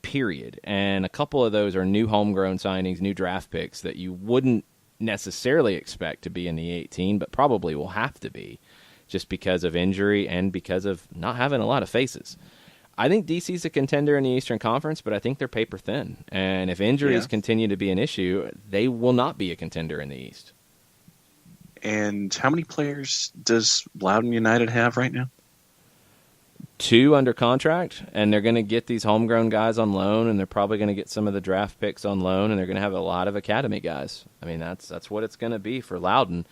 period. And a couple of those are new homegrown signings, new draft picks that you wouldn't necessarily expect to be in the 18, but probably will have to be just because of injury and because of not having a lot of faces. I think DC's a contender in the Eastern Conference, but I think they're paper thin. And if injuries continue to be an issue, they will not be a contender in the East. And how many players does Loudoun United have right now? 2 under contract, and they're going to get these homegrown guys on loan, and they're probably going to get some of the draft picks on loan, and they're going to have a lot of academy guys. I mean, that's what it's going to be for Loudoun.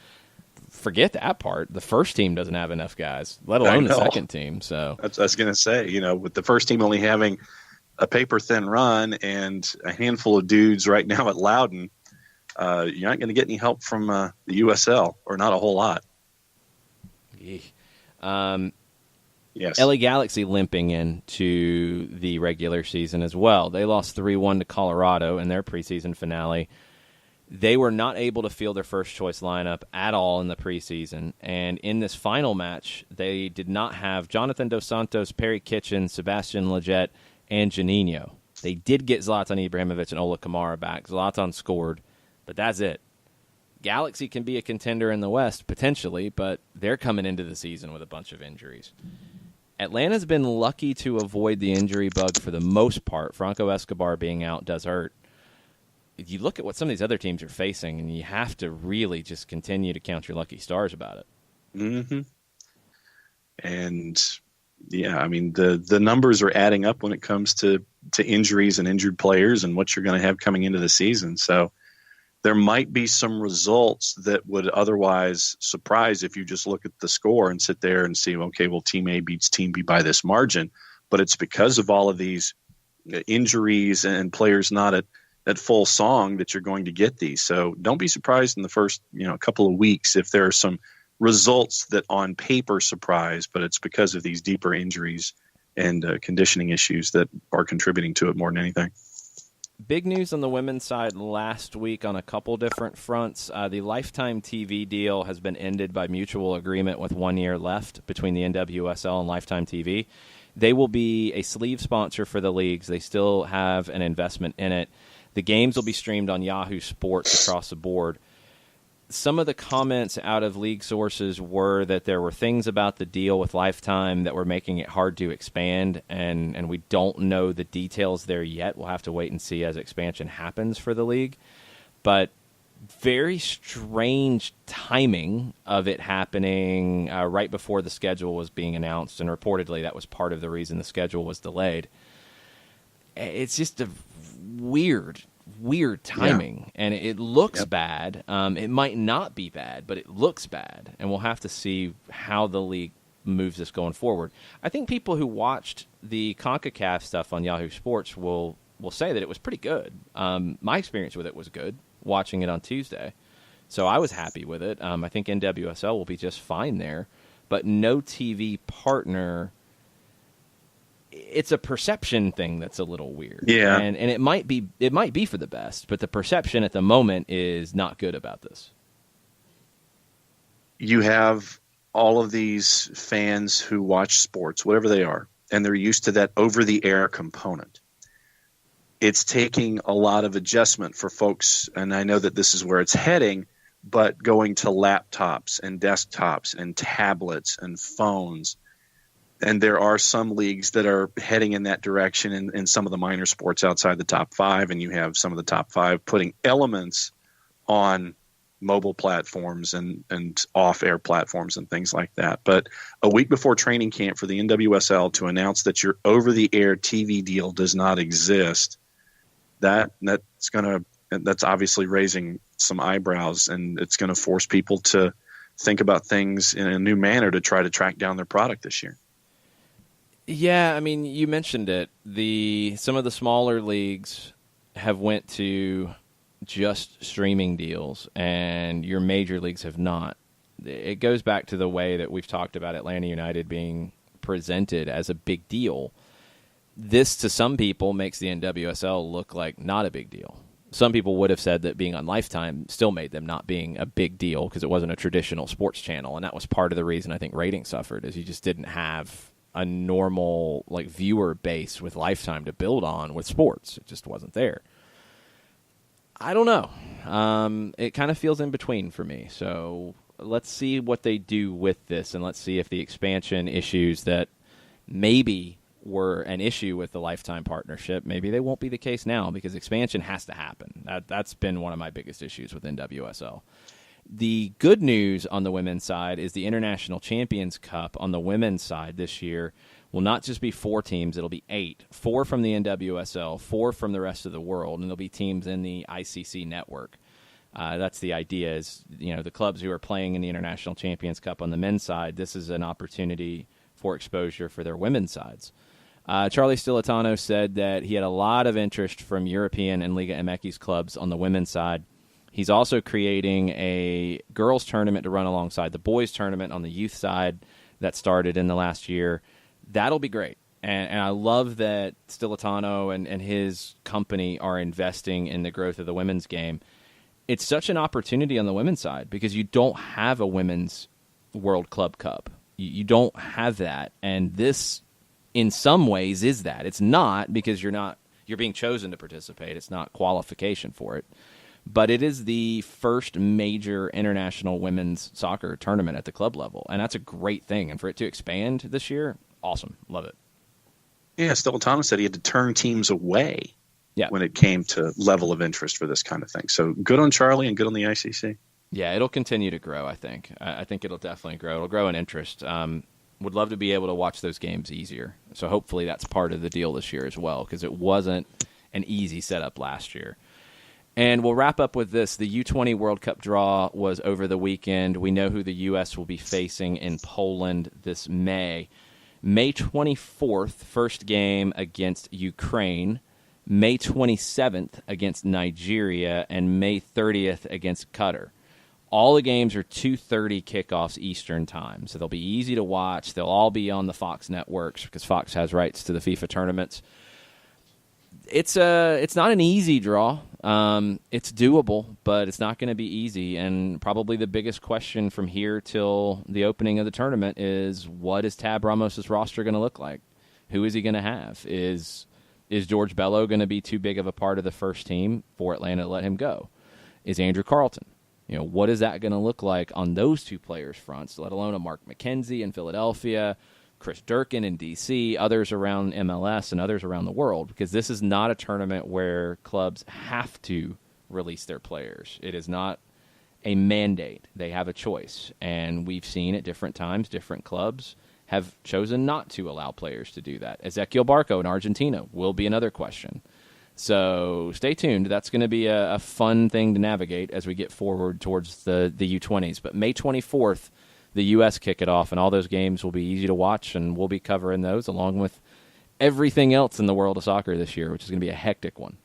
Forget that part. The first team doesn't have enough guys, let alone the second team. So I was going to say, with the first team only having a paper-thin run and a handful of dudes right now at Loudoun, you're not going to get any help from the USL, or not a whole lot. Yes. LA Galaxy limping into the regular season as well. They lost 3-1 to Colorado in their preseason finale. They were not able to field their first-choice lineup at all in the preseason. And in this final match, they did not have Jonathan Dos Santos, Perry Kitchen, Sebastian Lletget, and Juninho. They did get Zlatan Ibrahimovic and Ola Kamara back. Zlatan scored, but that's it. Galaxy can be a contender in the West, potentially, but they're coming into the season with a bunch of injuries. Atlanta's been lucky to avoid the injury bug for the most part. Franco Escobar being out does hurt. You look at what some of these other teams are facing, and you have to really just continue to count your lucky stars about it. Mm-hmm. And yeah, I mean, the numbers are adding up when it comes to injuries and injured players and what you're going to have coming into the season. So there might be some results that would otherwise surprise if you just look at the score and sit there and see, okay, well, team A beats team B by this margin. But it's because of all of these injuries and players not at full song that you're going to get these. So don't be surprised in the first couple of weeks if there are some results that on paper surprise, but it's because of these deeper injuries and conditioning issues that are contributing to it more than anything. Big news on the women's side last week on a couple different fronts. The Lifetime TV deal has been ended by mutual agreement with 1 year left between the NWSL and Lifetime TV. They will be a sleeve sponsor for the leagues. They still have an investment in it. The games will be streamed on Yahoo Sports across the board. Some of the comments out of league sources were that there were things about the deal with Lifetime that were making it hard to expand, and we don't know the details there yet. We'll have to wait and see as expansion happens for the league. But very strange timing of it happening right before the schedule was being announced, and reportedly that was part of the reason the schedule was delayed. It's just a weird timing, and it looks bad. It might not be bad, but it looks bad, and we'll have to see how the league moves this going forward. I think people who watched the CONCACAF stuff on Yahoo Sports will say that it was pretty good. My experience with it was good, watching it on Tuesday, so I was happy with it. I think NWSL will be just fine there, but no TV partner. It's a perception thing that's a little weird. Yeah. And it might be for the best, but the perception at the moment is not good about this. You have all of these fans who watch sports, whatever they are, and they're used to that over-the-air component. It's taking a lot of adjustment for folks, and I know that this is where it's heading, but going to laptops and desktops and tablets and phones. And there are some leagues that are heading in that direction in some of the minor sports outside the top five, and you have some of the top five putting elements on mobile platforms and off-air platforms and things like that. But a week before training camp for the NWSL to announce that your over-the-air TV deal does not exist, that's obviously raising some eyebrows, and it's going to force people to think about things in a new manner to try to track down their product this year. Yeah, I mean, you mentioned it. Some of the smaller leagues have went to just streaming deals, and your major leagues have not. It goes back to the way that we've talked about Atlanta United being presented as a big deal. This, to some people, makes the NWSL look like not a big deal. Some people would have said that being on Lifetime still made them not being a big deal because it wasn't a traditional sports channel, and that was part of the reason I think ratings suffered, is you just didn't have a normal viewer base with Lifetime to build on with sports. It just wasn't there. I don't know. It kind of feels in between for me. So let's see what they do with this, and let's see if the expansion issues that maybe were an issue with the Lifetime partnership, maybe they won't be the case now, because expansion has to happen. That's been one of my biggest issues with NWSL. The good news on the women's side is the International Champions Cup on the women's side this year will not just be 4 teams, it'll be 8. 4 from the NWSL, 4 from the rest of the world, and there'll be teams in the ICC network. That's the idea, is the clubs who are playing in the International Champions Cup on the men's side, this is an opportunity for exposure for their women's sides. Charlie Stilitano said that he had a lot of interest from European and Liga MX clubs on the women's side. He's also creating a girls' tournament to run alongside the boys' tournament on the youth side that started in the last year. That'll be great. And I love that Stilitano and his company are investing in the growth of the women's game. It's such an opportunity on the women's side because you don't have a women's World Club Cup. You don't have that. And this, in some ways, is that. It's not, because you're being chosen to participate. It's not qualification for it. But it is the first major international women's soccer tournament at the club level, and that's a great thing. And for it to expand this year, awesome. Love it. Yeah, Stilitano said he had to turn teams away when it came to level of interest for this kind of thing. So good on Charlie and good on the ICC. Yeah, it'll continue to grow, I think. I think it'll definitely grow. It'll grow in interest. would love to be able to watch those games easier. So hopefully that's part of the deal this year as well, because it wasn't an easy setup last year. And we'll wrap up with this. The U20 World Cup draw was over the weekend. We know who the U.S. will be facing in Poland this May. May 24th, first game against Ukraine. May 27th against Nigeria. And May 30th against Qatar. All the games are 2:30 kickoffs Eastern time, so they'll be easy to watch. They'll all be on the Fox networks because Fox has rights to the FIFA tournaments. It's not an easy draw. It's doable, but it's not going to be easy. And probably the biggest question from here till the opening of the tournament is, what is Tab Ramos' roster going to look like? Who is he going to have? Is George Bello going to be too big of a part of the first team for Atlanta to let him go? Is Andrew Carleton? What is that going to look like on those two players' fronts, let alone a Mark McKenzie in Philadelphia, Chris Durkin in D.C., others around MLS and others around the world? Because this is not a tournament where clubs have to release their players. It is not a mandate. They have a choice. And we've seen at different times, different clubs have chosen not to allow players to do that. Ezequiel Barco in Argentina will be another question. So stay tuned. That's going to be a fun thing to navigate as we get forward towards the U20s. But May 24th, the U.S. kick it off, and all those games will be easy to watch, and we'll be covering those along with everything else in the world of soccer this year, which is going to be a hectic one.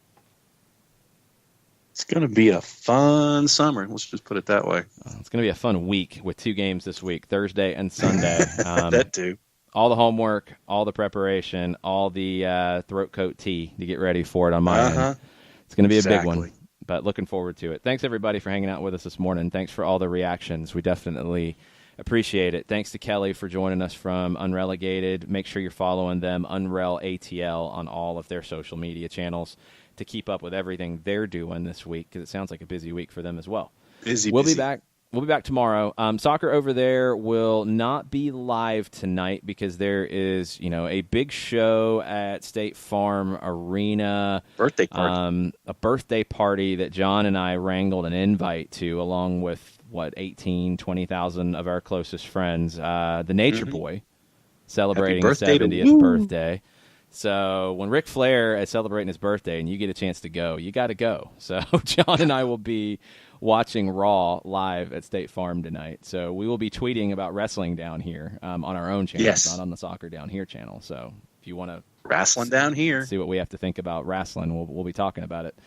It's going to be a fun summer. Let's just put it that way. It's going to be a fun week with 2 games this week, Thursday and Sunday. That too. All the homework, all the preparation, all the throat coat tea to get ready for it on my end. It's going to be a big one, but looking forward to it. Thanks, everybody, for hanging out with us this morning. Thanks for all the reactions. We definitely appreciate it. Thanks to Kelly for joining us from Unrelegated. Make sure you're following them, Unrel ATL, on all of their social media channels to keep up with everything they're doing this week, because it sounds like a busy week for them as well. We'll be back. We'll be back tomorrow. Soccer Over There will not be live tonight because there is, a big show at State Farm Arena. Birthday party. A birthday party that John and I wrangled an invite to, along with, 20,000 of our closest friends. The Nature Boy celebrating his 70th birthday. So when Ric Flair is celebrating his birthday and you get a chance to go, you got to go. So John and I will be watching Raw live at State Farm tonight. So we will be tweeting about wrestling down here on our own channel, not on the Soccer Down Here channel. So if you want to wrestling down here, see what we have to think about wrestling, we'll be talking about it.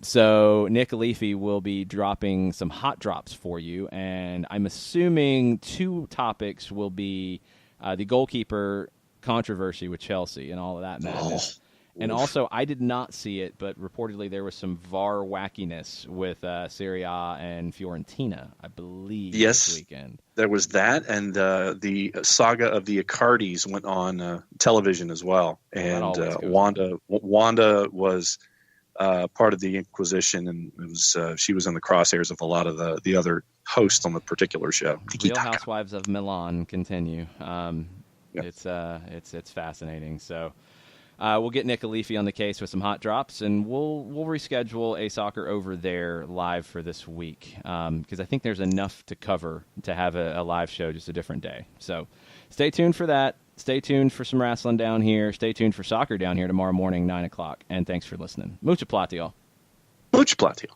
So Nick Leafy will be dropping some hot drops for you, and I'm assuming 2 topics will be the goalkeeper controversy with Chelsea and all of that madness. And also, I did not see it, but reportedly there was some VAR wackiness with Serie A and Fiorentina, I believe, this weekend. There was that, and the saga of the Icardis went on television as well. And Wanda was part of the Inquisition, and it was she was in the crosshairs of a lot of the other hosts on the particular show. Real Housewives of Milan continue. It's fascinating. So we'll get Nick Alifi on the case with some hot drops, and we'll reschedule a Soccer Over There live for this week because I think there's enough to cover to have a live show, just a different day. So stay tuned for that. Stay tuned for some wrestling down here. Stay tuned for soccer down here tomorrow morning, 9 o'clock. And thanks for listening. Mucho platiel. Mucho platiel.